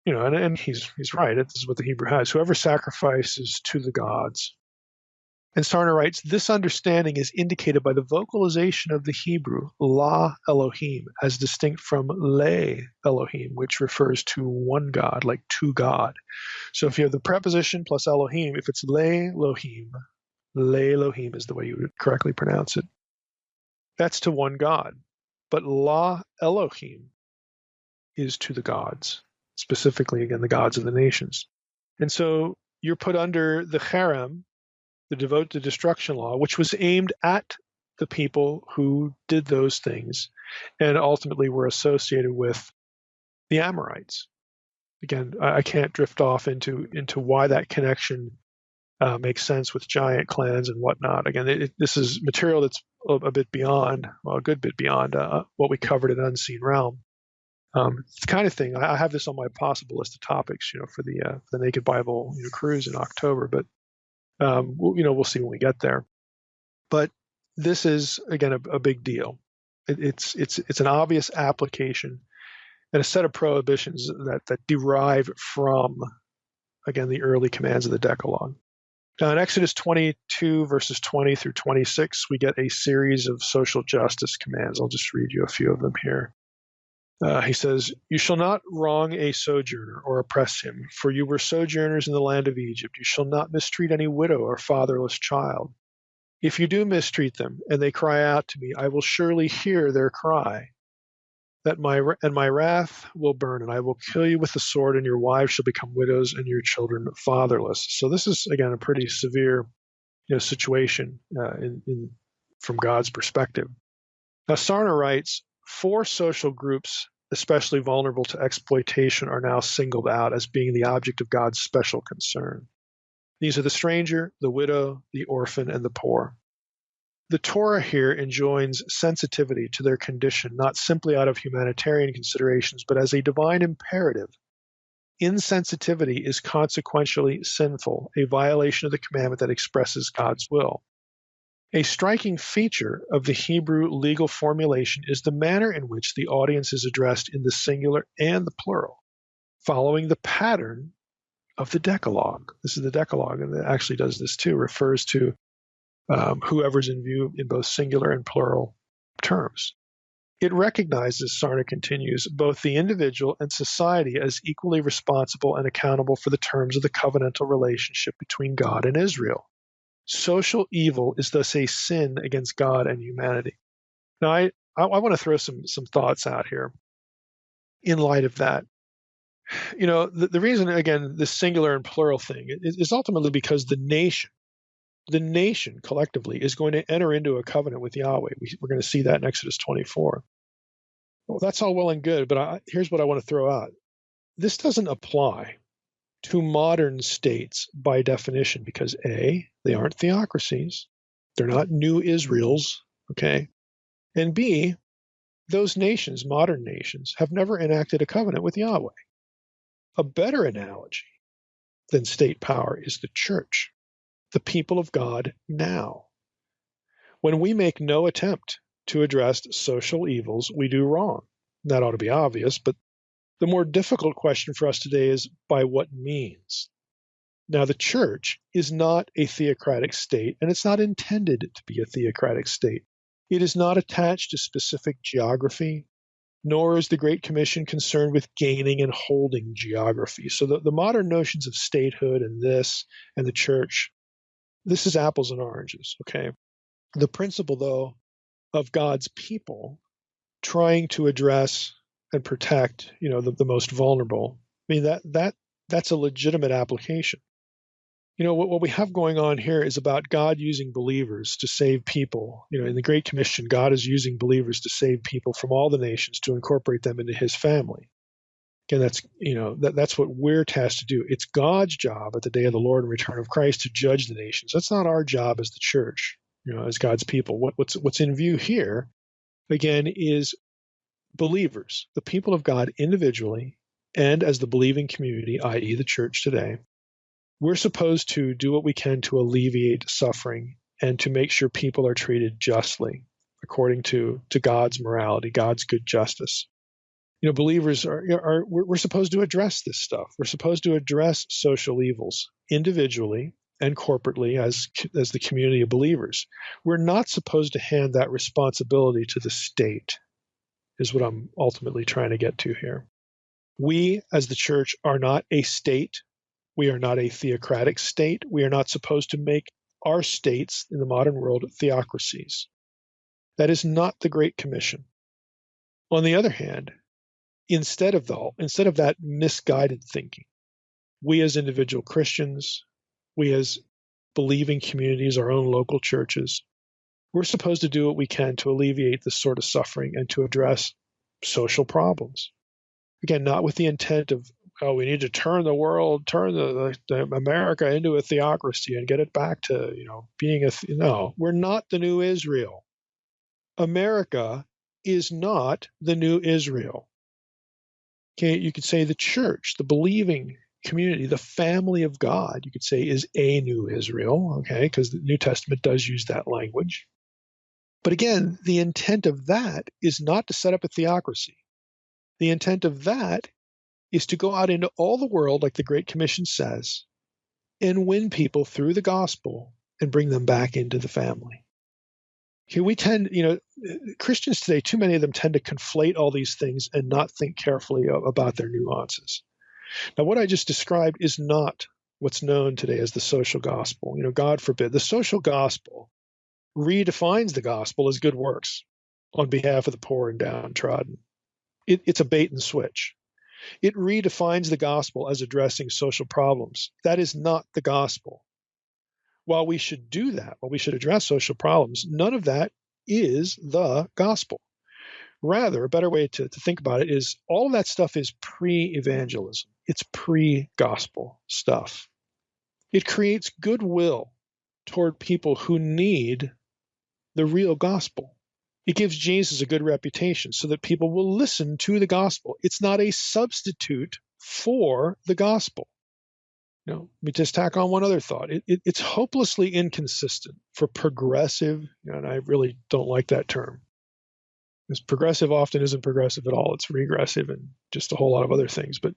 and he's right. This is what the Hebrew has. Whoever sacrifices to the gods. And Sarna writes, this understanding is indicated by the vocalization of the Hebrew La Elohim as distinct from Le Elohim, which refers to one God, like to God. So if you have the preposition plus Elohim, if it's Le Elohim is the way you would correctly pronounce it. That's to one God. But La Elohim is to the gods, specifically, again, the gods of the nations. And so you're put under the cherem, the devote to destruction law, which was aimed at the people who did those things and ultimately were associated with the Amorites. Again, I can't drift off into why that connection makes sense with giant clans and whatnot. Again, this is material that's a bit beyond, well, a good bit beyond what we covered in Unseen Realm. It's the kind of thing, I have this on my possible list of topics, for the Naked Bible cruise in October, but we'll see when we get there. But this is, again, a big deal. It's an obvious application and a set of prohibitions that derive from, again, the early commands of the Decalogue. Now, in Exodus 22, verses 20 through 26, we get a series of social justice commands. I'll just read you a few of them here. He says, "You shall not wrong a sojourner or oppress him, for you were sojourners in the land of Egypt. You shall not mistreat any widow or fatherless child. If you do mistreat them, and they cry out to me, I will surely hear their cry. My wrath will burn, and I will kill you with the sword, and your wives shall become widows, and your children fatherless." So this is again a pretty severe, situation from God's perspective. Now Sarna writes, 4 social groups, especially vulnerable to exploitation, are now singled out as being the object of God's special concern. These are the stranger, the widow, the orphan, and the poor. The Torah here enjoins sensitivity to their condition, not simply out of humanitarian considerations, but as a divine imperative. Insensitivity is consequentially sinful, a violation of the commandment that expresses God's will. A striking feature of the Hebrew legal formulation is the manner in which the audience is addressed in the singular and the plural, following the pattern of the Decalogue. This is the Decalogue, and it actually does this too, refers to whoever's in view in both singular and plural terms. It recognizes, Sarna continues, both the individual and society as equally responsible and accountable for the terms of the covenantal relationship between God and Israel. Social evil is thus a sin against God and humanity. Now, I want to throw some thoughts out here in light of that. The reason, again, this singular and plural thing is ultimately because the nation collectively is going to enter into a covenant with Yahweh. We're going to see that in Exodus 24. Well, that's all well and good, but here's what I want to throw out. This doesn't apply to modern states by definition because A, they aren't theocracies. They're not new Israels, okay? And B, those nations, modern nations, have never enacted a covenant with Yahweh. A better analogy than state power is the church, the people of God now. When we make no attempt to address social evils, we do wrong. That ought to be obvious, but the more difficult question for us today is by what means? Now, the church is not a theocratic state, and it's not intended to be a theocratic state. It is not attached to specific geography, nor is the Great Commission concerned with gaining and holding geography. So the modern notions of statehood and this and the church, this is apples and oranges, okay? The principle, though, of God's people trying to address and protect, the most vulnerable, I mean, that's a legitimate application. What we have going on here is about God using believers to save people. In the Great Commission, God is using believers to save people from all the nations, to incorporate them into his family. Again, that's what we're tasked to do. It's God's job at the day of the Lord and return of Christ to judge the nations. That's not our job as the church, as God's people. What's in view here, again, is believers, the people of God individually and as the believing community, i.e. the church today. We're supposed to do what we can to alleviate suffering and to make sure people are treated justly according to God's morality, God's good justice. Believers we're supposed to address this stuff. We're supposed to address social evils individually and corporately as the community of believers. We're not supposed to hand that responsibility to the state, is what I'm ultimately trying to get to here. We, as the church, are not a state. We are not a theocratic state. We are not supposed to make our states in the modern world theocracies. That is not the Great Commission. On the other hand, instead of that misguided thinking, we as individual Christians, we as believing communities, our own local churches, we're supposed to do what we can to alleviate this sort of suffering and to address social problems. Again, not with the intent of, we need to turn the America into a theocracy and get it back to, being no, we're not the new Israel. America is not the new Israel. Okay, you could say the church, the believing community, the family of God, you could say is a new Israel, okay, because the New Testament does use that language. But again, the intent of that is not to set up a theocracy. The intent of that is to go out into all the world, like the Great Commission says, and win people through the gospel and bring them back into the family. Okay, we tend, Christians today, too many of them tend to conflate all these things and not think carefully about their nuances. Now, what I just described is not what's known today as the social gospel. God forbid. The social gospel redefines the gospel as good works on behalf of the poor and downtrodden. It's a bait and switch. It redefines the gospel as addressing social problems. That is not the gospel. While we should do that, while we should address social problems, none of that is the gospel. Rather, a better way to think about it is all of that stuff is pre-evangelism. It's pre-gospel stuff. It creates goodwill toward people who need the real gospel. It gives Jesus a good reputation so that people will listen to the gospel. It's not a substitute for the gospel. Let me just tack on one other thought. It's hopelessly inconsistent for progressive, and I really don't like that term, because progressive often isn't progressive at all. It's regressive and just a whole lot of other things. But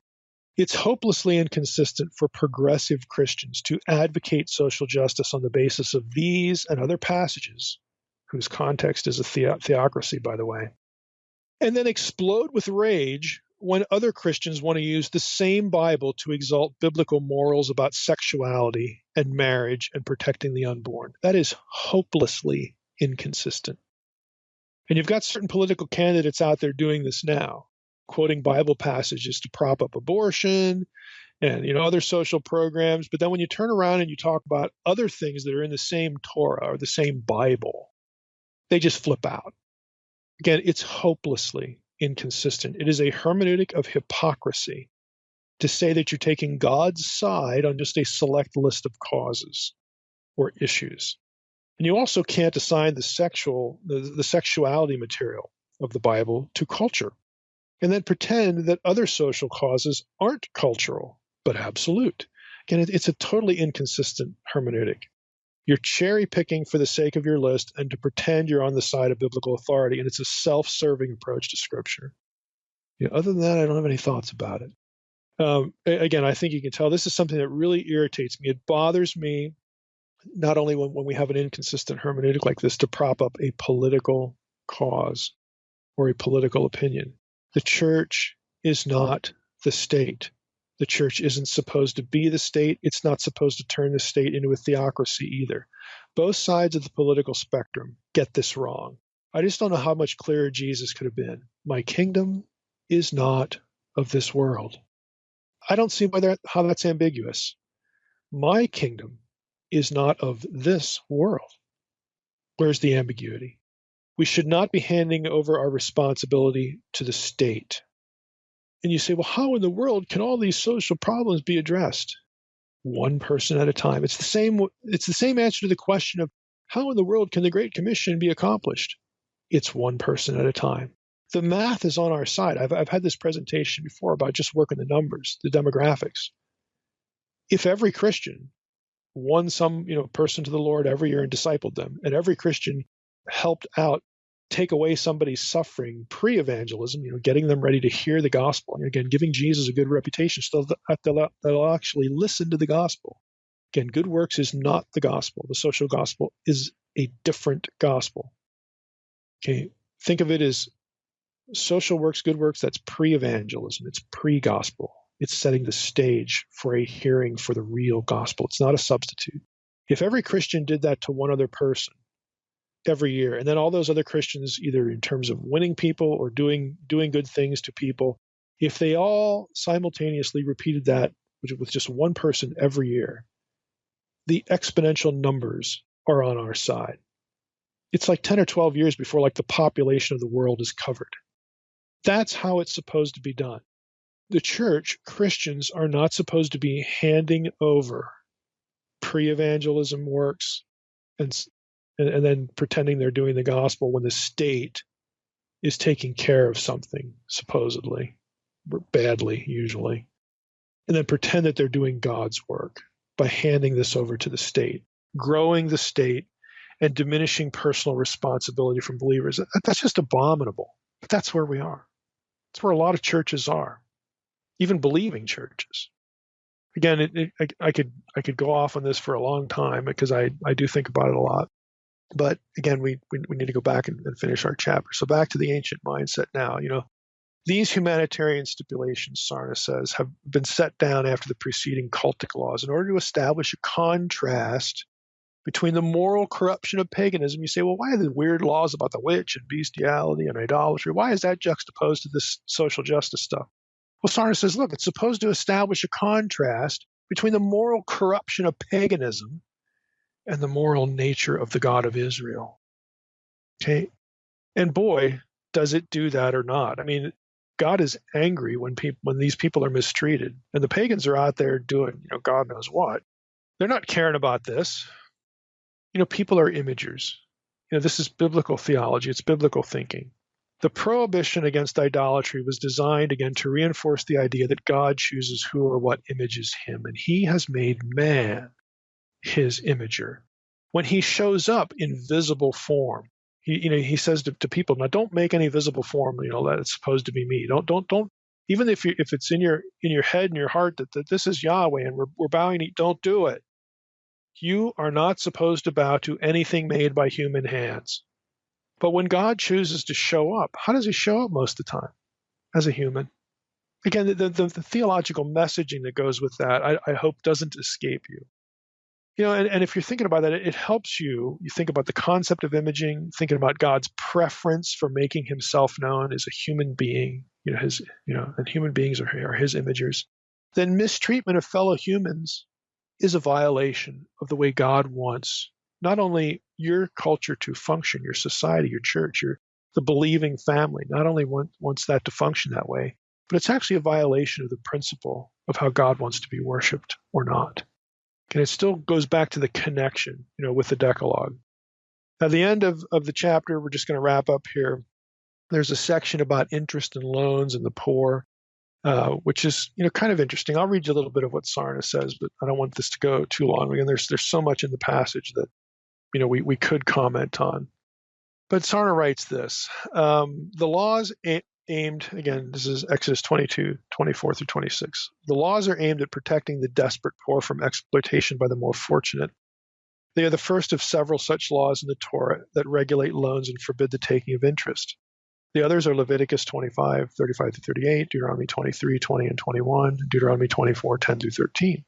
it's hopelessly inconsistent for progressive Christians to advocate social justice on the basis of these and other passages, whose context is a theocracy, by the way, and then explode with rage when other Christians want to use the same Bible to exalt biblical morals about sexuality and marriage and protecting the unborn. That is hopelessly inconsistent. And you've got certain political candidates out there doing this now, quoting Bible passages to prop up abortion and other social programs. But then when you turn around and you talk about other things that are in the same Torah or the same Bible, they just flip out. Again, it's hopelessly inconsistent. It is a hermeneutic of hypocrisy to say that you're taking God's side on just a select list of causes or issues. And you also can't assign the sexuality material of the Bible to culture and then pretend that other social causes aren't cultural but absolute. Again, it's a totally inconsistent hermeneutic. You're cherry picking for the sake of your list and to pretend you're on the side of biblical authority, and it's a self-serving approach to Scripture. Other than that, I don't have any thoughts about it. Again, I think you can tell this is something that really irritates me. It bothers me not only when we have an inconsistent hermeneutic like this to prop up a political cause or a political opinion. The church is not the state. The church isn't supposed to be the state. It's not supposed to turn the state into a theocracy either. Both sides of the political spectrum get this wrong. I just don't know how much clearer Jesus could have been. My kingdom is not of this world. I don't see how that's ambiguous. My kingdom is not of this world. Where's the ambiguity? We should not be handing over our responsibility to the state. And you say, well, how in the world can all these social problems be addressed? One person at a time. It's the same answer to the question of how in the world can the Great Commission be accomplished? It's one person at a time. The math is on our side. I've had this presentation before about just working the numbers, the demographics. If every Christian won some person to the Lord every year and discipled them, and every Christian helped out take away somebody's suffering pre-evangelism, getting them ready to hear the gospel, and again, giving Jesus a good reputation so that they'll actually listen to the gospel. Again, good works is not the gospel. The social gospel is a different gospel. Okay, think of it as social works, good works, that's pre-evangelism. It's pre-gospel. It's setting the stage for a hearing for the real gospel. It's not a substitute. If every Christian did that to one other person every year, and then all those other Christians, either in terms of winning people or doing good things to people, if they all simultaneously repeated that with just one person every year, the exponential numbers are on our side. It's like 10 or 12 years before the population of the world is covered. That's how it's supposed to be done. The church, Christians, are not supposed to be handing over pre-evangelism works and then pretending they're doing the gospel when the state is taking care of something, supposedly, badly usually, and then pretend that they're doing God's work by handing this over to the state, growing the state and diminishing personal responsibility from believers. That's just abominable. But that's where we are. That's where a lot of churches are, even believing churches. Again, I could go off on this for a long time because I do think about it a lot. But again, we need to go back and finish our chapter. So back to the ancient mindset now. These humanitarian stipulations, Sarna says, have been set down after the preceding cultic laws in order to establish a contrast between the moral corruption of paganism. You say, well, why are the weird laws about the witch and bestiality and idolatry? Why is that juxtaposed to this social justice stuff? Well, Sarna says, look, it's supposed to establish a contrast between the moral corruption of paganism and the moral nature of the God of Israel. Okay? And boy, does it do that or not. I mean, God is angry when these people are mistreated, and the pagans are out there doing, God knows what. They're not caring about this. People are imagers. This is biblical theology. It's biblical thinking. The prohibition against idolatry was designed, again, to reinforce the idea that God chooses who or what images him, and he has made man his imager. When he shows up in visible form, he says to people, now don't make any visible form, that it's supposed to be me. Don't even if it's in your head and your heart that this is Yahweh and we're bowing, don't do it. You are not supposed to bow to anything made by human hands. But when God chooses to show up, how does he show up most of the time? As a human. Again, the theological messaging that goes with that, I hope doesn't escape you. And if you're thinking about that, it helps you think about the concept of imaging, thinking about God's preference for making himself known as a human being, and human beings are his imagers. Then mistreatment of fellow humans is a violation of the way God wants not only your culture to function, your society, your church, the believing family, not only wants that to function that way, but it's actually a violation of the principle of how God wants to be worshipped or not. And it still goes back to the connection, with the Decalogue. At the end of the chapter, we're just going to wrap up here. There's a section about interest and loans and the poor, which is, kind of interesting. I'll read you a little bit of what Sarna says, but I don't want this to go too long. Again, there's so much in the passage that, we could comment on. But Sarna writes this. The laws aimed, again, this is Exodus 22, 24 through 26. The laws are aimed at protecting the desperate poor from exploitation by the more fortunate. They are the first of several such laws in the Torah that regulate loans and forbid the taking of interest. The others are Leviticus 25, 35 through 38, Deuteronomy 23, 20 and 21, Deuteronomy 24, 10 through 13.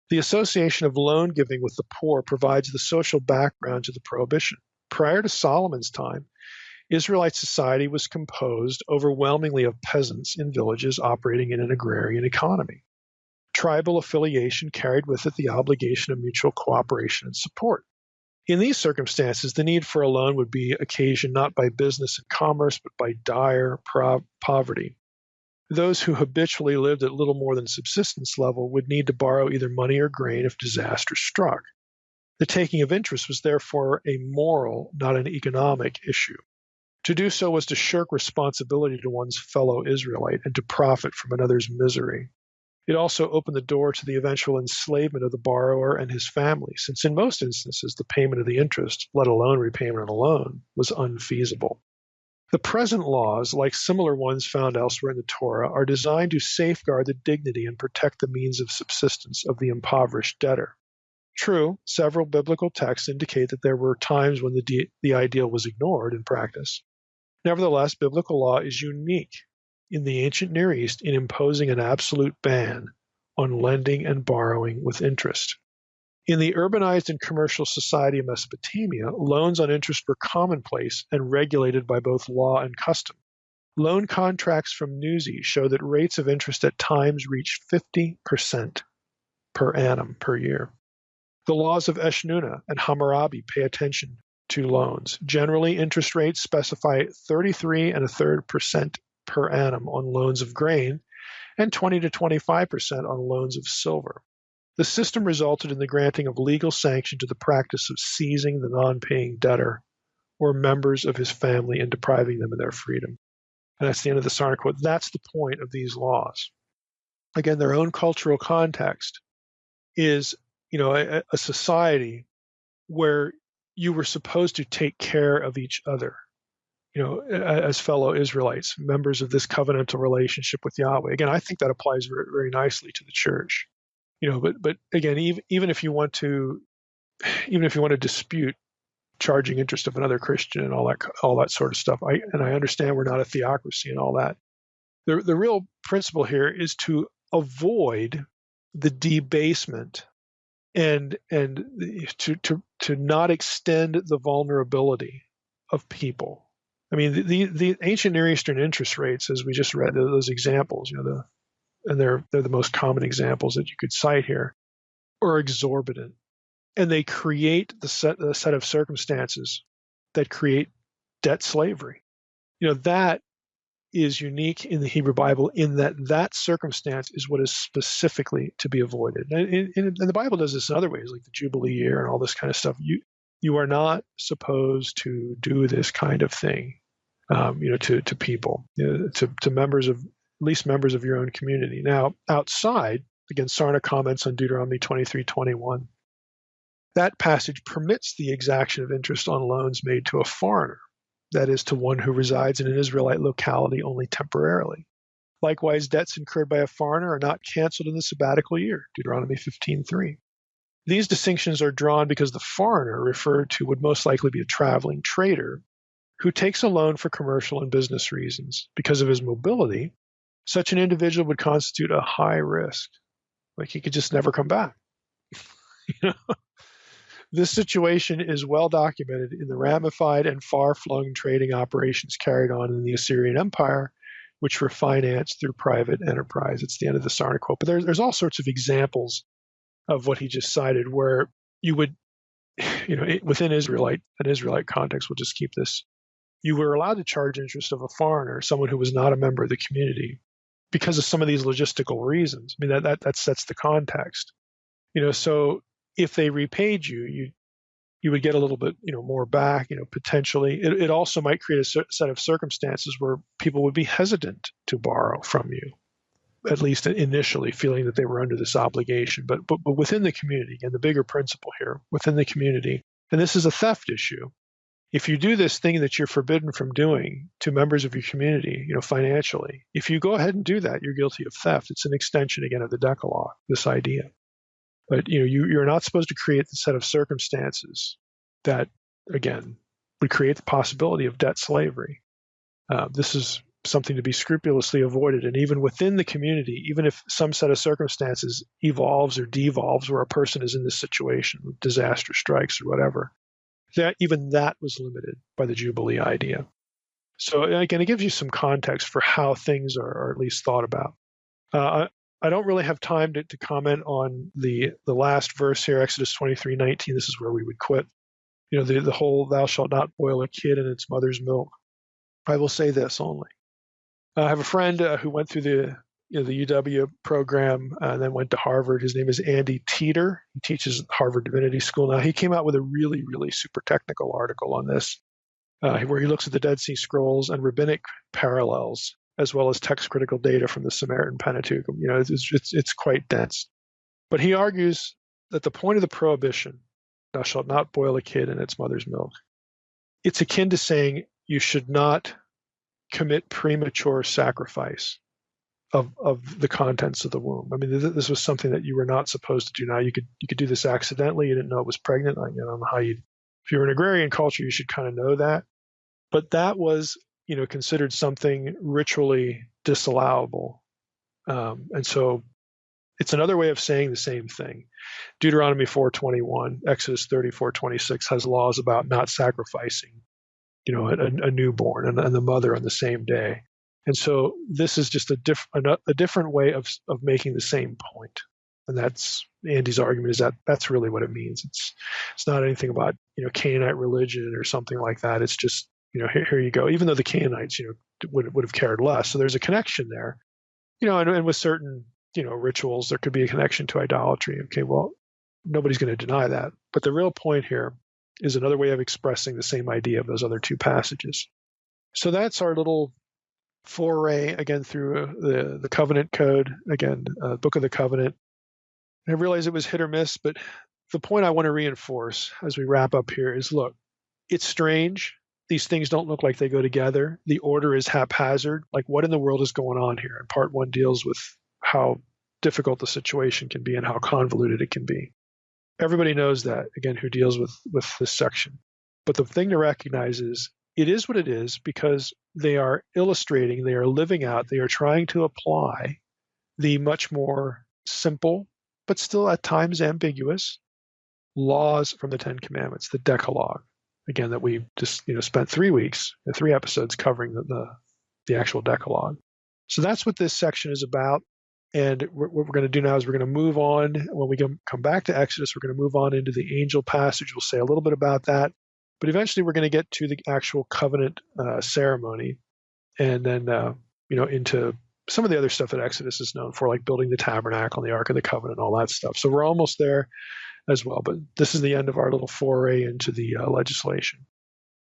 The association of loan giving with the poor provides the social background to the prohibition. Prior to Solomon's time, Israelite society was composed overwhelmingly of peasants in villages operating in an agrarian economy. Tribal affiliation carried with it the obligation of mutual cooperation and support. In these circumstances, the need for a loan would be occasioned not by business and commerce, but by dire poverty. Those who habitually lived at little more than subsistence level would need to borrow either money or grain if disaster struck. The taking of interest was therefore a moral, not an economic issue. To do so was to shirk responsibility to one's fellow Israelite and to profit from another's misery. It also opened the door to the eventual enslavement of the borrower and his family, since in most instances the payment of the interest, let alone repayment of the loan, was unfeasible. The present laws, like similar ones found elsewhere in the Torah, are designed to safeguard the dignity and protect the means of subsistence of the impoverished debtor. True, several biblical texts indicate that there were times when the ideal was ignored in practice. Nevertheless, biblical law is unique in the ancient Near East in imposing an absolute ban on lending and borrowing with interest. In the urbanized and commercial society of Mesopotamia, loans on interest were commonplace and regulated by both law and custom. Loan contracts from Newsy show that rates of interest at times reached 50% per annum per year. The laws of Eshnunna and Hammurabi pay attention to loans. Generally, interest rates specify 33.33% per annum on loans of grain and 20 to 25% on loans of silver. The system resulted in the granting of legal sanction to the practice of seizing the non-paying debtor or members of his family and depriving them of their freedom. And that's the end of the Sarna quote. That's the point of these laws. Again, their own cultural context is, a society where you were supposed to take care of each other, as fellow Israelites, members of this covenantal relationship with Yahweh. Again, I think that applies very, very nicely to the church. But again, even if you want to dispute charging interest of another Christian and all that sort of stuff. I understand we're not a theocracy and all that. The real principle here is to avoid the debasement and to not extend the vulnerability of people. I mean, the ancient Near Eastern interest rates, as we just read those examples, and they're the most common examples that you could cite here, are exorbitant, and they create the set of circumstances that create debt slavery. That is unique in the Hebrew Bible in that circumstance is what is specifically to be avoided. And the Bible does this in other ways, like the Jubilee year and all this kind of stuff. You are not supposed to do this kind of thing, to people, to members of, at least members of your own community. Now, outside, again, Sarna comments on Deuteronomy 23:21. That passage permits the exaction of interest on loans made to a foreigner, that is, to one who resides in an Israelite locality only temporarily. Likewise, debts incurred by a foreigner are not canceled in the sabbatical year, Deuteronomy 15:3. These distinctions are drawn because the foreigner referred to would most likely be a traveling trader who takes a loan for commercial and business reasons. Because of his mobility, such an individual would constitute a high risk, like he could just never come back. This situation is well documented in the ramified and far-flung trading operations carried on in the Assyrian Empire, which were financed through private enterprise. It's the end of the Sarna quote. But there's all sorts of examples of what he just cited where you would, within an Israelite context, we'll just keep this, you were allowed to charge interest of a foreigner, someone who was not a member of the community, because of some of these logistical reasons. I mean, that sets the context. So if they repaid you, you would get a little bit, more back, potentially. It also might create a set of circumstances where people would be hesitant to borrow from you, at least initially, feeling that they were under this obligation. But within the community, and the bigger principle here, within the community, and this is a theft issue, if you do this thing that you're forbidden from doing to members of your community, financially, if you go ahead and do that, you're guilty of theft. It's an extension, again, of the Decalogue, this idea. But you're not supposed to create the set of circumstances that, again, would create the possibility of debt slavery. This is something to be scrupulously avoided. And even within the community, even if some set of circumstances evolves or devolves where a person is in this situation, disaster strikes or whatever, even that was limited by the Jubilee idea. So again, it gives you some context for how things are at least thought about. I don't really have time to comment on the last verse here, Exodus 23:19. This is where we would quit. The whole "thou shalt not boil a kid in its mother's milk." I will say this only. I have a friend who went through the UW program and then went to Harvard. His name is Andy Teeter. He teaches at Harvard Divinity School now. He came out with a really, really super technical article on this, where he looks at the Dead Sea Scrolls and rabbinic parallels, as well as text-critical data from the Samaritan Pentateuch. It's quite dense. But he argues that the point of the prohibition, "thou shalt not boil a kid in its mother's milk," it's akin to saying you should not commit premature sacrifice of the contents of the womb. I mean, this was something that you were not supposed to do. Now, you could do this accidentally. You didn't know it was pregnant. I don't know how if you're an agrarian culture, you should kind of know that. But that was considered something ritually disallowable. And so it's another way of saying the same thing. Deuteronomy 4:21, Exodus 34:26 has laws about not sacrificing, a newborn and the mother on the same day. And so this is just a different way of making the same point. And that's Andy's argument, is that that's really what it means. It's not anything about, Canaanite religion or something like that. It's just, here you go. Even though the Canaanites, would have cared less. So there's a connection there, and with certain, rituals, there could be a connection to idolatry. Okay, well, nobody's going to deny that. But the real point here is another way of expressing the same idea of those other two passages. So that's our little foray, again, through the covenant code, again, Book of the Covenant. And I realize it was hit or miss, but the point I want to reinforce as we wrap up here is, look, it's strange. These things don't look like they go together. The order is haphazard. Like, what in the world is going on here? And part one deals with how difficult the situation can be and how convoluted it can be. Everybody knows that, again, who deals with this section. But the thing to recognize is it is what it is because they are illustrating, they are living out, they are trying to apply the much more simple, but still at times ambiguous laws from the Ten Commandments, the Decalogue. Again, that we just spent 3 weeks, 3 episodes covering the actual Decalogue. So that's what this section is about. And what we're going to do now is we're going to move on. When we come back to Exodus, we're going to move on into the angel passage. We'll say a little bit about that. But eventually we're going to get to the actual covenant ceremony, and then into some of the other stuff that Exodus is known for, like building the tabernacle and the Ark of the Covenant and all that stuff. So we're almost there as well. But this is the end of our little foray into the legislation.